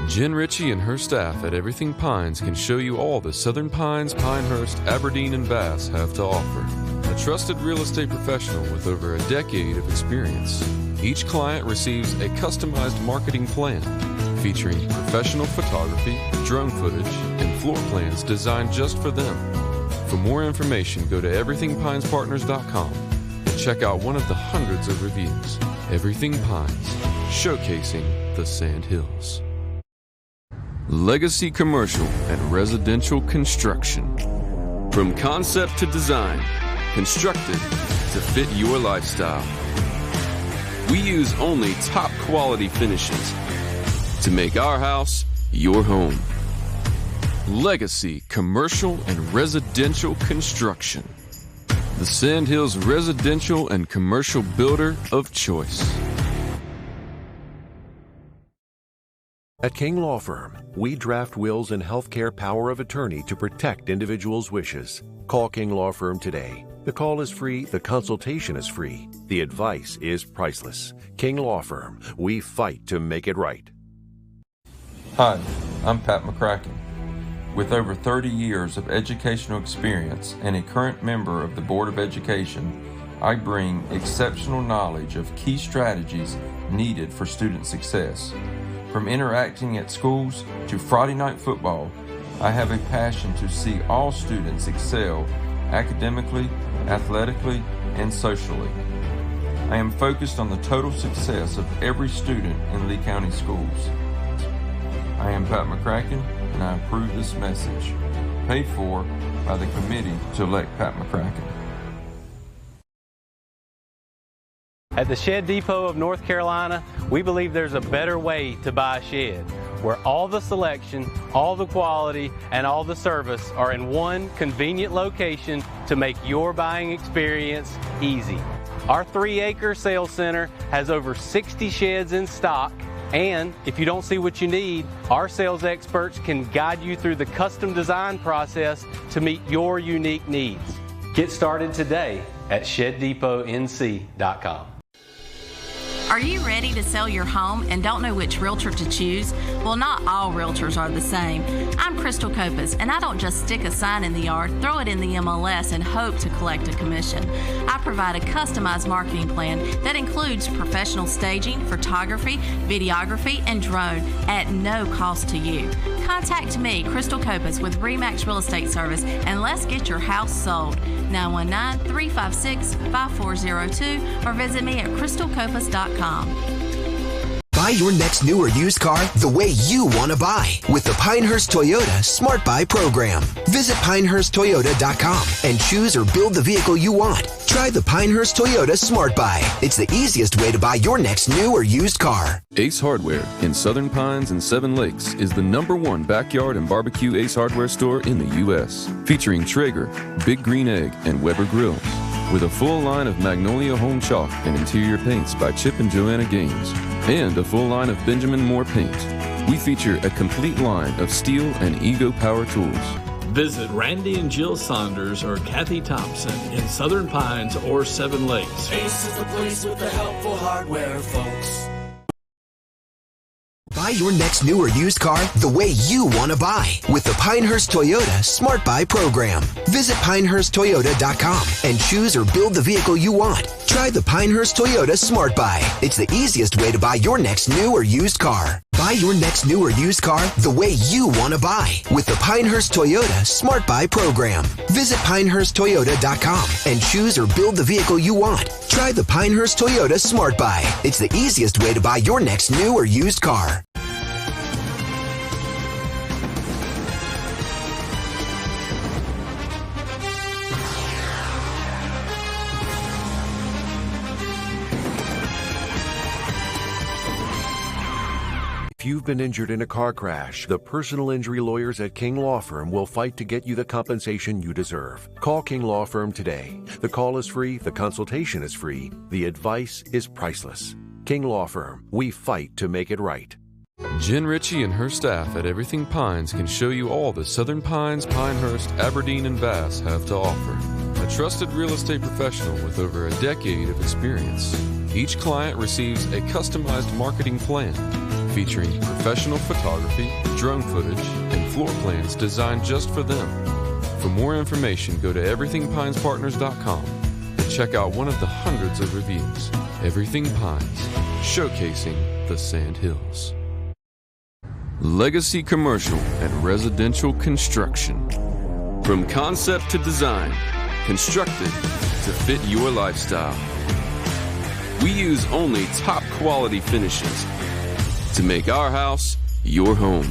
Jen Ritchie and her staff at Everything Pines can show you all the Southern Pines, Pinehurst, Aberdeen, and Bass have to offer. A trusted real estate professional with over a decade of experience. Each client receives a customized marketing plan featuring professional photography, drone footage, and floor plans designed just for them. For more information, go to everythingpinespartners.com and check out one of the hundreds of reviews. Everything Pines, showcasing the Sand Hills. Legacy commercial and residential construction. From concept to design, constructed to fit your lifestyle. We use only top quality finishes to make our house your home. Legacy Commercial and Residential Construction. The Sand Hills residential and commercial builder of choice. At King Law Firm, we draft wills and healthcare power of attorney to protect individuals' wishes. Call King Law Firm today. The call is free, the consultation is free, the advice is priceless. King Law Firm, we fight to make it right. Hi, I'm Pat McCracken. With over 30 years of educational experience and a current member of the Board of Education, I bring exceptional knowledge of key strategies needed for student success. From interacting at schools to Friday night football, I have a passion to see all students excel academically, athletically, and socially. I am focused on the total success of every student in Lee County schools. I am Pat McCracken, and I approve this message. Paid for by the committee to elect Pat McCracken. At the Shed Depot of North Carolina, we believe there's a better way to buy a shed, where all the selection, all the quality, and all the service are in one convenient location to make your buying experience easy. Our 3-acre sales center has over 60 sheds in stock, and if you don't see what you need, our sales experts can guide you through the custom design process to meet your unique needs. Get started today at ShedDepotNC.com. Are you ready to sell your home and don't know which realtor to choose? Well, not all realtors are the same. I'm Crystal Copas, and I don't just stick a sign in the yard, throw it in the MLS, and hope to collect a commission. I provide a customized marketing plan that includes professional staging, photography, videography, and drone at no cost to you. Contact me, Crystal Copas, with RE/MAX Real Estate Service, and let's get your house sold. 919-356-5402 or visit me at crystalcopas.com. Buy your next new or used car the way you want to buy with the Pinehurst Toyota Smart Buy program. Visit pinehursttoyota.com and choose or build the vehicle you want. Try the Pinehurst Toyota Smart Buy. It's the easiest way to buy your next new or used car. Ace Hardware in Southern Pines and Seven Lakes is the #1 backyard and barbecue Ace Hardware store in the U.S., featuring Traeger, Big Green Egg, and Weber grills. With a full line of Magnolia Home Chalk and interior paints by Chip and Joanna Gaines, and a full line of Benjamin Moore paint. We feature a complete line of steel and Ego power tools. Visit Randy and Jill Saunders or Kathy Thompson in Southern Pines or Seven Lakes. Ace is the place with the helpful hardware, folks. Buy your next new or used car the way you want to buy with the Pinehurst Toyota Smart Buy program. Visit pinehursttoyota.com and choose or build the vehicle you want. Try the Pinehurst Toyota Smart Buy. It's the easiest way to buy your next new or used car. Buy your next new or used car the way you want to buy with the Pinehurst Toyota Smart Buy program. Visit pinehursttoyota.com and choose or build the vehicle you want. Try the Pinehurst Toyota Smart Buy. It's the easiest way to buy your next new or used car. If you've been injured in a car crash, the personal injury lawyers at King Law Firm will fight to get you the compensation you deserve. Call King Law Firm today. The call is free, the consultation is free, the advice is priceless. King Law Firm, we fight to make it right. Jen Ritchie and her staff at Everything Pines can show you all the Southern Pines, Pinehurst, Aberdeen, and Bass have to offer. A trusted real estate professional with over a decade of experience. Each client receives a customized marketing plan featuring professional photography, drone footage, and floor plans designed just for them. For more information, go to everythingpinespartners.com and check out one of the hundreds of reviews. Everything Pines, showcasing the Sand Hills. Legacy Commercial and Residential Construction. From concept to design, constructed to fit your lifestyle. We use only top quality finishes to make our house your home.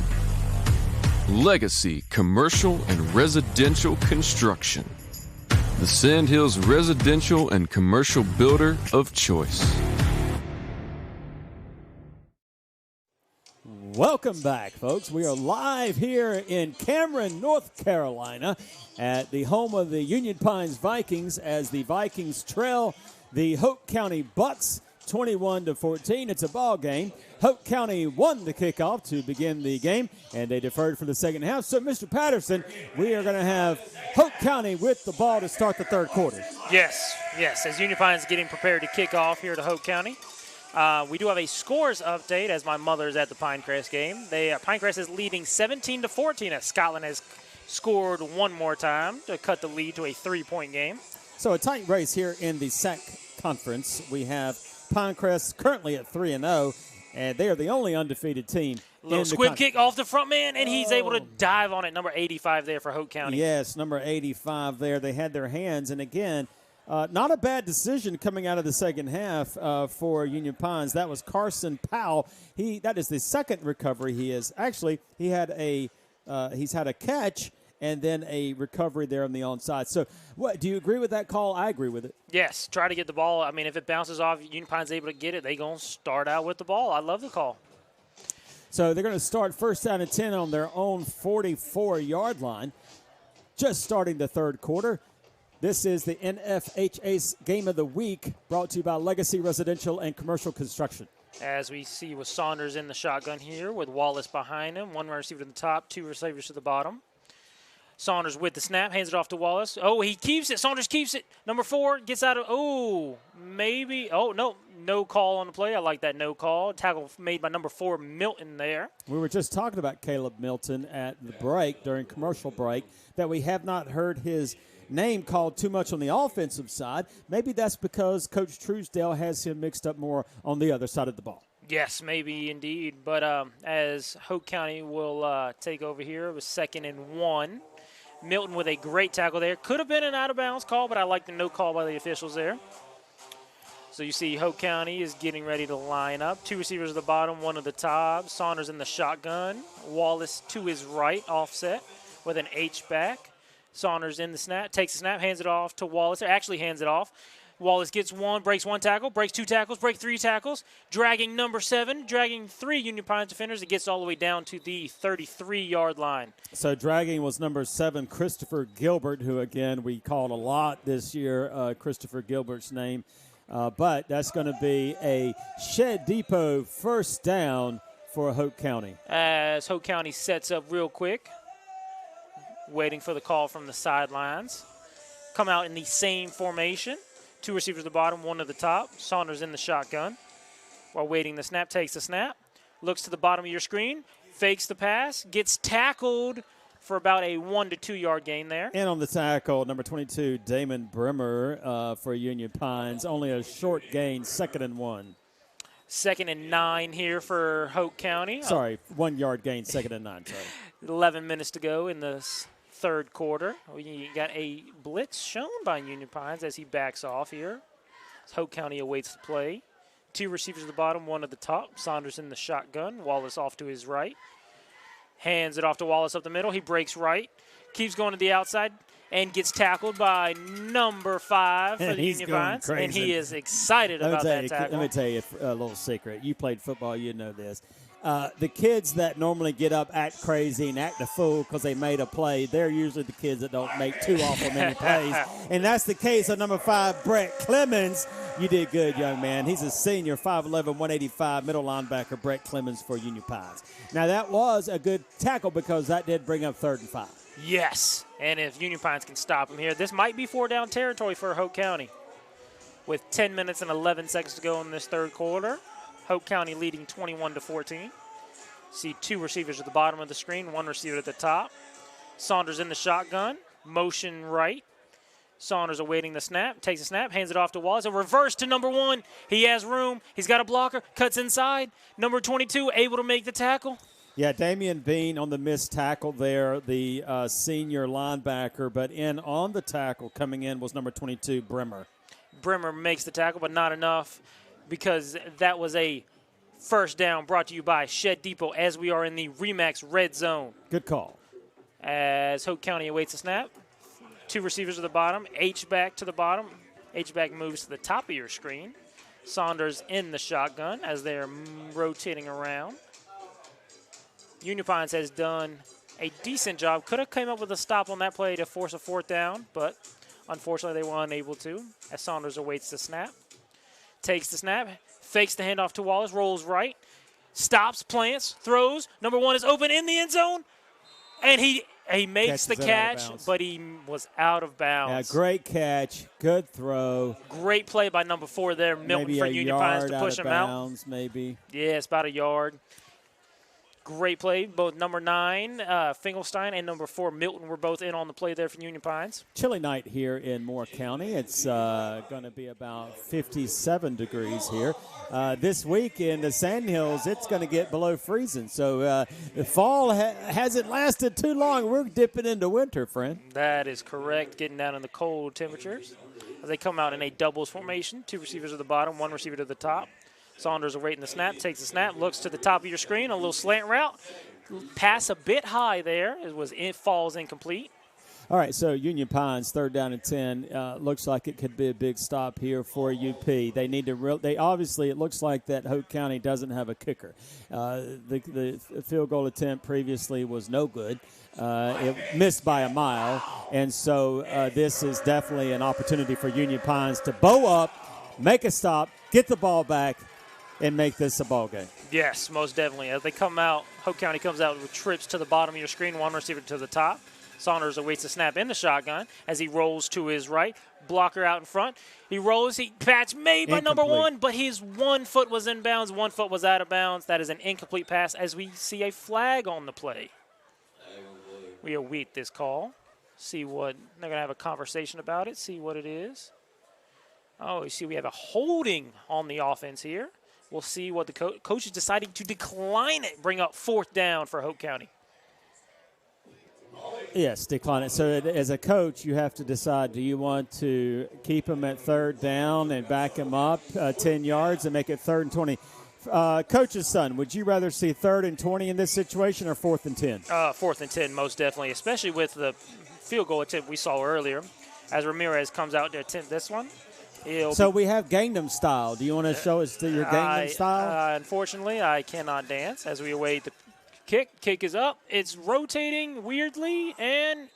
Legacy Commercial and Residential Construction. The Sand Hills residential and commercial builder of choice. Welcome back, folks. We are live here in Cameron, North Carolina, at the home of the Union Pines Vikings as the Vikings trail the Hoke County Bucks 21-14. It's a ball game. Hoke County won the kickoff to begin the game, and they deferred for the second half. So, Mr. Patterson, we are going to have Hoke County with the ball to start the third quarter. Yes, as Union Pines getting prepared to kick off here to Hoke County. We do have a scores update as my mother's at the Pinecrest game. Pinecrest is leading 17-14 as Scotland has scored one more time to cut the lead to a 3-point game. So a tight race here in the SAC conference. We have Pinecrest currently at 3-0, and they are the only undefeated team. Little squib kick off the front man, and he's able to dive on it. Number 85 there for Hoke County. Yes, number 85 there. They had their hands, and again, not a bad decision coming out of the second half for Union Pines. That was Carson Powell. That is the second recovery he is. Actually, he's had a catch and then a recovery there on the onside. So, do you agree with that call? I agree with it. Yes, try to get the ball. I mean, if it bounces off, Union Pines able to get it, they're going to start out with the ball. I love the call. So they're going to start first down and 10 on their own 44-yard line, just starting the third quarter. This is the NFHS Game of the Week, brought to you by Legacy Residential and Commercial Construction. As we see with Saunders in the shotgun here with Wallace behind him. One receiver to the top, two receivers to the bottom. Saunders with the snap, hands it off to Wallace. Oh, he keeps it. Saunders keeps it. Number 4 gets out of, no call on the play. I like that no call. Tackle made by number 4, Milton there. We were just talking about Caleb Milton at the break, during commercial break, that we have not heard his name called too much on the offensive side. Maybe that's because Coach Truesdale has him mixed up more on the other side of the ball. Yes, maybe indeed. But as Hoke County will take over here, it was 2nd and 1. Milton with a great tackle there. Could have been an out-of-bounds call, but I like the no call by the officials there. So you see Hoke County is getting ready to line up. 2 receivers at the bottom, 1 at the top. Saunders in the shotgun. Wallace to his right, offset with an H-back. Saunders in the snap, takes the snap, hands it off to Wallace. Actually hands it off. Wallace gets 1, breaks 1 tackle, breaks 2 tackles, breaks 3 tackles, dragging number 7, dragging 3 Union Pines defenders. It gets all the way down to the 33-yard line. So dragging was number 7, Christopher Gilbert, who, again, we called a lot this year, Christopher Gilbert's name. But that's going to be a Shed Depot first down for Hoke County. As Hoke County sets up real quick, waiting for the call from the sidelines. Come out in the same formation. 2 receivers at the bottom, 1 at the top. Saunders in the shotgun. While waiting the snap, takes the snap. Looks to the bottom of your screen. Fakes the pass. Gets tackled for about a 1 to 2 yard gain there. And on the tackle, number 22, Damon Brimmer for Union Pines. Only a short gain, 2nd and 1. 2nd and 9 here for Hoke County. Sorry, 1 yard gain, 2nd and 9. Sorry. 11 minutes to go in the third quarter. We got a blitz shown by Union Pines as he backs off here. Hoke County awaits the play. 2 receivers at the bottom, 1 at the top. Saunders in the shotgun. Wallace off to his right. Hands it off to Wallace up the middle. He breaks right. Keeps going to the outside and gets tackled by number 5 for the Union Pines. Crazy. And he is excited about that tackle. Let me tell you a little secret. You played football, you know this. The kids that normally get up, act crazy, and act a fool because they made a play, they're usually the kids that don't make too awful many plays. And that's the case of number 5, Brett Clemens. You did good, young man. He's a senior, 5'11", 185, middle linebacker, Brett Clemens for Union Pines. Now, that was a good tackle because that did bring up 3rd and 5. Yes, and if Union Pines can stop him here, this might be 4-down territory for Hoke County. With 10 minutes and 11 seconds to go in this third quarter, Hoke County leading 21-14. See 2 receivers at the bottom of the screen, 1 receiver at the top. Saunders in the shotgun, motion right. Saunders awaiting the snap, takes the snap, hands it off to Wallace. A reverse to number 1. He has room. He's got a blocker, cuts inside. Number 22 able to make the tackle. Yeah, Damian Bean on the missed tackle there, the senior linebacker. But on the tackle coming in was number 22, Brimmer. Brimmer makes the tackle, but not enough because that was a first down brought to you by Shed Depot as we are in the Remax red zone. Good call. As Hoke County awaits a snap. 2 receivers at the bottom, H-back to the bottom. H-back moves to the top of your screen. Saunders in the shotgun as they're rotating around. Union Pines has done a decent job. Could have came up with a stop on that play to force a 4th down, but unfortunately they were unable to, as Saunders awaits the snap. Takes the snap, fakes the handoff to Wallace, rolls right, stops, plants, throws. Number 1 is open in the end zone, and he makes the catch, but he was out of bounds. Yeah, great catch, good throw. Great play by number 4 there, Milton, maybe for Union Pines to push him out. Maybe. Yeah, it's about a yard. Great play. Both number 9, Finkelstein, and number 4, Milton, were both in on the play there for Union Pines. Chilly night here in Moore County. It's going to be about 57 degrees here. This week in the Sandhills, it's going to get below freezing. So the fall hasn't lasted too long. We're dipping into winter, friend. That is correct, getting down in the cold temperatures. As they come out in a doubles formation, 2 receivers at the bottom, 1 receiver to the top. Saunders awaiting the snap, takes the snap, looks to the top of your screen, a little slant route. Pass a bit high there. It falls incomplete. All right, so Union Pines, 3rd down and 10. Looks like it could be a big stop here for UP. They need to. They obviously, it looks like that Hoke County doesn't have a kicker. The field goal attempt previously was no good. It missed by a mile, and so this is definitely an opportunity for Union Pines to bow up, make a stop, get the ball back, and make this a ball game. Yes, most definitely. As they come out, Hoke County comes out with trips to the bottom of your screen, 1 receiver to the top. Saunders awaits the snap in the shotgun as he rolls to his right. Blocker out in front. He rolls. Patch made by number 1, but his 1 foot was in bounds, 1 foot was out of bounds. That is an incomplete pass as we see a flag on the play. We await this call. See what they're going to have a conversation about it, see what it is. Oh, you see we have a holding on the offense here. We'll see what the coach is deciding to decline it, bring up 4th down for Hoke County. Yes, decline it. So as a coach, you have to decide, do you want to keep him at 3rd down and back him up 10 yards and make it 3rd and 20? Coach's son, would you rather see 3rd and 20 in this situation or 4th and 10? 4th and 10, most definitely, especially with the field goal attempt we saw earlier. As Ramirez comes out to attempt this one. So we have Gangnam Style. Do you want to show us your Gangnam Style? Unfortunately, I cannot dance as we await the kick. Kick is up. It's rotating weirdly and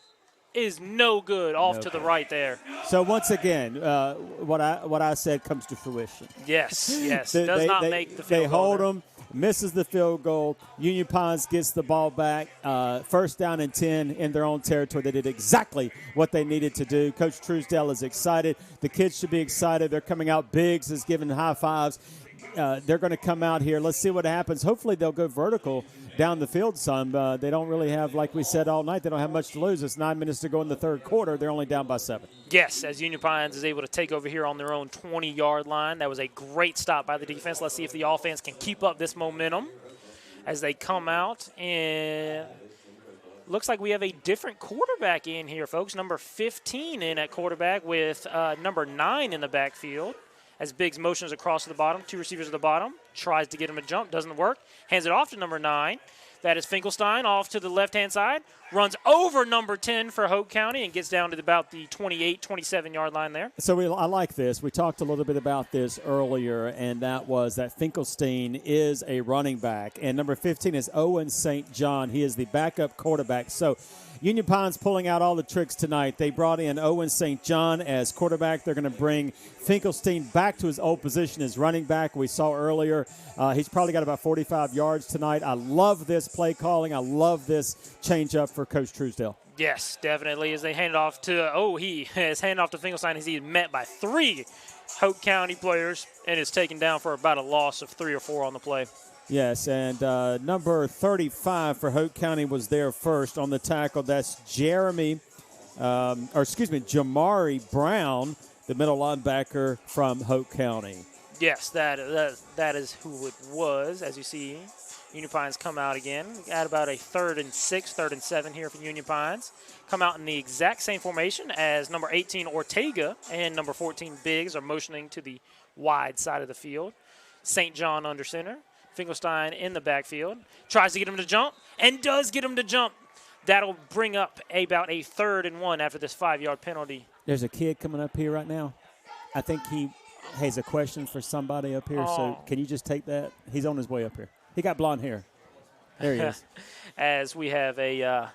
is no good off to the right there. So once again, what I said comes to fruition. Yes. Does not make the field goal. They hold them. Misses the field goal. Union Pines gets the ball back. 1st down and 10 in their own territory. They did exactly what they needed to do. Coach Truesdale is excited. The kids should be excited. They're coming out. Biggs is giving high fives. They're going to come out here. Let's see what happens. Hopefully they'll go vertical down the field some. They don't really have, like we said all night, they don't have much to lose. It's 9 minutes to go in the 3rd quarter. They're only down by 7. Yes, as Union Pines is able to take over here on their own 20-yard line. That was a great stop by the defense. Let's see if the offense can keep up this momentum as they come out. And looks like we have a different quarterback in here, folks. Number 15 in at quarterback with number 9 in the backfield. As Biggs motions across to the bottom, 2 receivers at the bottom, tries to get him to jump, doesn't work, hands it off to number 9. That is Finkelstein off to the left-hand side, runs over number 10 for Hoke County and gets down to about the 28, 27-yard line there. So I like this. We talked a little bit about this earlier, and that was that Finkelstein is a running back. And number 15 is Owen St. John. He is the backup quarterback. So Union Pines pulling out all the tricks tonight. They brought in Owen St. John as quarterback. They're going to bring Finkelstein back to his old position as running back. We saw earlier he's probably got about 45 yards tonight. I love this play calling. I love this change-up for Coach Truesdale. Yes, definitely. As they hand it off to, he has handed off to Finkelstein as he is met by 3 Hoke County players and is taken down for about a loss of 3 or 4 on the play. Yes, and number 35 for Hoke County was there first on the tackle. That's Jamari Brown, the middle linebacker from Hoke County. Yes, that is who it was. As you see, Union Pines come out again at about a 3rd and 6, 3rd and 7 here for Union Pines. Come out in the exact same formation as number 18 Ortega and number 14 Biggs are motioning to the wide side of the field. St. John under center. Finkelstein in the backfield. Tries to get him to jump and does get him to jump. That'll bring up about a 3rd and 1 after this 5-yard penalty. There's a kid coming up here right now. I think he has a question for somebody up here. So can you just take that? He's on his way up here. He got blonde hair. There he is. As we have a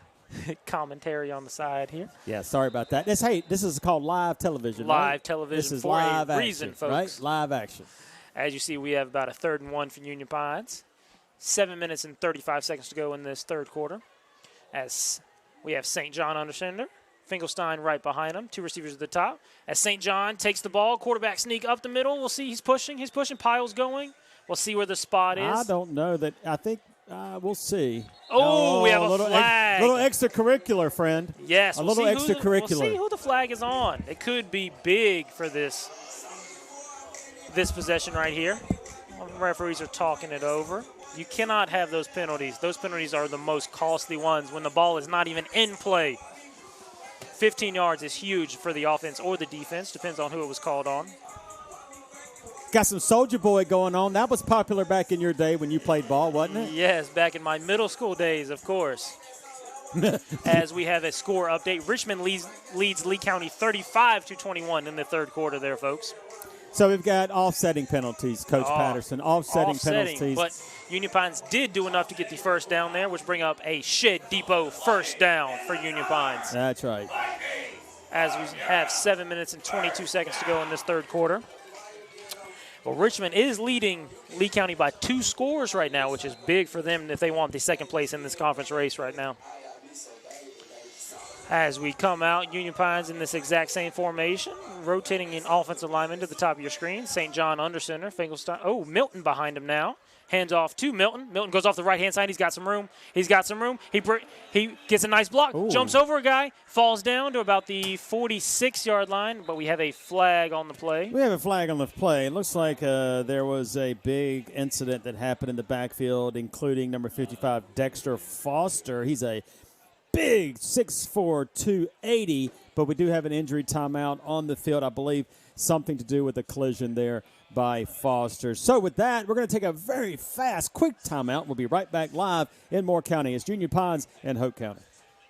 commentary on the side here. Yeah, sorry about that. This is called live television. Live television This is for live a action, reason, folks. right? Live action. As you see, we have about a 3rd and 1 for Union Pines. 7 minutes and 35 seconds to go in this third quarter. As we have St. John under center. Finkelstein right behind him. 2 receivers at the top. As St. John takes the ball, quarterback sneak up the middle. We'll see. He's pushing. Piles going. We'll see where the spot is. I don't know that. I think we'll see. Oh, we have a flag. Little extracurricular, friend. Yes. A little extracurricular. We'll see who the flag is on. It could be big for this possession right here. Referees are talking it over. You cannot have those penalties. Those penalties are the most costly ones when the ball is not even in play. 15 yards is huge for the offense or the defense. Depends on who it was called on. Got some Soldier Boy going on. That was popular back in your day when you played ball, wasn't it? Yes, back in my middle school days, of course. As we have a score update, Richmond leads Lee County 35-21 in the third quarter there, folks. So we've got offsetting penalties, Coach Patterson. Offsetting penalties. But Union Pines did do enough to get the first down there, which bring up a Shed Depot first down for Union Pines. That's right. As we have 7 minutes and 22 seconds to go in this third quarter. Well, Richmond is leading Lee County by 2 scores right now, which is big for them if they want the second place in this conference race right now. As we come out, Union Pines in this exact same formation, rotating in offensive lineman to the top of your screen. St. John under center, Finkelstein. Oh, Milton behind him now. Hands off to Milton. Milton goes off the right-hand side. He's got some room. He gets a nice block. Ooh. Jumps over a guy. Falls down to about the 46-yard line, but we have a flag on the play. We have a flag on the play. It looks like there was a big incident that happened in the backfield, including number 55, Dexter Foster. He's a big 6'4", 280, but we do have an injury timeout on the field. I believe something to do with the collision there by Foster. So with that, we're going to take a very fast, quick timeout. We'll be right back live in Moore County. It's Union Pines and Hoke County.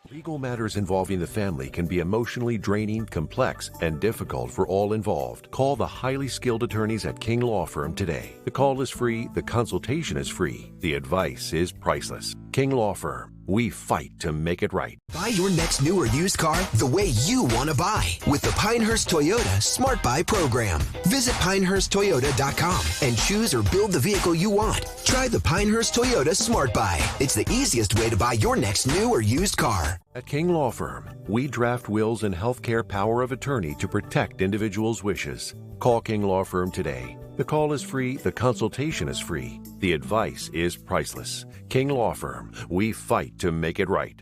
Legal matters involving the family can be emotionally draining, complex, and difficult for all involved. Call the highly skilled attorneys at King Law Firm today. The call is free, the consultation is free, the advice is priceless. King Law Firm. We fight to make it right. Buy your next new or used car the way you want to buy with the Pinehurst Toyota Smart Buy program. Visit PinehurstToyota.com and choose or build the vehicle you want. Try the Pinehurst Toyota Smart Buy. It's the easiest way to buy your next new or used car. At King Law Firm, we draft wills and healthcare power of attorney to protect individuals' wishes. Call King Law Firm today. The call is free, the consultation is free, the advice is priceless. King Law Firm, we fight to make it right.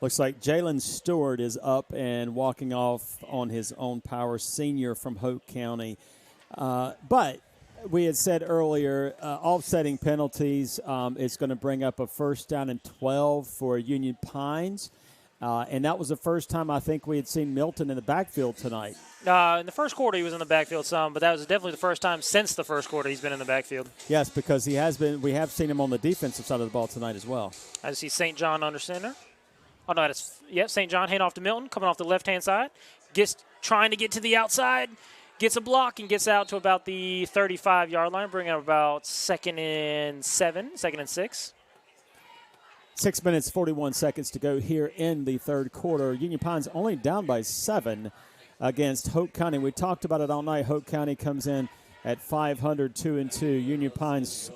Looks like Jalen Stewart is up and walking off on his own power, senior from Hoke County. But we had said earlier, offsetting penalties, it's going to bring up a first down and 12 for Union Pines. And that was the first time I think we had seen Milton in the backfield tonight. In the first quarter, he was in the backfield some, but that was definitely the first time since the first quarter he's been in the backfield. Yes, because he has been. We have seen him on the defensive side of the ball tonight as well. I see St. John under center. Oh, no, St. John hand off to Milton, coming off the left-hand side. Trying to get to the outside, gets a block, and gets out to about the 35-yard line, bringing up about second and 6. 6 minutes, 41 seconds to go here in the third quarter. Union Pines only down by 7 against Hoke County. We talked about it all night. Hoke County comes in at 500, 2-2. Union Pines,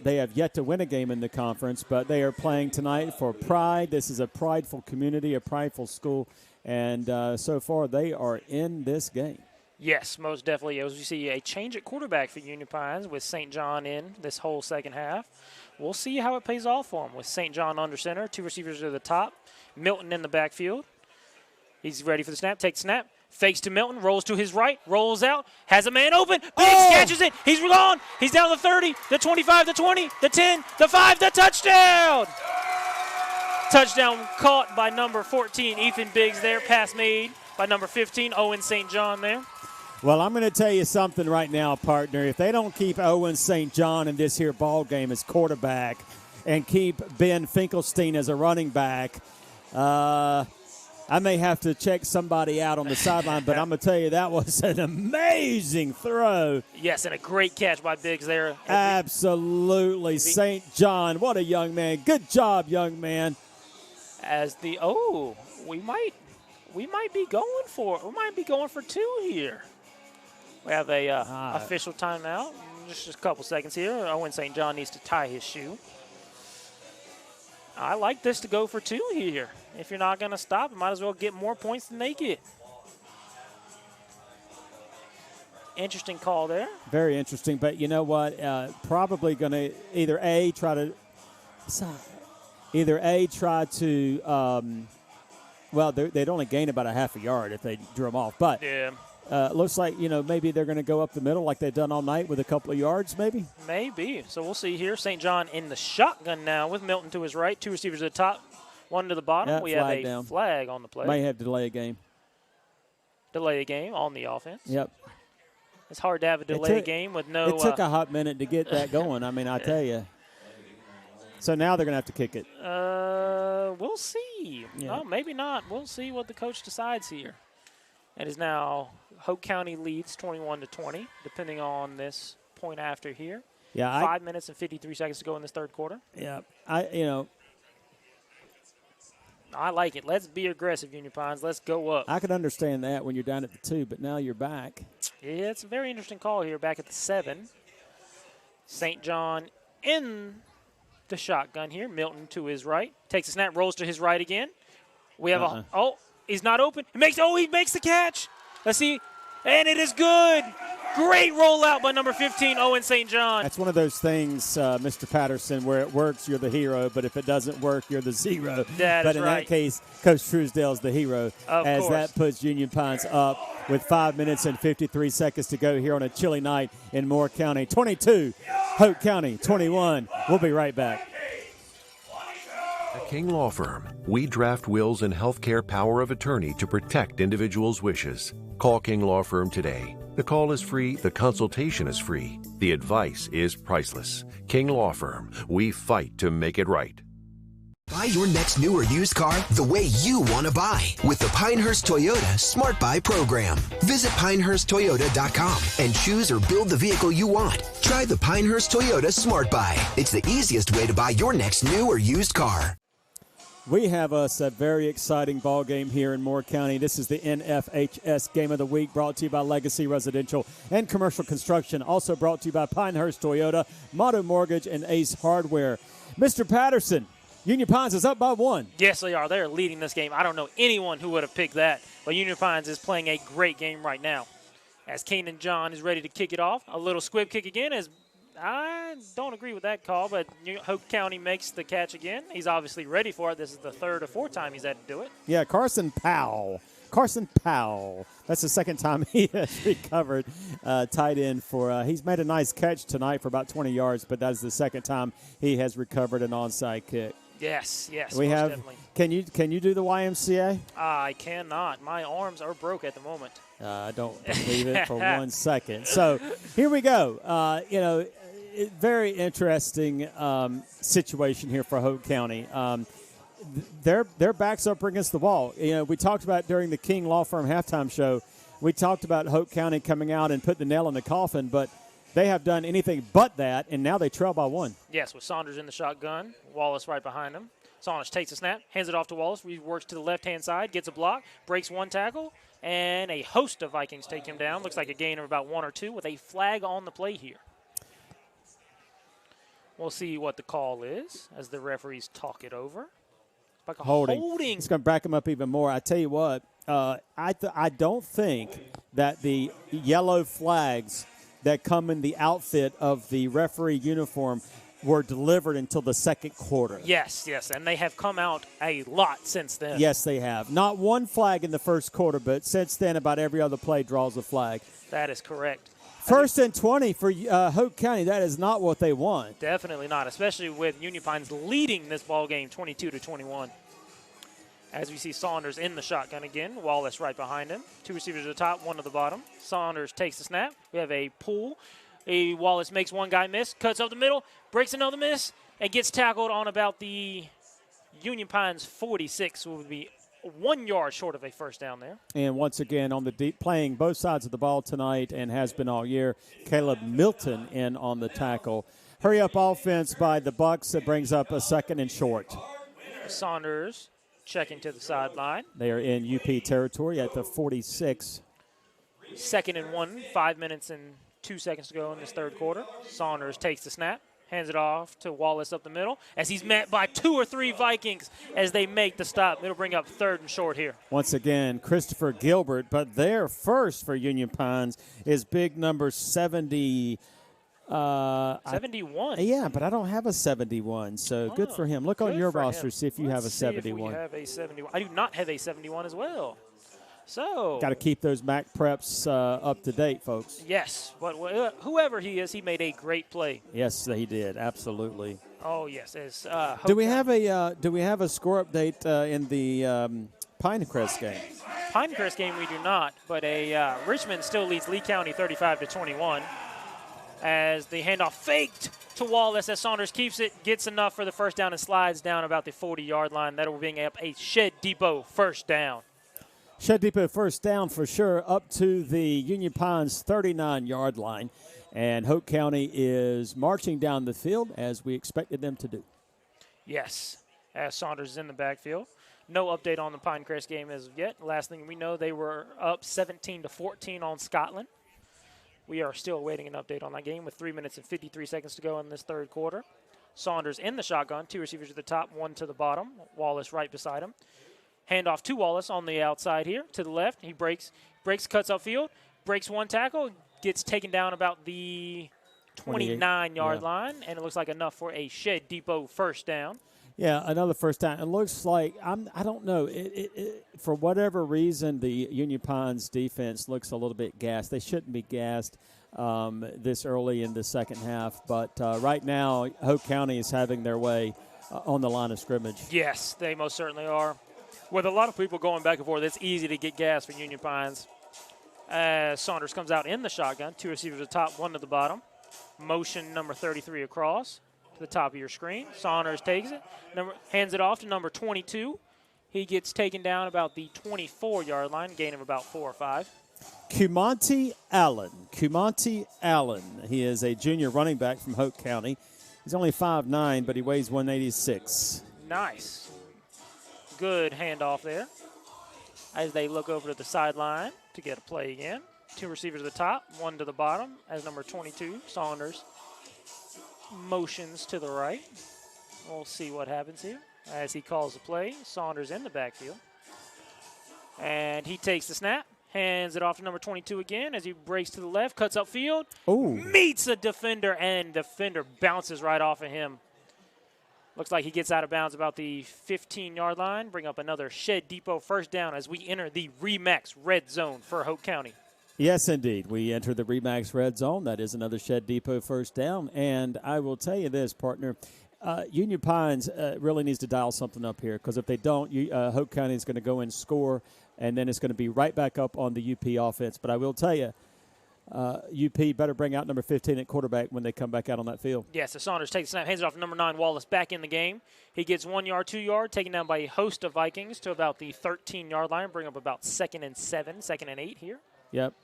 they have yet to win a game in the conference, but they are playing tonight for pride. This is a prideful community, a prideful school, and so far they are in this game. Yes, most definitely. As you see, a change at quarterback for Union Pines with St. John in this whole second half. We'll see how it pays off for him with St. John under center, 2 receivers to the top, Milton in the backfield. He's ready for the snap, takes snap, fakes to Milton, rolls to his right, rolls out, has a man open, Biggs catches it, he's gone, he's down to the 30, the 25, the 20, the 10, the 5, the touchdown! Touchdown caught by number 14, Ethan Biggs there, pass made by number 15, Owen St. John there. Well, I'm going to tell you something right now, partner. If they don't keep Owen St. John in this here ball game as quarterback and keep Ben Finkelstein as a running back, I I may have to check somebody out on the sideline, but I'm going to tell you that was an amazing throw. Yes, and a great catch by Biggs there. Absolutely. St. John, what a young man. Good job, young man. We might be going for two here. We have a official timeout. Just a couple seconds here. Owen St. John needs to tie his shoe. I like this to go for two here. If you're not going to stop, you might as well get more points than they get. Interesting call there. Very interesting, but you know what? Probably going to either try to well, they'd only gain about a half a yard if they drew them off. But yeah. Looks like, maybe they're going to go up the middle like they've done all night with a couple of yards maybe. Maybe. So we'll see here. St. John in the shotgun now with Milton to his right. Two receivers at the top, one to the bottom. Yeah, we have a flag on the play. May have to delay a game. Delay a game on the offense. Yep. It's hard to have a delay game with no. It took a hot minute to get that going. I mean, I tell you. So now they're going to have to kick it. We'll see. Yeah. No, maybe not. We'll see what the coach decides here. It is now Hoke County leads 21-20, depending on this point after here. Yeah, 5 minutes and 53 seconds to go in this third quarter. Yeah, I like it. Let's be aggressive, Union Pines. Let's go up. I could understand that when you're down at the 2, but now you're back. Yeah, it's a very interesting call here back at the 7. St. John in the shotgun here. Milton to his right. Takes a snap, rolls to his right again. We have he's not open. He makes the catch. Let's see. And it is good. Great rollout by number 15, Owen St. John. That's one of those things, Mr. Patterson, where it works, you're the hero, but if it doesn't work, you're the zero. But in that case, Coach Truesdale's the hero, as that puts Union Pines up with 5 minutes and 53 seconds to go here on a chilly night in Moore County. 22, Hoke County, 21. We'll be right back. At King Law Firm, we draft wills and healthcare power of attorney to protect individuals' wishes. Call King Law Firm today. The call is free, the consultation is free, the advice is priceless. King Law Firm, we fight to make it right. Buy your next new or used car the way you want to buy with the Pinehurst Toyota Smart Buy program. Visit PinehurstToyota.com and choose or build the vehicle you want. Try the Pinehurst Toyota Smart Buy. It's the easiest way to buy your next new or used car. We have us a very exciting ball game here in Moore County. This is the NFHS Game of the Week, brought to you by Legacy Residential and Commercial Construction. Also brought to you by Pinehurst Toyota, Motto Mortgage, and Ace Hardware. Mr. Patterson, Union Pines is up by 1. Yes, they are. They're leading this game. I don't know anyone who would have picked that, but Union Pines is playing a great game right now. As Kanan John is ready to kick it off, a little squib kick again as I don't agree with that call, but Hoke County makes the catch again. He's obviously ready for it. This is the third or fourth time he's had to do it. Yeah, Carson Powell. That's the second time he has recovered tight end for he's made a nice catch tonight for about 20 yards, but that's the second time he has recovered an onside kick. Yes, we have. Definitely. Can you do the YMCA? I cannot. My arms are broke at the moment. I don't believe it for 1 second. So here we go. Very interesting situation here for Hoke County. Their backs up against the wall. We talked about during the King Law Firm halftime show, we talked about Hoke County coming out and putting the nail in the coffin, but they have done anything but that, and now they trail by 1. Yes, with Saunders in the shotgun, Wallace right behind him. Saunders takes a snap, hands it off to Wallace. He works to the left-hand side, gets a block, breaks 1 tackle, and a host of Vikings take him down. Looks like a gain of about 1 or 2 with a flag on the play here. We'll see what the call is as the referees talk it over. Like a holding. It's going to back him up even more. I tell you what, I don't think that the yellow flags that come in the outfit of the referee uniform were delivered until the second quarter. Yes, and they have come out a lot since then. Yes, they have. Not 1 flag in the first quarter, but since then about every other play draws a flag. That is correct. First and 20 for Hoke County. That is not what they want. Definitely not, especially with Union Pines leading this ball game 22-21. As we see Saunders in the shotgun again, Wallace right behind him. 2 receivers at the top, 1 at the bottom. Saunders takes the snap. We have a pull. Wallace makes 1 guy miss, cuts up the middle, breaks another miss, and gets tackled on about the Union Pines 46, would be 1 yard short of a first down there. And once again, on the deep, playing both sides of the ball tonight and has been all year, Caleb Milton in on the tackle. Hurry up offense by the Bucks that brings up a 2nd and short. Saunders checking to the sideline. They are in UP territory at the 46. 2nd and 1, 5 minutes and 2 seconds to go in this third quarter. Saunders takes the snap, hands it off to Wallace up the middle as he's met by 2 or 3 Vikings as they make the stop. It'll bring up 3rd and short here. Once again, Christopher Gilbert, but their first for Union Pines is big number 70. 71. Yeah, but I don't have a 71, so good for him. Look on your roster, see if you have a 71. If we have a 71. I do not have a 71 as well. So got to keep those MAC preps up to date, folks. Yes, but whoever he is, he made a great play. Yes, he did. Absolutely. Oh yes. As do we have a score update in the Pinecrest game? Pinecrest game we do not, but Richmond still leads Lee County 35-21. As the handoff faked to Wallace as Saunders keeps it, gets enough for the first down and slides down about the 40-yard line. That will bring up a Shed Depot first down. Shed Depot first down for sure, up to the Union Pines 39-yard line. And Hoke County is marching down the field as we expected them to do. Yes, as Saunders is in the backfield. No update on the Pinecrest game as of yet. Last thing we know, they were up 17-14 on Scotland. We are still awaiting an update on that game with 3 minutes and 53 seconds to go in this third quarter. Saunders in the shotgun, 2 receivers at the top, 1 to the bottom. Wallace right beside him. Handoff to Wallace on the outside here, to the left. He breaks, cuts upfield, breaks 1 tackle, gets taken down about the 29-yard line, and it looks like enough for a Shed Depot first down. Yeah, another first down. It looks like, I don't know, for whatever reason, the Union Pines defense looks a little bit gassed. They shouldn't be gassed this early in the second half, but right now, Hoke County is having their way on the line of scrimmage. Yes, they most certainly are. With a lot of people going back and forth, it's easy to get gas for Union Pines. As Saunders comes out in the shotgun, 2 receivers at the top, 1 to the bottom. Motion number 33 across to the top of your screen. Saunders takes it, hands it off to number 22. He gets taken down about the 24-yard line, gain of about 4 or 5. Kumonte Allen. He is a junior running back from Hoke County. He's only 5'9", but he weighs 186. Nice. Good handoff there. As they look over to the sideline to get a play again. 2 receivers at the top, 1 to the bottom. As number 22, Saunders, motions to the right. We'll see what happens here. As he calls the play, Saunders in the backfield. And he takes the snap, hands it off to number 22 again as he breaks to the left, cuts upfield, meets a defender, and defender bounces right off of him. Looks like he gets out of bounds about the 15-yard line. Bring up another Shed Depot first down as we enter the RE/MAX red zone for Hoke County. Yes, indeed. We enter the RE/MAX red zone. That is another Shed Depot first down. And I will tell you this, partner, Union Pines really needs to dial something up here, because if they don't, Hoke County is going to go and score, and then it's going to be right back up on the UP offense. But I will tell you, UP better bring out number 15 at quarterback when they come back out on that field. Yes, so Saunders takes the snap, hands it off to number 9, Wallace, back in the game. He gets 1 yard, 2 yard, taken down by a host of Vikings to about the 13-yard line, bring up about 2nd and 7, 2nd and 8 here. Yep.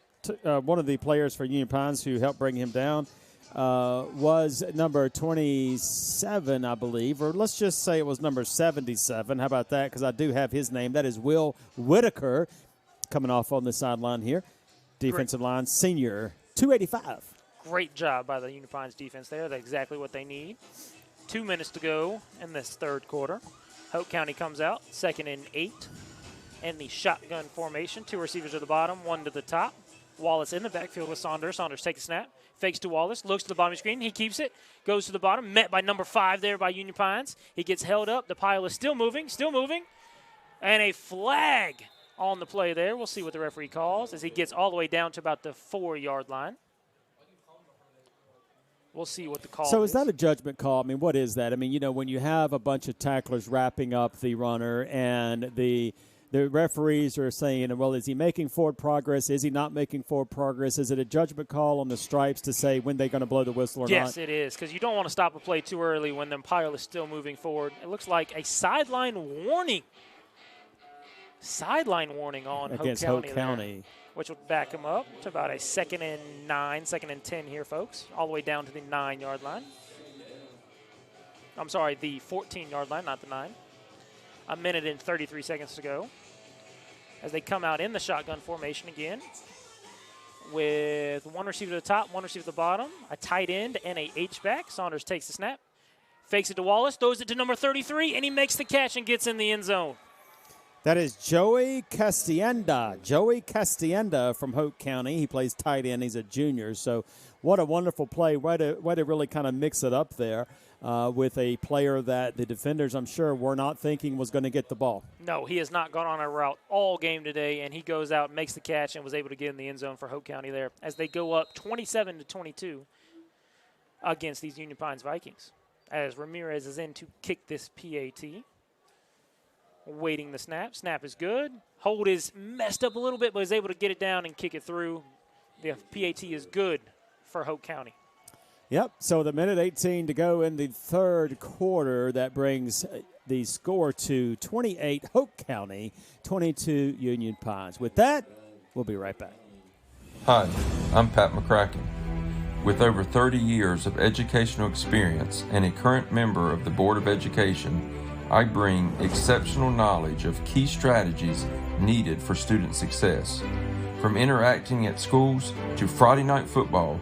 One of the players for Union Pines who helped bring him down was number 27, I believe, or let's just say it was number 77. How about that? Because I do have his name. That is Will Whitaker, coming off on the sideline here. Defensive line, senior, 285. Great job by the Union Pines defense there. That's exactly what they need. 2 minutes to go in this third quarter. Hoke County comes out, 2nd and 8 in the shotgun formation. 2 receivers at the bottom, 1 to the top. Wallace in the backfield with Saunders. Saunders takes a snap, fakes to Wallace, looks to the bottom of the screen. He keeps it, goes to the bottom, met by number 5 there by Union Pines. He gets held up. The pile is still moving, and a flag on the play there. We'll see what the referee calls as he gets all the way down to about the 4-yard line. We'll see what the call is. So is that a judgment call? I mean, what is that? I mean, you know, when you have a bunch of tacklers wrapping up the runner and the referees are saying, well, is he making forward progress? Is he not making forward progress? Is it a judgment call on the stripes to say when they're going to blow the whistle or not? Yes, it is, because you don't want to stop a play too early when the pile is still moving forward. It looks like a sideline warning sideline warning on against Hoke Hoke County. County. Which will back them up to about a 2nd and 9, 2nd and 10 here, folks, all the way down to the 9-yard line. I'm sorry, the 14-yard line, not the 9. A minute and 33 seconds to go as they come out in the shotgun formation again with one receiver to the top, one receiver to the bottom, a tight end, and a H-back. Saunders takes the snap, fakes it to Wallace, throws it to number 33, and he makes the catch and gets in the end zone. That is Joey Castienda. Joey Castienda from Hoke County. He plays tight end. He's a junior. So what a wonderful play. Way to really kind of mix it up there with a player that the defenders, I'm sure, were not thinking was going to get the ball. No, he has not gone on a route all game today, and he goes out, makes the catch, and was able to get in the end zone for Hoke County there as they go up 27-22 against these Union Pines Vikings. As Ramirez is in to kick this PAT. Waiting the snap. Snap is good. Hold is messed up a little bit, but is able to get it down and kick it through. The PAT is good for Hoke County. Yep, so the minute 18 to go in the third quarter. That brings the score to 28 Hoke County, 22 Union Pines. With that, we'll be right back. Hi, I'm Pat McCracken. With over 30 years of educational experience and a current member of the Board of Education, I bring exceptional knowledge of key strategies needed for student success. From interacting at schools to Friday night football,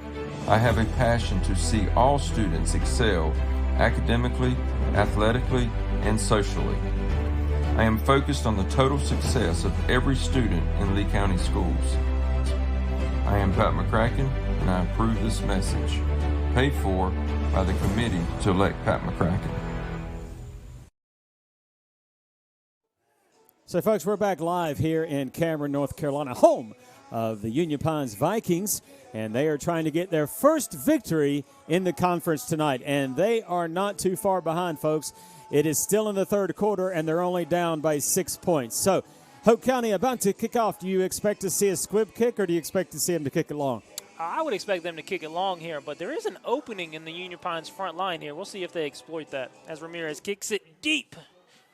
I have a passion to see all students excel academically, athletically, and socially. I am focused on the total success of every student in Lee County schools. I am Pat McCracken, and I approve this message. Paid for by the committee to elect Pat McCracken. So, folks, we're back live here in Cameron, North Carolina, home of the Union Pines Vikings, and they are trying to get their first victory in the conference tonight, and they are not too far behind, folks. It is still in the third quarter, and they're only down by 6 points. So, Hoke County about to kick off. Do you expect to see a squib kick, or do you expect to see them to kick it long? I would expect them to kick it long here, but there is an opening in the Union Pines front line here. We'll see if they exploit that as Ramirez kicks it deep.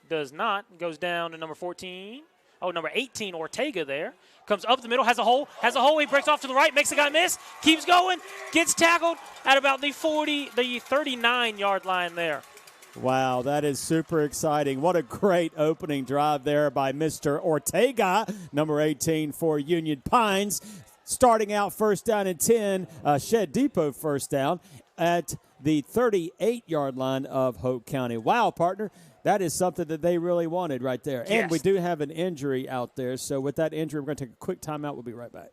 Does not. Goes down to number 14. Oh, number 18, Ortega there. Comes up the middle, has a hole. He breaks off to the right, makes the guy miss. Keeps going, gets tackled at about the 39-yard line there. Wow, that is super exciting. What a great opening drive there by Mr. Ortega, number 18 for Union Pines. Starting out first down and 10, Shed Depot first down at the 38-yard line of Hoke County. Wow, partner. That is something that they really wanted right there. Yes. And we do have an injury out there. So with that injury, we're going to take a quick timeout. We'll be right back.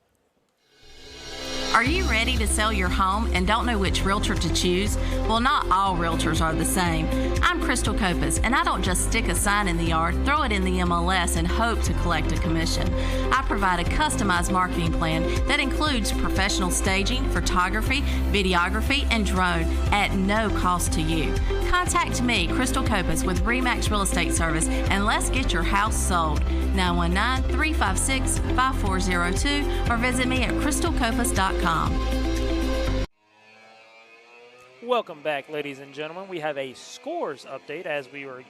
Are you ready to sell your home and don't know which realtor to choose? Well, not all realtors are the same. I'm Crystal Copas, and I don't just stick a sign in the yard, throw it in the MLS, and hope to collect a commission. I provide a customized marketing plan that includes professional staging, photography, videography, and drone at no cost to you. Contact me, Crystal Copas, with RE/MAX Real Estate Service, and let's get your house sold. 919-356-5402 or visit me at crystalcopas.com. Welcome back, ladies and gentlemen. We have a scores update as we were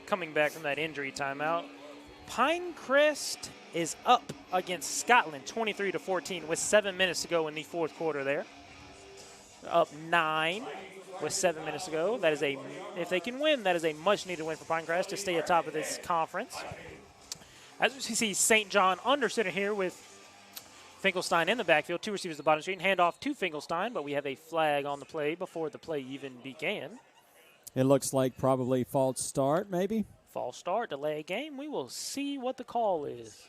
coming back from that injury timeout. Pinecrest is up against Scotland 23-14 with 7 minutes to go in the fourth quarter there. Up 9 with 7 minutes to go. That is if they can win, that is a much-needed win for Pinecrest to stay atop of this conference. As we see St. John under center here with Finkelstein in the backfield, two receivers at the bottom screen, handoff to Finkelstein, but we have a flag on the play before the play even began. It looks like probably false start, maybe. False start, delay game. We will see what the call is.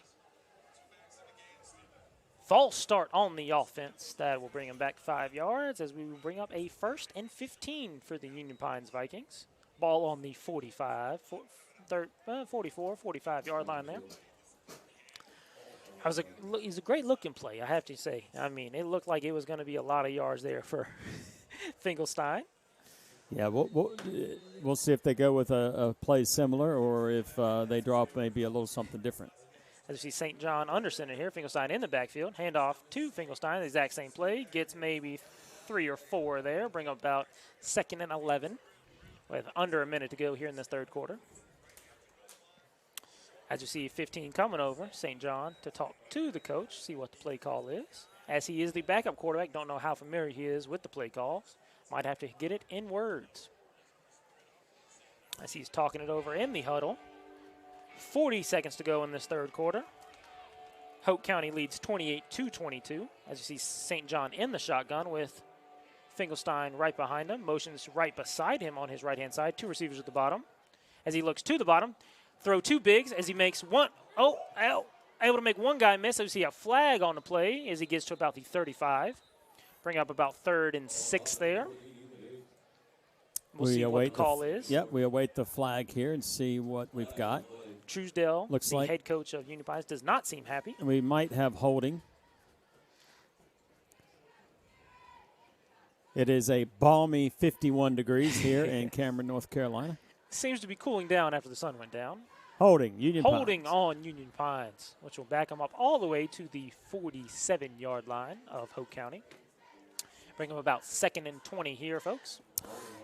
False start on the offense. That will bring him back 5 yards as we will bring up a 1st and 15 for the Union Pines Vikings. Ball on the 45 yard line there. It was a great looking play, I have to say. I mean, it looked like it was going to be a lot of yards there for Finkelstein. Yeah, we'll see if they go with a play similar or if they drop maybe a little something different. As you see St. John under center here, Finkelstein in the backfield. Handoff to Finkelstein, the exact same play. Gets maybe 3 or 4 there. Bring up about 2nd and 11 with under a minute to go here in this third quarter. As you see 15 coming over, St. John to talk to the coach, see what the play call is. As he is the backup quarterback, don't know how familiar he is with the play calls. Might have to get it in words. As he's talking it over in the huddle. 40 seconds to go in this third quarter. Hoke County leads 28-22. As you see St. John in the shotgun with Finkelstein right behind him. Motions right beside him on his right-hand side. 2 receivers at the bottom. As he looks to the bottom, throw 2 bigs as he makes one. Able to make one guy miss. As you see a flag on the play as he gets to about the 35. Bring up about 3rd and 6 there. We'll see what the call is. Yep, we await the flag here and see what we've got. Truesdale, looks the like head coach of Union Pines, does not seem happy. We might have holding. It is a balmy 51 degrees here in Cameron, North Carolina. Seems to be cooling down after the sun went down. Holding, Union Pines. Holding on Union Pines, which will back them up all the way to the 47-yard line of Hoke County. Bring them about 2nd and 20 here, folks.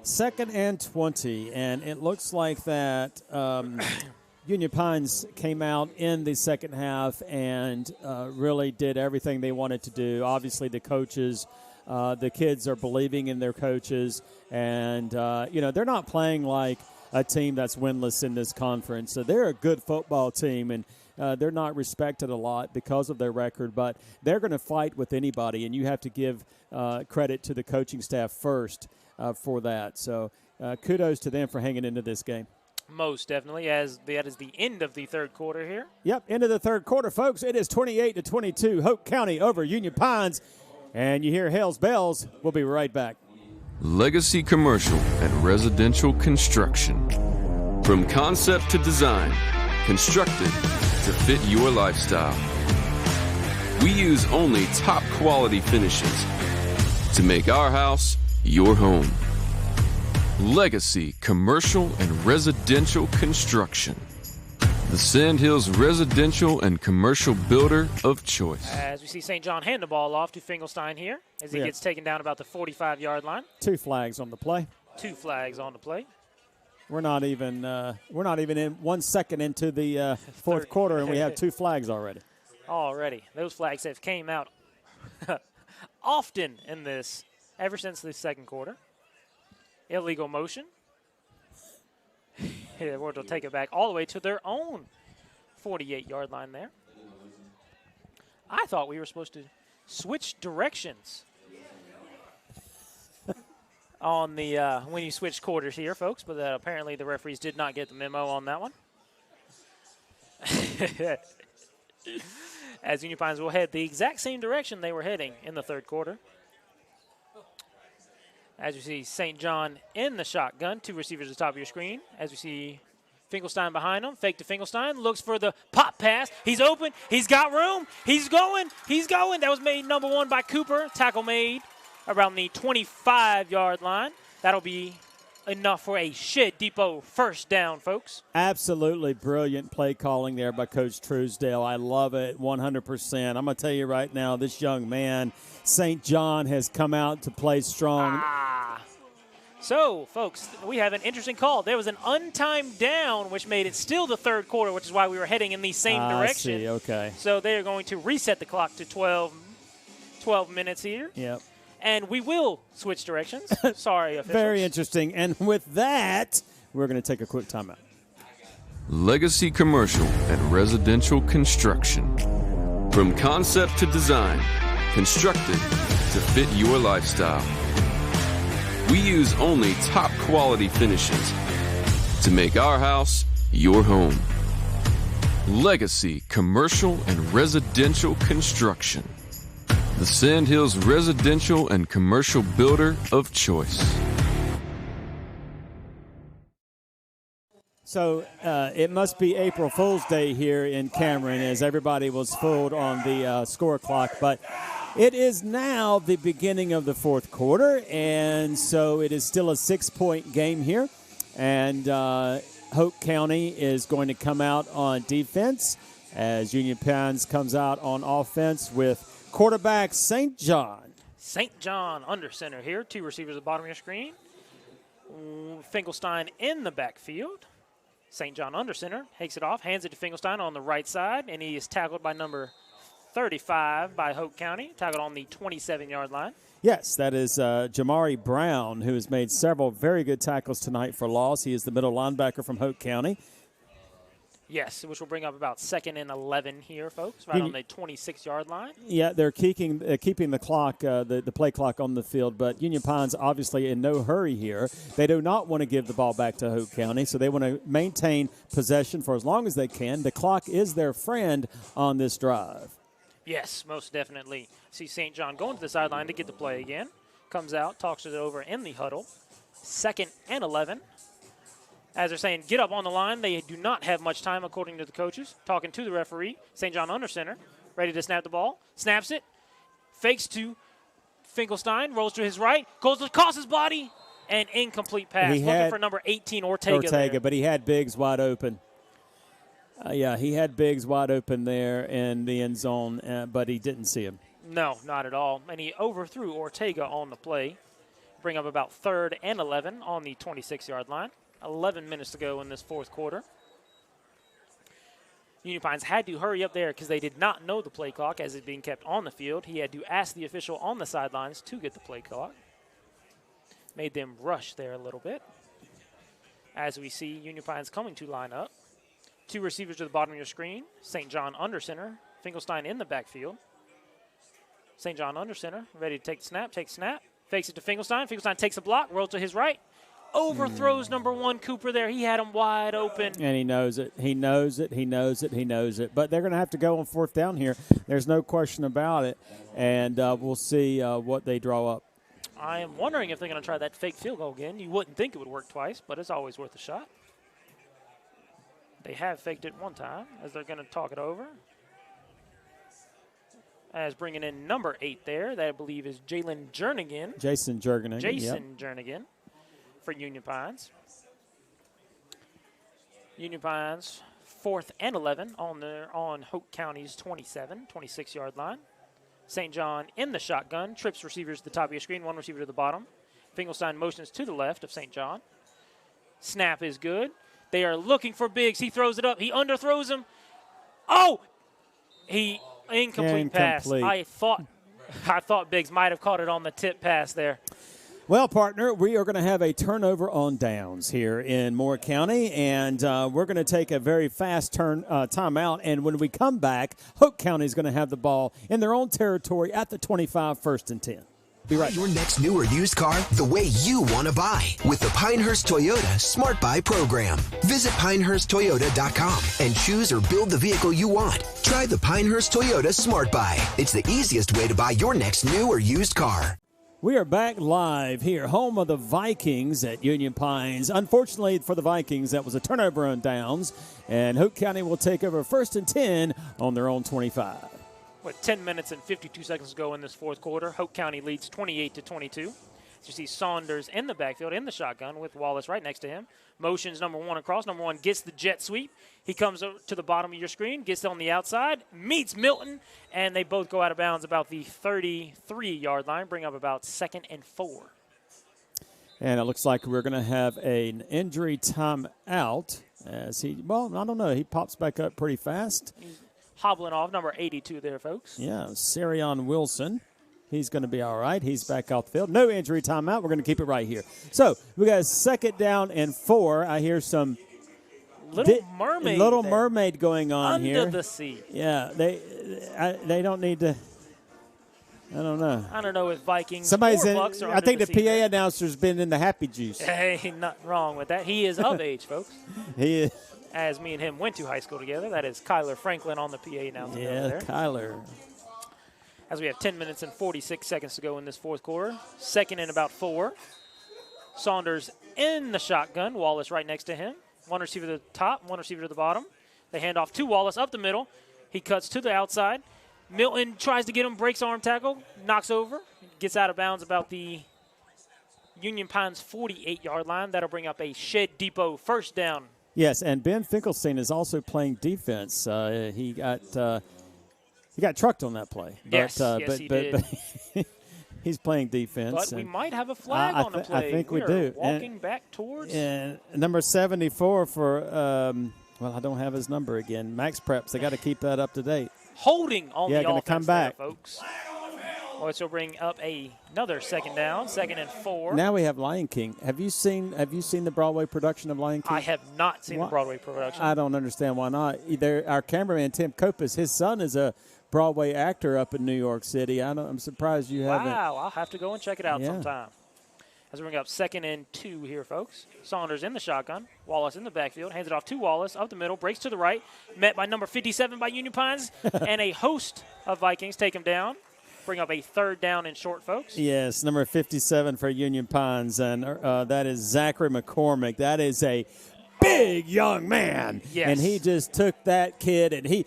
2nd and 20, and it looks like that Union Pines came out in the second half and really did everything they wanted to do. Obviously, the coaches, the kids are believing in their coaches, and, they're not playing like a team that's winless in this conference. So they're a good football team, and they're not respected a lot because of their record, but they're going to fight with anybody, and you have to give credit to the coaching staff first for that. So kudos to them for hanging into this game. Most definitely, as that is the end of the third quarter here. Yep, end of the third quarter, folks. It is 28-22, Hoke County over Union Pines. And you hear Hell's Bells. We'll be right back. Legacy Commercial and Residential Construction. From concept to design, constructed to fit your lifestyle. We use only top quality finishes to make our house your home. Legacy Commercial and Residential Construction. The Sandhills residential and commercial builder of choice. As we see St. John hand the ball off to Finkelstein here as he gets taken down about the 45-yard line. 2 flags on the play. 2 flags on the play. We're not even in 1 second into the fourth quarter, and we have 2 flags already. Already. Those flags have came out often in this, ever since the second quarter. Illegal motion. Yeah, we'll take it back all the way to their own 48-yard line there. I thought we were supposed to switch directions on the when you switch quarters here, folks, but apparently the referees did not get the memo on that one. As Union Pines will head the exact same direction they were heading in the third quarter. As you see St. John in the shotgun, 2 receivers at the top of your screen. As you see Finkelstein behind him, fake to Finkelstein, looks for the pop pass. He's open, he's got room, he's going. That was made number 1 by Cooper. Tackle made around the 25-yard line. That'll be enough for a Shed Depot first down, folks. Absolutely brilliant play calling there by Coach Truesdale. I love it 100%. I'm going to tell you right now, this young man, St. John, has come out to play strong. So, folks, we have an interesting call. There was an untimed down, which made it still the third quarter, which is why we were heading in the same direction. I see, okay. So they are going to reset the clock to 12 minutes here. Yep. And we will switch directions. Sorry, officials. Very interesting. And with that, we're going to take a quick timeout. Legacy Commercial and Residential Construction. From concept to design, constructed to fit your lifestyle. We use only top quality finishes to make our house your home. Legacy Commercial and Residential Construction. The Sandhills residential and commercial builder of choice. So it must be April Fool's Day here in Cameron as everybody was fooled on the score clock. But it is now the beginning of the fourth quarter, and so it is still a 6-point game here. And Hoke County is going to come out on defense as Union Pines comes out on offense with quarterback St. John. St. John under center here. 2 receivers at the bottom of your screen. Finkelstein in the backfield. St. John under center, takes it off, hands it to Finkelstein on the right side, and he is tackled by number 35 by Hoke County, tackled on the 27-yard line. Yes, that is Jamari Brown, who has made several very good tackles tonight for loss. He is the middle linebacker from Hoke County. Yes, which will bring up about 2nd and 11 here, folks, right on the 26-yard line. Yeah, they're keeping the clock, the play clock on the field, but Union Pine's obviously in no hurry here. They do not want to give the ball back to Hoke County, so they want to maintain possession for as long as they can. The clock is their friend on this drive. Yes, most definitely. See St. John going to the sideline to get the play again. Comes out, talks it over in the huddle. 2nd and 11. As they're saying, get up on the line. They do not have much time, according to the coaches. Talking to the referee. St. John under center, ready to snap the ball. Snaps it. Fakes to Finkelstein. Rolls to his right. Goes across his body. And incomplete pass. Looking for number 18, Ortega there. But he had Biggs wide open. He had Biggs wide open there in the end zone, but he didn't see him. No, not at all. And he overthrew Ortega on the play. Bring up about 3rd and 11 on the 26-yard line. 11 minutes to go in this fourth quarter. Union Pines had to hurry up there because they did not know the play clock as it's being kept on the field. He had to ask the official on the sidelines to get the play clock. Made them rush there a little bit. As we see Union Pines coming to line up. 2 receivers to the bottom of your screen. St. John under center. Finkelstein in the backfield. St. John under center. Ready to take the snap. Takes snap. Fakes it to Finkelstein. Finkelstein takes a block. Rolls to his right. Overthrows number 1 Cooper there. He had him wide open. And he knows it. He knows it. But they're going to have to go on 4th down here. There's no question about it. And we'll see what they draw up. I am wondering if they're going to try that fake field goal again. You wouldn't think it would work twice, but it's always worth a shot. They have faked it one time as they're going to talk it over. As bringing in number 8 there, that I believe is Jason Jernigan. Jernigan for Union Pines. Union Pines 4th and 11 on Hoke County's 26-yard line. St. John in the shotgun, trips receivers to the top of your screen, 1 receiver to the bottom. Finkelstein motions to the left of St. John. Snap is good. They are looking for Biggs. He throws it up. He underthrows him. Oh! Incomplete pass. I thought Biggs might have caught it on the tip pass there. Well, partner, we are going to have a turnover on downs here in Moore County, and we're going to take a very fast timeout. And when we come back, Hoke County is going to have the ball in their own territory at the 25, 1st and 10. Be right back. Your next new or used car the way you want to buy with the Pinehurst Toyota Smart Buy program. Visit PinehurstToyota.com and choose or build the vehicle you want. Try the Pinehurst Toyota Smart Buy. It's the easiest way to buy your next new or used car. We are back live here, home of the Vikings at Union Pines. Unfortunately for the Vikings, that was a turnover on downs, and Hoke County will take over 1st and 10 on their own 25. With 10 minutes and 52 seconds to go in this fourth quarter, Hoke County leads 28-22. As you see Saunders in the backfield in the shotgun with Wallace right next to him. Motions number 1 across. Number 1 gets the jet sweep. He comes to the bottom of your screen, gets on the outside, meets Milton, and they both go out of bounds about the 33-yard line, bring up about 2nd and 4. And it looks like we're going to have an injury timeout as I don't know. He pops back up pretty fast. He's hobbling off, number 82 there, folks. Yeah, Sarion Wilson. He's going to be all right. He's back off the field. No injury timeout. We're going to keep it right here. So we got a 2nd down and 4. I hear some Little Mermaid going on here. Under the sea. Yeah, they don't need to. I don't know. I don't know if Vikings Somebody's or in. Bucks are I think the sea. PA announcer's been in the Happy Juice. Hey, nothing wrong with that. He is of age, folks. He is. As me and him went to high school together. That is Kyler Franklin on the PA announcement over there. Kyler. As we have 10 minutes and 46 seconds to go in this fourth quarter. 2nd and about 4. Saunders in the shotgun. Wallace right next to him. 1 receiver to the top, 1 receiver to the bottom. They hand off to Wallace up the middle. He cuts to the outside. Milton tries to get him, breaks arm tackle, knocks over, gets out of bounds about the Union Pines 48-yard line. That'll bring up a Shed Depot 1st down. Yes, and Ben Finkelstein is also playing defense. He got trucked on that play. Yes, he did. He's playing defense. But we might have a flag on the play. I think we are do. Walking back towards. And number 74 for, well, I don't have his number again. Max Preps. They got to keep that up to date. Holding on the gonna offense come back. there, folks. Which will bring up another second down, 2nd and 4. Now we have Lion King. Have you seen the Broadway production of Lion King? I have not seen the Broadway production. I don't understand why not. Our cameraman Tim Copas, his son is a Broadway actor up in New York City. I'm surprised you haven't. Wow, I'll have to go and check it out sometime. As we bring up 2nd and 2 here, folks. Saunders in the shotgun. Wallace in the backfield. Hands it off to Wallace. Up the middle. Breaks to the right. Met by number 57 by Union Pines. And a host of Vikings take him down. Bring up a 3rd down and short, folks. Yes, number 57 for Union Pines. And that is Zachary McCormick. That is a big young man. Yes. And he just took that kid and he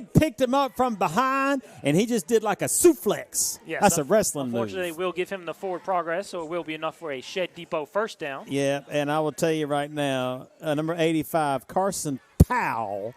picked him up from behind, and he just did like a suplex. Yes, that's a wrestling move. Unfortunately, we'll give him the forward progress, so it will be enough for a Shed Depot first down. Yeah, and I will tell you right now, number 85, Carson Powell,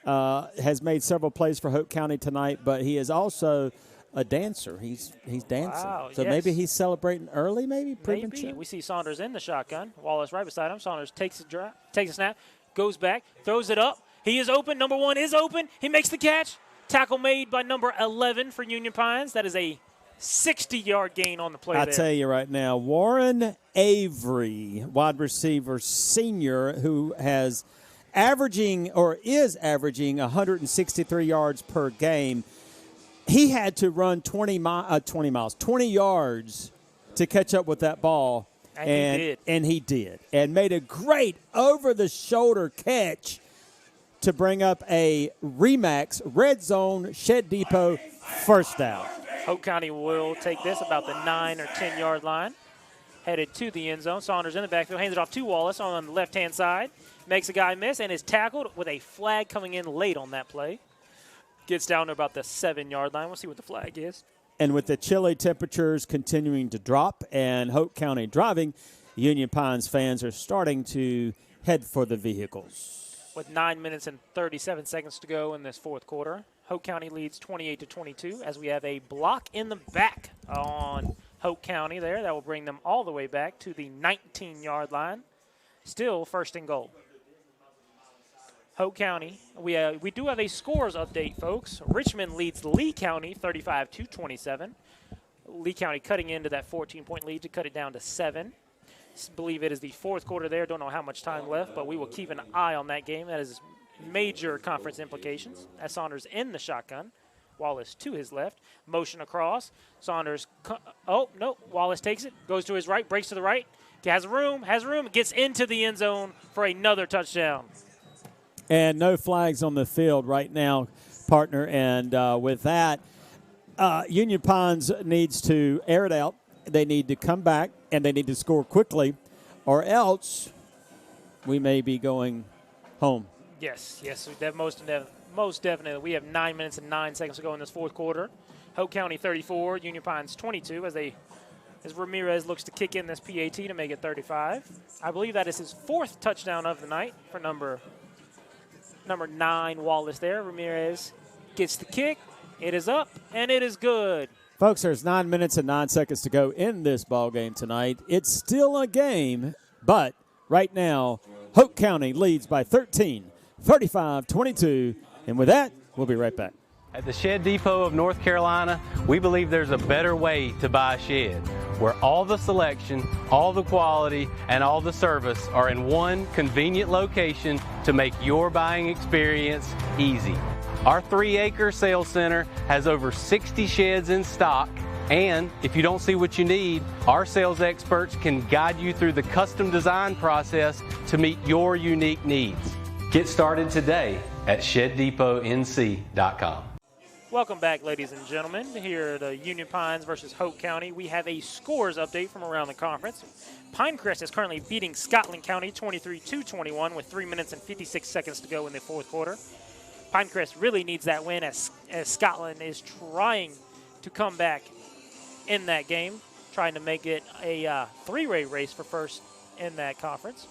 has made several plays for Hoke County tonight, but he is also a dancer. He's dancing. Wow, so maybe he's celebrating early, maybe? Maybe. We see Saunders in the shotgun. Wallace right beside him. Saunders takes a snap, goes back, throws it up. He is open. Number 1 is open. He makes the catch. Tackle made by number 11 for Union Pines. That is a 60-yard gain on the play I there. tell you right now, Warren Avery, wide receiver senior, who is averaging 163 yards per game. He had to run 20 yards to catch up with that ball. And he did. And made a great over-the-shoulder catch to bring up a Remax Red Zone Shed Depot first down. Hoke County will take this about the 9 or 10-yard line. Headed to the end zone. Saunders in the backfield. Hands it off to Wallace on the left-hand side. Makes a guy miss and is tackled with a flag coming in late on that play. Gets down to about the 7-yard line. We'll see what the flag is. And with the chilly temperatures continuing to drop and Hoke County driving, Union Pines fans are starting to head for the vehicles. With 9 minutes and 37 seconds to go in this fourth quarter, Hoke County leads 28-22 as we have a block in the back on Hoke County there. That will bring them all the way back to the 19-yard line. Still 1st and goal. Hoke County, we do have a scores update, folks. Richmond leads Lee County 35-27. Lee County cutting into that 14-point lead to cut it down to 7. Believe it is the fourth quarter there. Don't know how much time left, but we will keep an eye on that game. That is major conference implications. As Saunders in the shotgun. Wallace to his left. Motion across. Saunders, Wallace takes it. Goes to his right, breaks to the right. Has room, gets into the end zone for another touchdown. And no flags on the field right now, partner. And with that, Union Pines needs to air it out. They need to come back, and they need to score quickly, or else we may be going home. Yes, most definitely. We have 9 minutes and 9 seconds to go in this fourth quarter. Hoke County 34, Union Pines 22 as Ramirez looks to kick in this PAT to make it 35. I believe that is his 4th touchdown of the night for number 9, Wallace there. Ramirez gets the kick. It is up, and it is good. Folks, there's 9 minutes and 9 seconds to go in this ball game tonight. It's still a game, but right now, Hoke County leads by 13, 35-22. And with that, we'll be right back. At the Shed Depot of North Carolina, we believe there's a better way to buy a shed, where all the selection, all the quality, and all the service are in one convenient location to make your buying experience easy. Our 3-acre sales center has over 60 sheds in stock, and if you don't see what you need, our sales experts can guide you through the custom design process to meet your unique needs. Get started today at ShedDepotNC.com. Welcome back, ladies and gentlemen, here at Union Pines versus Hoke County. We have a scores update from around the conference. Pinecrest is currently beating Scotland County 23-21 with 3 minutes and 56 seconds to go in the fourth quarter. Pinecrest really needs that win as Scotland is trying to come back in that game, trying to make it a three-way race for first in that conference.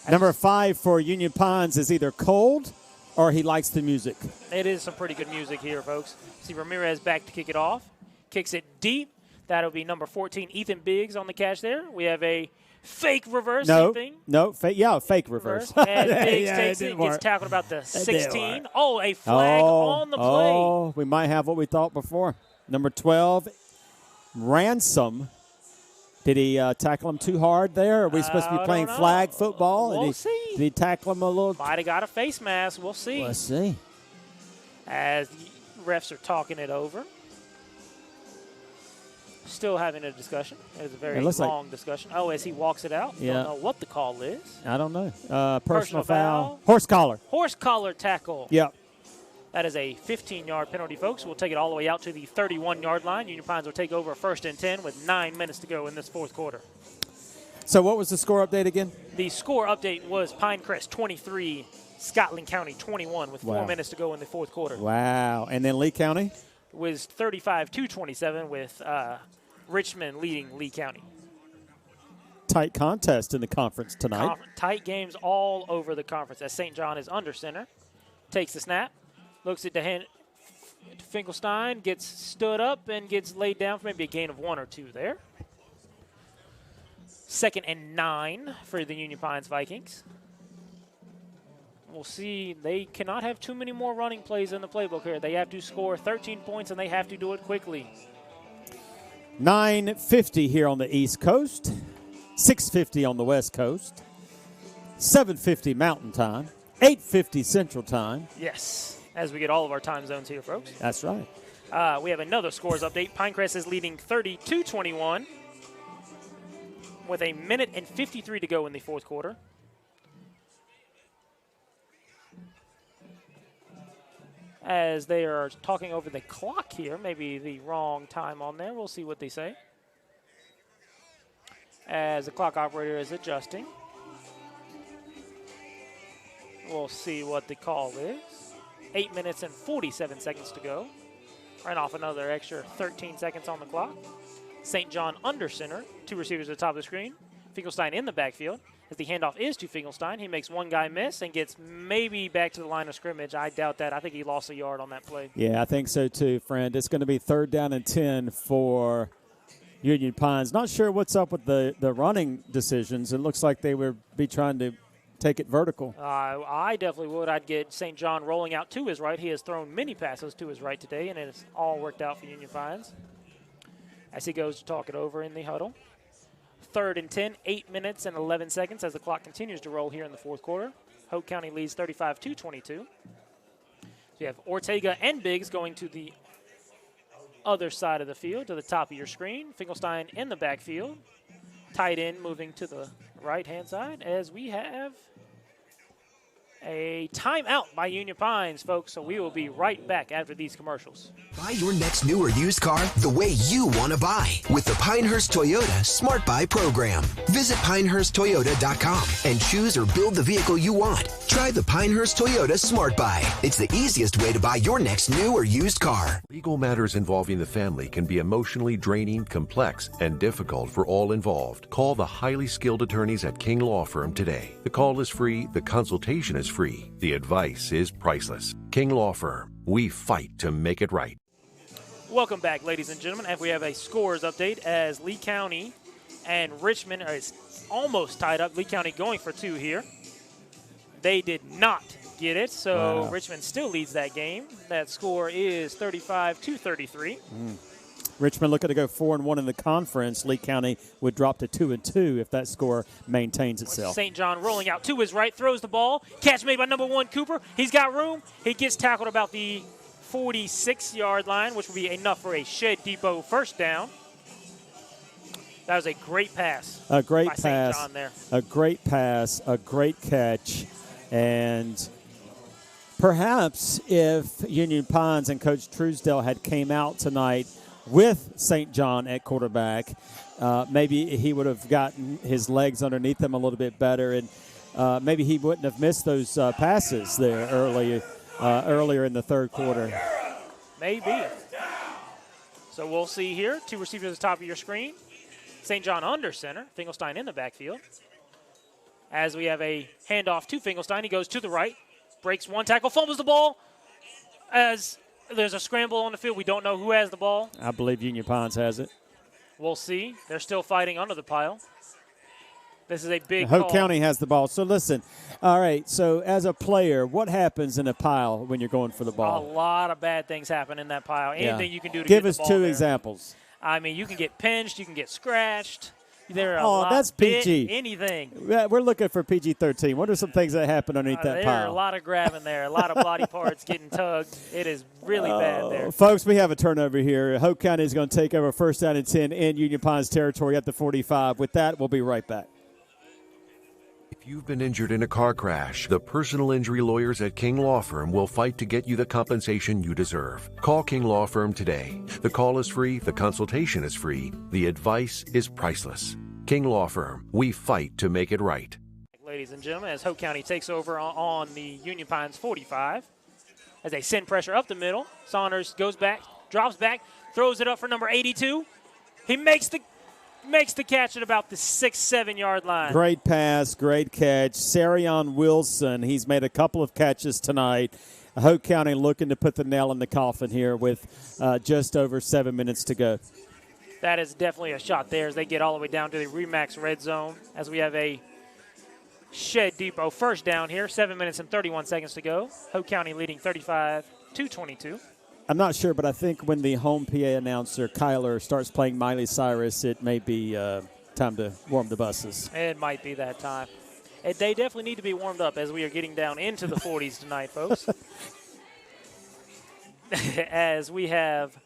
Number 5 for Union Pines is either cold or he likes the music. It is some pretty good music here, folks. See Ramirez back to kick it off. Kicks it deep. That'll be number 14, Ethan Biggs, on the catch there. We have a fake reverse. Fake reverse. And Biggs takes it, gets tackled about the 16. Oh, a flag on the play. Oh, we might have what we thought before. Number 12, Ransom. Did he tackle him too hard there? Are we supposed to be playing flag football? We'll see. Did he tackle him a little? Might have got a face mask. We'll see. Let's see. As the refs are talking it over. Still having a discussion. It was a very long discussion. Oh, as he walks it out. Yeah. Don't know what the call is. I don't know. Personal foul. Horse collar. Horse collar tackle. Yep. That is a 15-yard penalty, folks. We'll take it all the way out to the 31-yard line. Union Pines will take over 1st and 10 with 9 minutes to go in this fourth quarter. So what was the score update again? The score update was Pinecrest 23, Scotland County 21 with 4 minutes to go in the fourth quarter. Wow. And then Lee County? Was 35-27 with Richmond leading Lee County. Tight contest in the conference tonight. Tight games all over the conference as St. John is under center. Takes the snap. Looks at the hand. Finkelstein gets stood up and gets laid down for maybe a gain of 1 or 2 there. 2nd and 9 for the Union Pines Vikings. We'll see. They cannot have too many more running plays in the playbook here. They have to score 13 points, and they have to do it quickly. 9:50 here on the East Coast. 6:50 on the West Coast. 7:50 Mountain Time. 8:50 Central Time. Yes. As we get all of our time zones here, folks. That's right. We have another scores update. Pinecrest is leading 32-21 with 1 minute and 53 to go in the fourth quarter. As they are talking over the clock here, maybe the wrong time on there. We'll see what they say. As the clock operator is adjusting. We'll see what the call is. 8 minutes and 47 seconds to go. Ran off another extra 13 seconds on the clock. St. John under center. 2 receivers at the top of the screen. Finkelstein in the backfield. As the handoff is to Finkelstein, he makes one guy miss and gets maybe back to the line of scrimmage. I doubt that. I think he lost a yard on that play. Yeah, I think so too, friend. It's going to be 3rd down and 10 for Union Pines. Not sure what's up with the running decisions. It looks like they would be trying to take it vertical. I definitely would. I'd get St. John rolling out to his right. He has thrown many passes to his right today, and it has all worked out for Union Pines. As he goes to talk it over in the huddle. 3rd and 10, 8 minutes and 11 seconds as the clock continues to roll here in the fourth quarter. Hoke County leads 35-22. So you have Ortega and Biggs going to the other side of the field, to the top of your screen. Finkelstein in the backfield. Tight end moving to the right-hand side as we have a timeout by Union Pines, folks. So we will be right back after these commercials. Buy your next new or used car the way you want to buy with the Pinehurst Toyota Smart Buy program. Visit PinehurstToyota.com and choose or build the vehicle you want. Try the Pinehurst Toyota Smart Buy. It's the easiest way to buy your next new or used car. Legal matters involving the family can be emotionally draining, complex, and difficult for all involved. Call the highly skilled attorneys at King Law Firm today. The call is free. The consultation is free. The advice is priceless. King Law Firm. We fight to make it right. Welcome back, ladies and gentlemen. And we have a scores update as Lee County and Richmond are almost tied up. Lee County going for 2 here. They did not get it, so Richmond still leads that game. That score is 35-33. Richmond looking to go 4-1 in the conference. Lee County would drop to 2-2 if that score maintains itself. St. John rolling out to his right, throws the ball. Catch made by number 1, Cooper. He's got room. He gets tackled about the 46-yard line, which will be enough for a Shed Depot first down. That was a great pass. A great by pass. St. John there. A great pass. A great catch. And perhaps if Union Pines and Coach Truesdale had came out tonight with St. John at quarterback, maybe he would have gotten his legs underneath him a little bit better, and maybe he wouldn't have missed those passes there earlier in the third quarter. Maybe. So we'll see here. 2 receivers at the top of your screen. St. John under center. Finkelstein in the backfield. As we have a handoff to Finkelstein. He goes to the right. Breaks one tackle. Fumbles the ball. As There's a scramble on the field. We don't know who has the ball. I believe Union Pines has it. We'll see. They're still fighting under the pile. This is a big Hoke call. County has the ball. So listen, all right, so as a player, what happens in a pile when you're going for the A ball? lot of bad things happen in that pile. Anything you can do to Give get us the ball two there. examples. I mean, you can get pinched. You can get scratched. There are Oh, a lot that's bit, PG. anything. Yeah, we're looking for PG-13. What are some things that happen underneath that There pile? are a lot of grabbing there, a lot of body parts getting tugged. It is really bad there. Folks, we have a turnover here. Hoke County is going to take over first down and 10 in Union Pines territory at the 45. With that, we'll be right back. If you've been injured in a car crash, the personal injury lawyers at King Law Firm will fight to get you the compensation you deserve. Call King Law Firm today. The call is free, the consultation is free, the advice is priceless. King Law Firm, we fight to make it right. Ladies and gentlemen, as Hoke County takes over on the Union Pines 45, as they send pressure up the middle, Saunders goes back, drops back, throws it up for number 82. He makes the catch at about the 6-7 yard line. Great pass, great catch. Sarion Wilson, he's made a couple of catches tonight. Hoke County looking to put the nail in the coffin here with just over 7 minutes to go. That is definitely a shot there as they get all the way down to the Remax red zone as we have a Shed Depot first down here. 7 minutes and 31 seconds to go. Hoke County leading 35-22. I'm not sure, but I think when the home PA announcer, Kyler, starts playing Miley Cyrus, it may be time to warm the buses. It might be that time. They definitely need to be warmed up as we are getting down into the 40s tonight, folks. As we have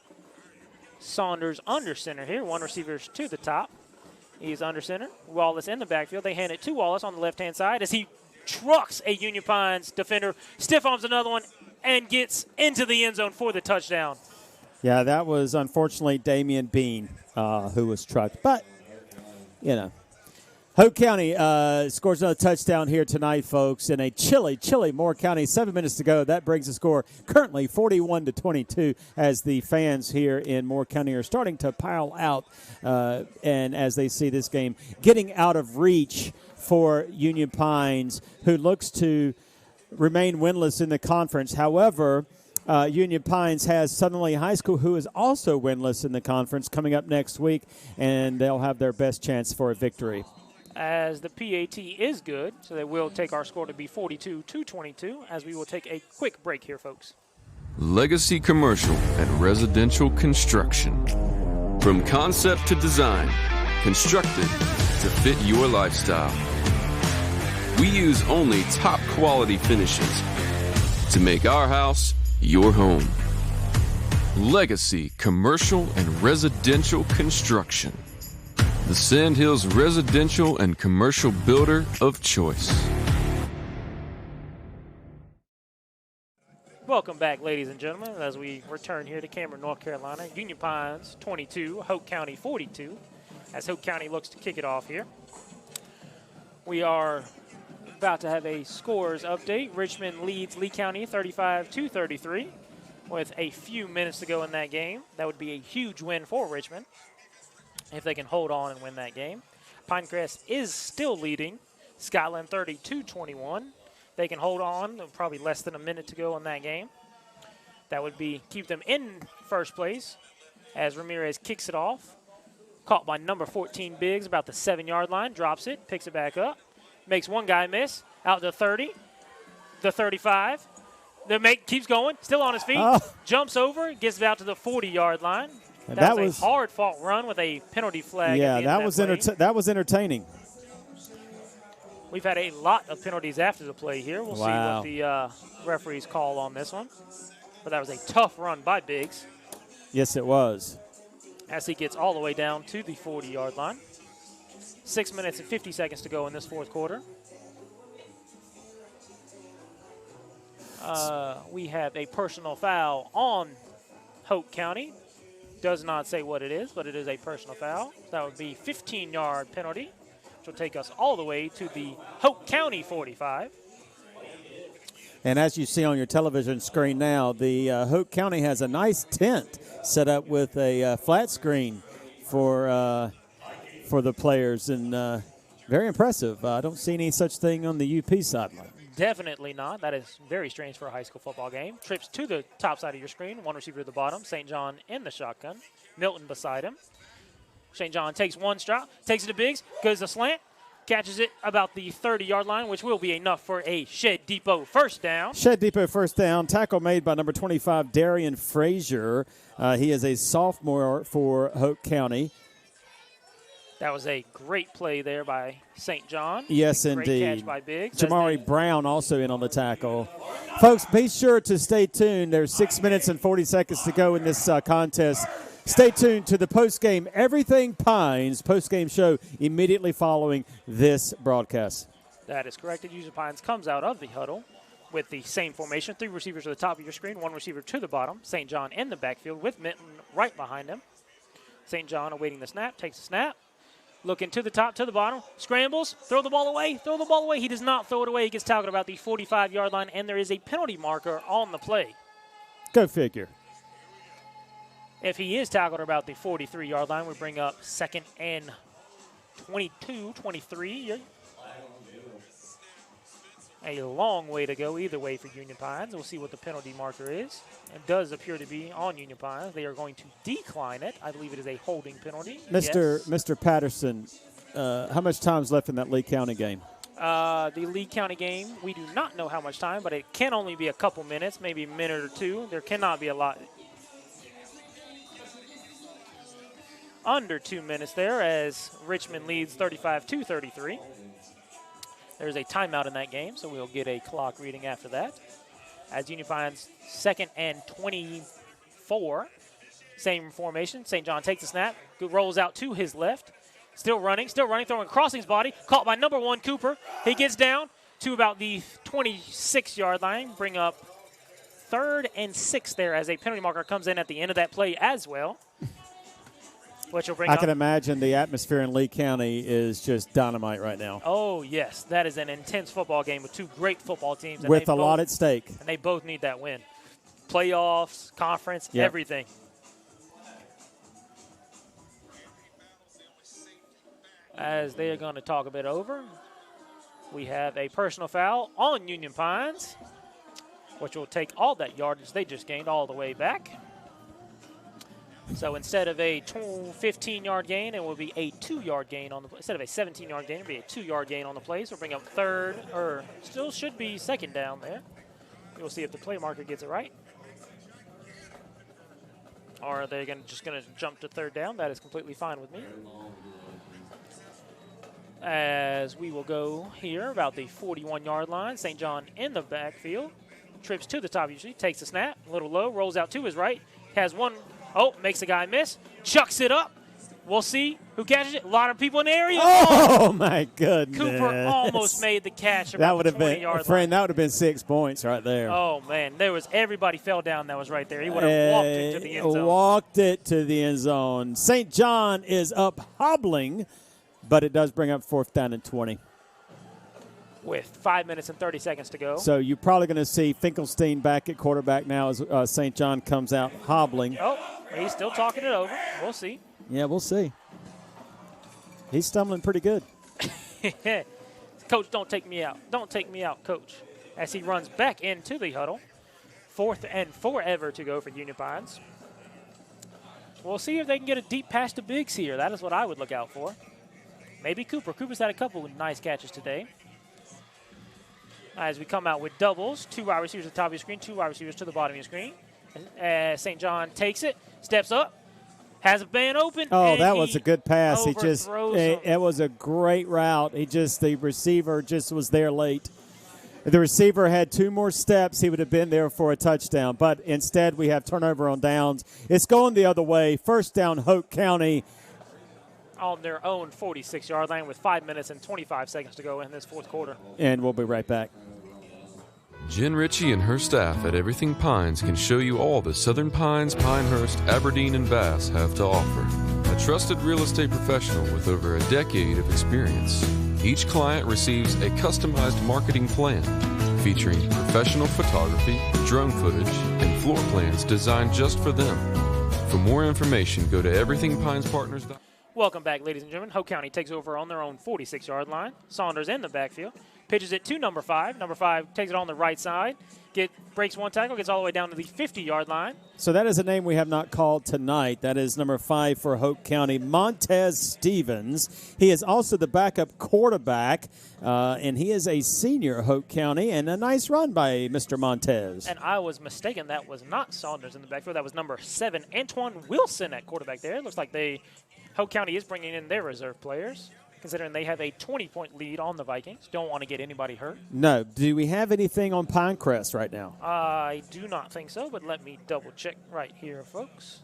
Saunders under center here. One receiver's to the top. He's under center. Wallace in the backfield. They hand it to Wallace on the left-hand side as he trucks a Union Pines defender, stiff arms another one, and gets into the end zone for the touchdown. Yeah, that was unfortunately Damian Bean who was trucked. But, you know, Hoke County scores another touchdown here tonight, folks, in a chilly Moore County. 7 minutes to go. That brings the score currently 41-22 as the fans here in Moore County are starting to pile out and as they see this game getting out of reach for Union Pines, who looks to remain winless in the conference. However, Union Pines has Southern High School, who is also winless in the conference, coming up next week, and they'll have their best chance for a victory. As the PAT is good, so they will take our score to be 42-22 as we will take a quick break here, folks. Legacy Commercial and Residential Construction. From concept to design, constructed to fit your lifestyle. We use only top quality finishes to make our house your home. Legacy Commercial and Residential Construction. The Sand Hills residential and commercial builder of choice. Welcome back, ladies and gentlemen, as we return here to Cameron, North Carolina. Union Pines 22, Hoke County 42, as Hoke County looks to kick it off here. We are about to have a scores update. Richmond leads Lee County 35-33 with a few minutes to go in that game. That would be a huge win for Richmond if they can hold on and win that game. Pinecrest is still leading Scotland 32-21. They can hold on, probably less than a minute to go in that game. That would be keep them in first place as Ramirez kicks it off. Caught by number 14 Biggs about the 7 yard line, drops it, picks it back up, makes one guy miss, out to 30, the 35. Keeps going, still on his feet, jumps over, gets out to the 40 yard line. That was a hard-fought run with a penalty flag. Yeah, that was entertaining. We've had a lot of penalties after the play here. We'll see what the referees call on this one. But that was a tough run by Biggs. Yes, it was. As he gets all the way down to the 40-yard line. 6 minutes and 50 seconds to go in this fourth quarter. We have a personal foul on Hoke County. Does not say what it is, but it is a personal foul. That would be 15-yard penalty, which will take us all the way to the Hoke County 45. And as you see on your television screen now, the Hoke County has a nice tent set up with a flat screen for the players, and very impressive. I don't see any such thing on the UP sideline. Definitely not. That is very strange for a high school football game. Trips to the top side of your screen. One receiver to the bottom. St. John in the shotgun. Milton beside him. St. John takes one stride, takes it to Biggs, goes to slant, catches it about the 30-yard line, which will be enough for a Shed Depot first down. Shed Depot first down. Tackle made by number 25, Darian Frazier. He is a sophomore for Hoke County. That was a great play there by St. John. Yes, great indeed. Catch by Biggs. Jamari Brown also in on the tackle. Folks, be sure to stay tuned. There's 6 minutes and 40 seconds to go in this contest. Stay tuned to the post-game Everything Pines post-game show immediately following this broadcast. That is correct. User Pines comes out of the huddle with the same formation. 3 receivers to the top of your screen, 1 receiver to the bottom. St. John in the backfield with Minton right behind him. St. John awaiting the snap, takes the snap. Looking to the top, to the bottom, scrambles, throw the ball away. He does not throw it away. He gets tackled about the 45-yard line, and there is a penalty marker on the play. Go figure. If he is tackled about the 43-yard line, we bring up 2nd and 22, 23. A long way to go either way for Union Pines. We'll see what the penalty marker is. It does appear to be on Union Pines. They are going to decline it. I believe it is a holding penalty. Mr. Patterson, how much time is left in that Lee County game? The Lee County game, we do not know how much time, but it can only be a couple minutes, maybe a minute or two. There cannot be a lot. Under 2 minutes there as Richmond leads 35-33. There's a timeout in that game, so we'll get a clock reading after that. As Union Pines 2nd and 24. Same formation. St. John takes the snap, rolls out to his left. Still running, throwing crossing his body. Caught by number 1, Cooper. He gets down to about the 26-yard line. Bring up 3rd and 6 there as a penalty marker comes in at the end of that play as well. Which will bring I can imagine the atmosphere in Lee County is just dynamite right now. Oh, yes. That is an intense football game with 2 great football teams. With a lot at stake. And they both need that win. Playoffs, conference, everything. As they are going to talk a bit over, we have a personal foul on Union Pines, which will take all that yardage they just gained all the way back. So instead of a 15-yard gain, it will be a 2-yard gain on the play. Instead of a 17-yard gain, it will be a 2-yard gain on the play. So we'll bring up 3rd, or still should be 2nd down there. We'll see if the play marker gets it right. Or are they just going to jump to 3rd down? That is completely fine with me. As we will go here about the 41-yard line. St. John in the backfield. Trips to the top usually. Takes a snap. A little low. Rolls out to his right. Has one. Oh, makes a guy miss. Chucks it up. We'll see who catches it. A lot of people in the area. Oh my goodness. Cooper almost made the catch. That would have been, friend, that would have been 6 points right there. Oh, man. Everybody fell down that was right there. He would have walked it to the end zone. Walked it to the end zone. St. John is up hobbling, but it does bring up 4th down and 20. With 5 minutes and 30 seconds to go. So you're probably going to see Finkelstein back at quarterback now as St. John comes out hobbling. Oh, he's still talking it over. We'll see. Yeah, we'll see. He's stumbling pretty good. Coach, don't take me out. Don't take me out, Coach. As he runs back into the huddle. 4th and forever to go for Union Pines. We'll see if they can get a deep pass to Biggs here. That is what I would look out for. Maybe Cooper. Cooper's had a couple of nice catches today. As we come out with doubles, 2 wide receivers at the top of your screen, 2 wide receivers to the bottom of your screen. St. John takes it, steps up, has a man open. Oh, that was a good pass. It was a great route. The receiver just was there late. If the receiver had 2 more steps, he would have been there for a touchdown. But instead, we have turnover on downs. It's going the other way. First down, Hoke County. On their own 46-yard line with 5 minutes and 25 seconds to go in this 4th quarter. And we'll be right back. Jen Ritchie and her staff at Everything Pines can show you all the Southern Pines, Pinehurst, Aberdeen, and Bass have to offer. A trusted real estate professional with over a decade of experience. Each client receives a customized marketing plan featuring professional photography, drone footage, and floor plans designed just for them. For more information, go to everythingpinespartners.com. Welcome back, ladies and gentlemen. Hoke County takes over on their own 46-yard line. Saunders in the backfield. pitches it to number 5. Number 5 takes it on the right side, breaks one tackle, gets all the way down to the 50-yard line. So that is a name we have not called tonight. That is number 5 for Hoke County, Montez Stevens. He is also the backup quarterback, and he is a senior at Hoke County, and a nice run by Mr. Montez. And I was mistaken. That was not Saunders in the backfield. That was number 7, Antoine Wilson at quarterback there. It looks like Hoke County is bringing in their reserve players, considering they have a 20-point lead on the Vikings. Don't want to get anybody hurt. No. Do we have anything on Pinecrest right now? I do not think so, but let me double-check right here, folks.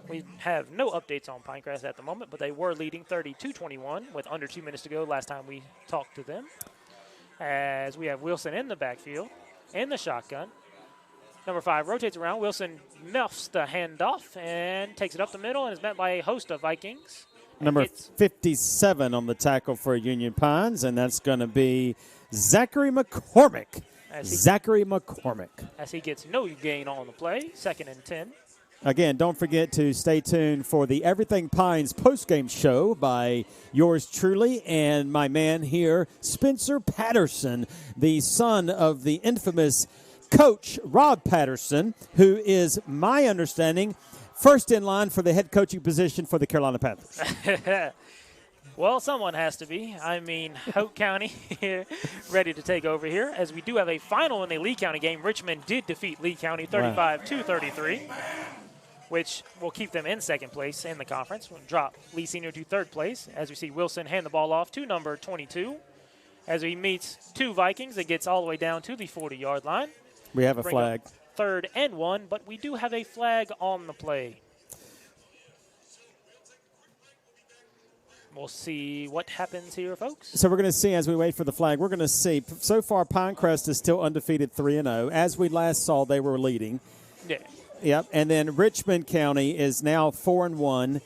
We have no updates on Pinecrest at the moment, but they were leading 32-21 with under 2 minutes to go last time we talked to them. As we have Wilson in the backfield, in the shotgun. Number 5 rotates around. Wilson muffs the handoff and takes it up the middle and is met by a host of Vikings. Number 57 on the tackle for Union Pines, and that's going to be Zachary McCormick. As he gets no gain on the play, 2nd and 10. Again, don't forget to stay tuned for the Everything Pines postgame show by yours truly and my man here, Spencer Patterson, the son of the infamous coach Rob Patterson, who is, my understanding, first in line for the head coaching position for the Carolina Panthers. Well, someone has to be. I mean, Hoke County here, ready to take over here, as we do have a final in the Lee County game. Richmond did defeat Lee County 35-33, which will keep them in 2nd place in the conference. We'll drop Lee Senior to 3rd place, as we see Wilson hand the ball off to number 22. As he meets 2 Vikings, it gets all the way down to the 40-yard line. We have a flag. 3rd and 1, but we do have a flag on the play. We'll see what happens here, folks. So we're going to see as we wait for the flag. We're going to see. So far, Pinecrest is still undefeated 3-0. As we last saw, they were leading. Yeah. Yep. And then Richmond County is now 4-1.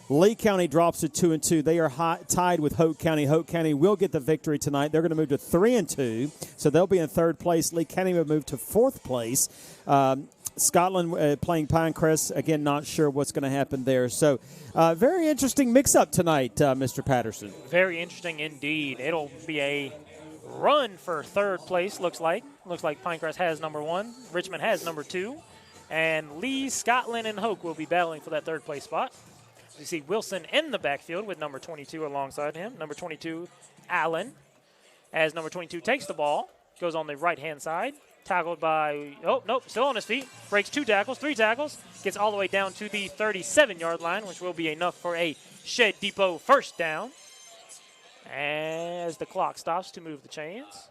Lee County drops to 2-2. They are tied with Hoke County. Hoke County will get the victory tonight. They're going to move to 3-2, so they'll be in 3rd place. Lee County will move to 4th place. Scotland playing Pinecrest. Again, not sure what's going to happen there. So very interesting mix-up tonight, Mr. Patterson. Very interesting indeed. It'll be a run for 3rd place, looks like. Looks like Pinecrest has number 1. Richmond has number 2. And Lee, Scotland, and Hoke will be battling for that 3rd place spot. You see Wilson in the backfield with number 22 alongside him. Number 22, Allen. As number 22 takes the ball, goes on the right-hand side. Tackled by, still on his feet. Breaks 2 tackles, 3 tackles. Gets all the way down to the 37-yard line, which will be enough for a Shed Depot first down. As the clock stops to move the chains.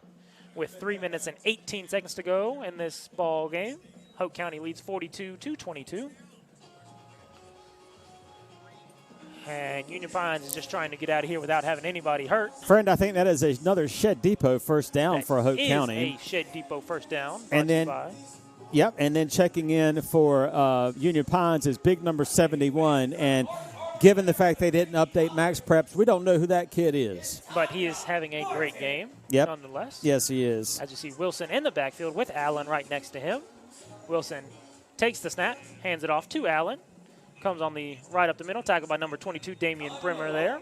With 3 minutes and 18 seconds to go in this ball game, Hoke County leads 42-22. And Union Pines is just trying to get out of here without having anybody hurt. Friend, I think that is another Shed Depot first down for Hoke County. A Shed Depot first down. And then, and then checking in for Union Pines is big number 71. And given the fact they didn't update Max Preps, we don't know who that kid is. But he is having a great game, nonetheless. Yes, he is. As you see Wilson in the backfield with Allen right next to him. Wilson takes the snap, hands it off to Allen. Comes on the right up the middle, tackled by number 22, Damian Brimmer there.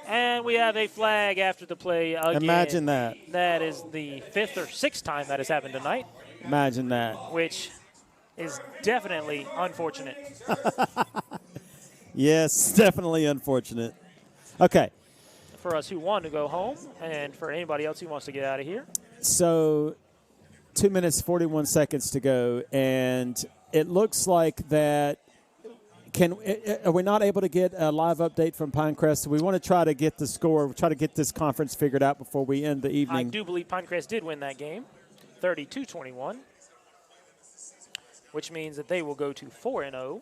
And we have a flag after the play again. Imagine that. That is the 5th or 6th time that has happened tonight. Imagine that. Which is definitely unfortunate. Yes, definitely unfortunate. Okay. For us who want to go home and for anybody else who wants to get out of here. So 2 minutes, 41 seconds to go, and it looks like that. Are we not able to get a live update from Pinecrest? We want to try to get the score, try to get this conference figured out before we end the evening. I do believe Pinecrest did win that game, 32-21, which means that they will go to 4-0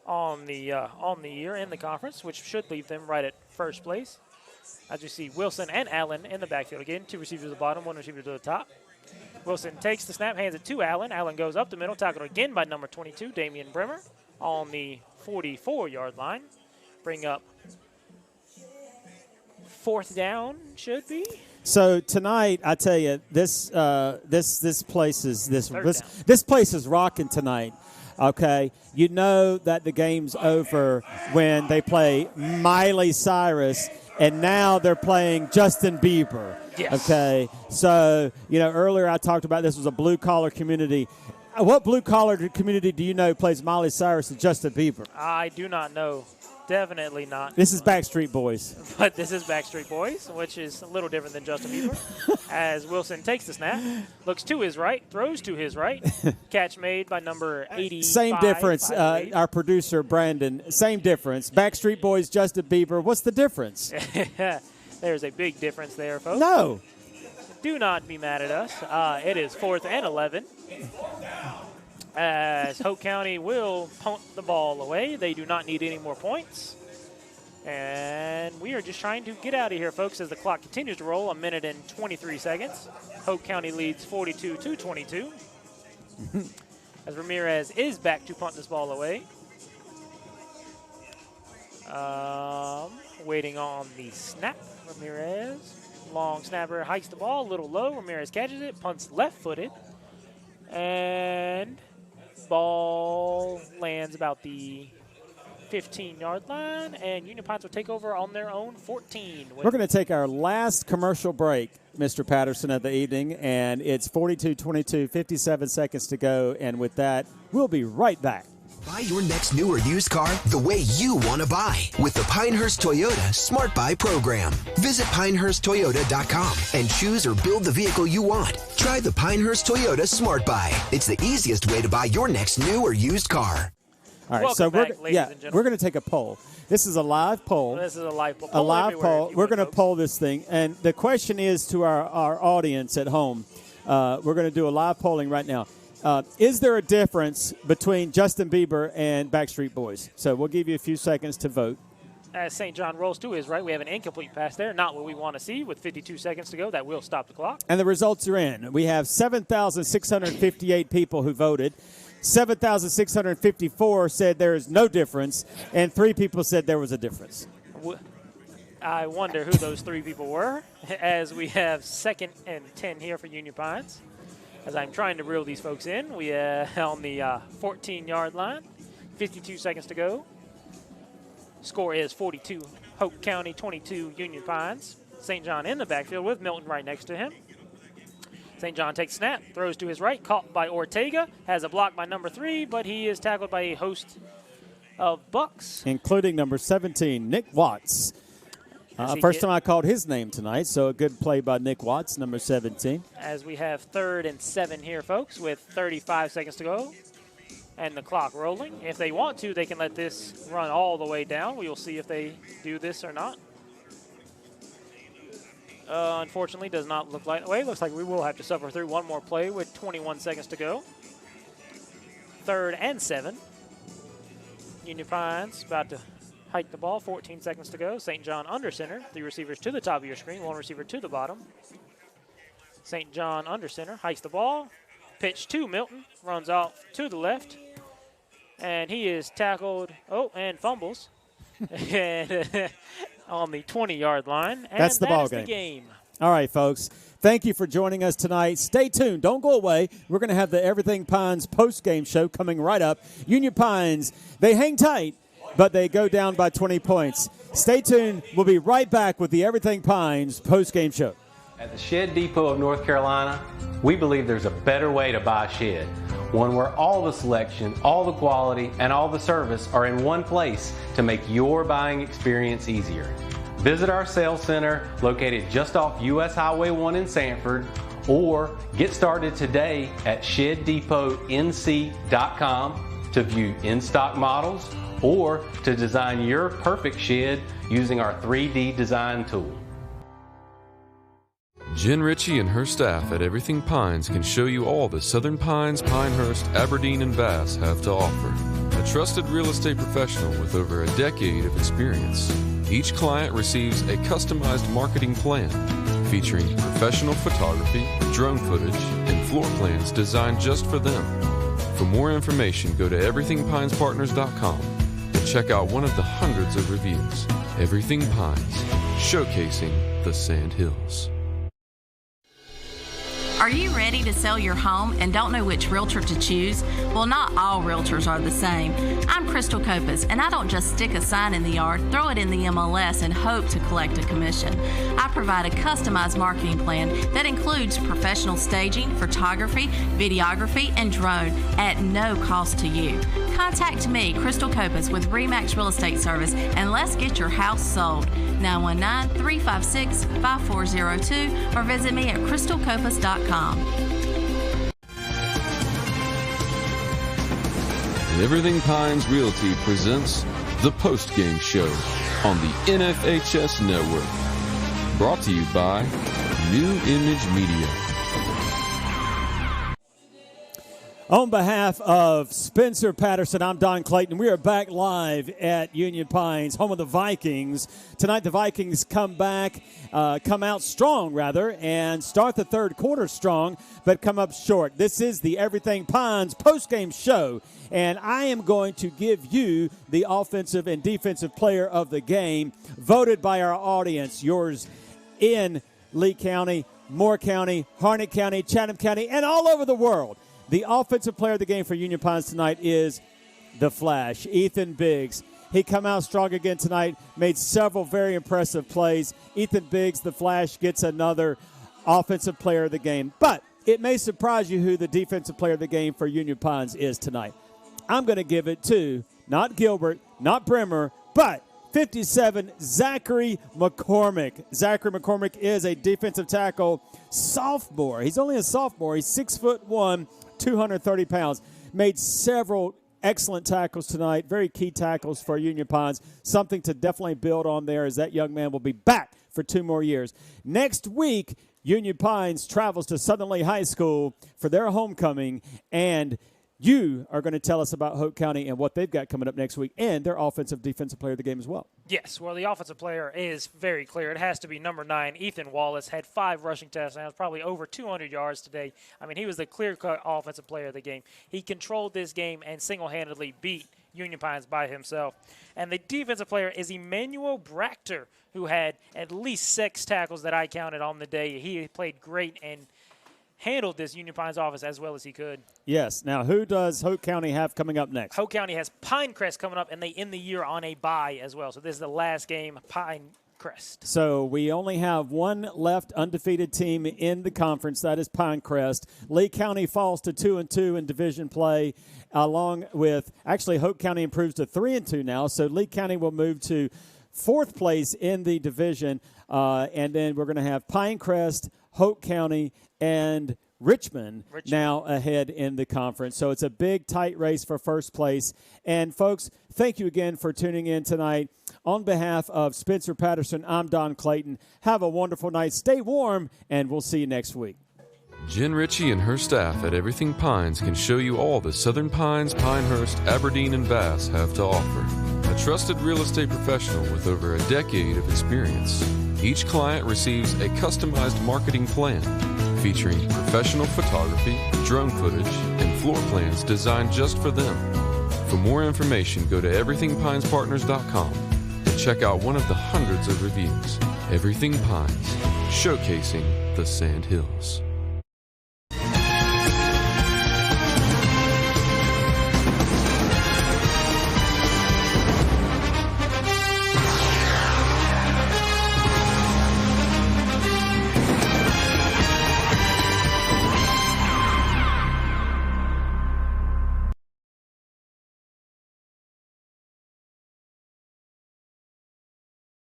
on the year in the conference, which should leave them right at first place. As you see, Wilson and Allen in the backfield again. 2 receivers at the bottom, 1 receiver to the top. Wilson takes the snap, hands it to Allen. Allen goes up the middle, tackled again by number 22, Damian Brimmer, on the 44-yard line. Bring up 4th down, should be. So tonight, I tell you, this place is rocking tonight. okay, you know that the game's over when they play Miley Cyrus, and now they're playing Justin Bieber. Yes. Okay, so, earlier I talked about this was a blue-collar community. What blue-collar community do you know plays Miley Cyrus and Justin Bieber? I do not know. Definitely not. This is Backstreet Boys. But this is Backstreet Boys, which is a little different than Justin Bieber. As Wilson takes the snap, looks to his right, throws to his right. Catch made by number 85. Same difference. Our producer, Brandon, same difference. Backstreet Boys, Justin Bieber. What's the difference? There's a big difference there, folks. No. Do not be mad at us. It is 4th and 11. As Hoke County will punt the ball away. They do not need any more points. And we are just trying to get out of here, folks, as the clock continues to roll, 1 minute and 23 seconds. Hoke County leads 42-22. As Ramirez is back to punt this ball away. Waiting on the snap. Ramirez, long snapper, hikes the ball, a little low. Ramirez catches it, punts left-footed. And ball lands about the 15-yard line, and Union Pines will take over on their own 14. We're going to take our last commercial break, Mr. Patterson, of the evening, and it's 42-22, 57 seconds to go, and with that, we'll be right back. Buy your next new or used car the way you want to buy with the Pinehurst Toyota Smart Buy program. Visit PinehurstToyota.com and choose or build the vehicle you want. Try the Pinehurst Toyota Smart Buy. It's the easiest way to buy your next new or used car. All right, Welcome so back, ladies and gentlemen. we're going to take a poll. This is a live poll. This is a live poll. A live poll. We're going to poll this thing, and the question is to our audience at home. We're going to do a live polling right now. Is there a difference between Justin Bieber and Backstreet Boys? So we'll give you a few seconds to vote. As St. John rolls to his right, we have an incomplete pass there. Not what we want to see with 52 seconds to go. That will stop the clock. And the results are in. We have 7,658 people who voted. 7,654 said there is no difference, and 3 people said there was a difference. I wonder who those 3 people were, as we have 2nd and 10 here for Union Pines. As I'm trying to reel these folks in, we on the 14-yard line, 52 seconds to go. Score is 42, Hoke County 22, Union Pines. St. John in the backfield with Milton right next to him. St. John takes snap, throws to his right, caught by Ortega, has a block by number 3, but he is tackled by a host of Bucks. Including number 17, Nick Watts. First time I called his name tonight, so a good play by Nick Watts, number 17. As we have 3rd and 7 here, folks, with 35 seconds to go and the clock rolling. If they want to, they can let this run all the way down. We will see if they do this or not. Unfortunately, does not look like the way. Looks like we will have to suffer through one more play with 21 seconds to go. 3rd and 7. Union Pines about to hike the ball, 14 seconds to go. St. John under center. 3 receivers to the top of your screen, 1 receiver to the bottom. St. John under center, hikes the ball. Pitch to Milton, runs off to the left. And he is tackled, and fumbles. And on the 20-yard line. And that's the ball game. All right, folks. Thank you for joining us tonight. Stay tuned. Don't go away. We're going to have the Everything Pines post-game show coming right up. Union Pines, they hang tight, but they go down by 20 points. Stay tuned. We'll be right back with the Everything Pines post-game show. At the Shed Depot of North Carolina, we believe there's a better way to buy a shed. One where all the selection, all the quality, and all the service are in one place to make your buying experience easier. Visit our sales center located just off US Highway 1 in Sanford, or get started today at ShedDepotNC.com to view in-stock models or to design your perfect shed using our 3D design tool. Jen Ritchie and her staff at Everything Pines can show you all the Southern Pines, Pinehurst, Aberdeen, and Bass have to offer. A trusted real estate professional with over a decade of experience. Each client receives a customized marketing plan featuring professional photography, drone footage, and floor plans designed just for them. For more information, go to everythingpinespartners.com and check out one of the hundreds of reviews. Everything Pines, showcasing the Sand Hills. Are you ready to sell your home and don't know which realtor to choose? Well, not all realtors are the same. I'm Crystal Copas, and I don't just stick a sign in the yard, throw it in the MLS, and hope to collect a commission. I provide a customized marketing plan that includes professional staging, photography, videography, and drone at no cost to you. Contact me, Crystal Copas, with RE/MAX Real Estate Service, and let's get your house sold. 919-356-5402 or visit me at crystalcopas.com. Everything Pines Realty presents the Post-Game Show on the NFHS Network. Brought to you by New Image Media. On behalf of Spencer Patterson, I'm Don Clayton. We are back live at Union Pines, home of the Vikings. Tonight, the Vikings come out strong, and start the third quarter strong, but come up short. This is the Everything Pines postgame show, and I am going to give you the offensive and defensive player of the game, voted by our audience, yours in Lee County, Moore County, Harnett County, Chatham County, and all over the world. The offensive player of the game for Union Pines tonight is the Flash, Ethan Biggs. He come out strong again tonight, made several very impressive plays. Ethan Biggs, the Flash, gets another offensive player of the game. But it may surprise you who the defensive player of the game for Union Pines is tonight. I'm going to give it to not Gilbert, not Bremer, but 57, Zachary McCormick. Zachary McCormick is a defensive tackle sophomore. He's only a sophomore. He's 6'1", 230 pounds. Made several excellent tackles tonight, very key tackles for Union Pines. Something to definitely build on there, as that young man will be back for 2 more years. Next week, Union Pines travels to Southern Lee High School for their homecoming, and you are going to tell us about Hoke County and what they've got coming up next week and their offensive defensive player of the game as well. Yes, well, the offensive player is very clear. It has to be number 9, Ethan Wallace. Had 5 rushing touchdowns, probably over 200 yards today. I mean, he was the clear-cut offensive player of the game. He controlled this game and single-handedly beat Union Pines by himself. And the defensive player is Emmanuel Brachter, who had at least 6 tackles that I counted on the day. He played great and handled this Union Pines offense as well as he could. Yes. Now, who does Hoke County have coming up next? Hoke County has Pinecrest coming up, and they end the year on a bye as well. So this is the last game, Pinecrest. So we only have one left undefeated team in the conference. That is Pinecrest. Lee County falls to 2-2 in division play, along with actually Hoke County improves to 3-2 now. So Lee County will move to 4th place in the division, and then we're going to have Pinecrest, Hoke County, and Richmond now ahead in the conference. So it's a big, tight race for first place. And, folks, thank you again for tuning in tonight. On behalf of Spencer Patterson, I'm Don Clayton. Have a wonderful night. Stay warm, and we'll see you next week. Jen Ritchie and her staff at Everything Pines can show you all the Southern Pines, Pinehurst, Aberdeen, and Bass have to offer. A trusted real estate professional with over a decade of experience. Each client receives a customized marketing plan featuring professional photography, drone footage, and floor plans designed just for them. For more information, go to everythingpinespartners.com and check out one of the hundreds of reviews. Everything Pines, showcasing the Sand Hills.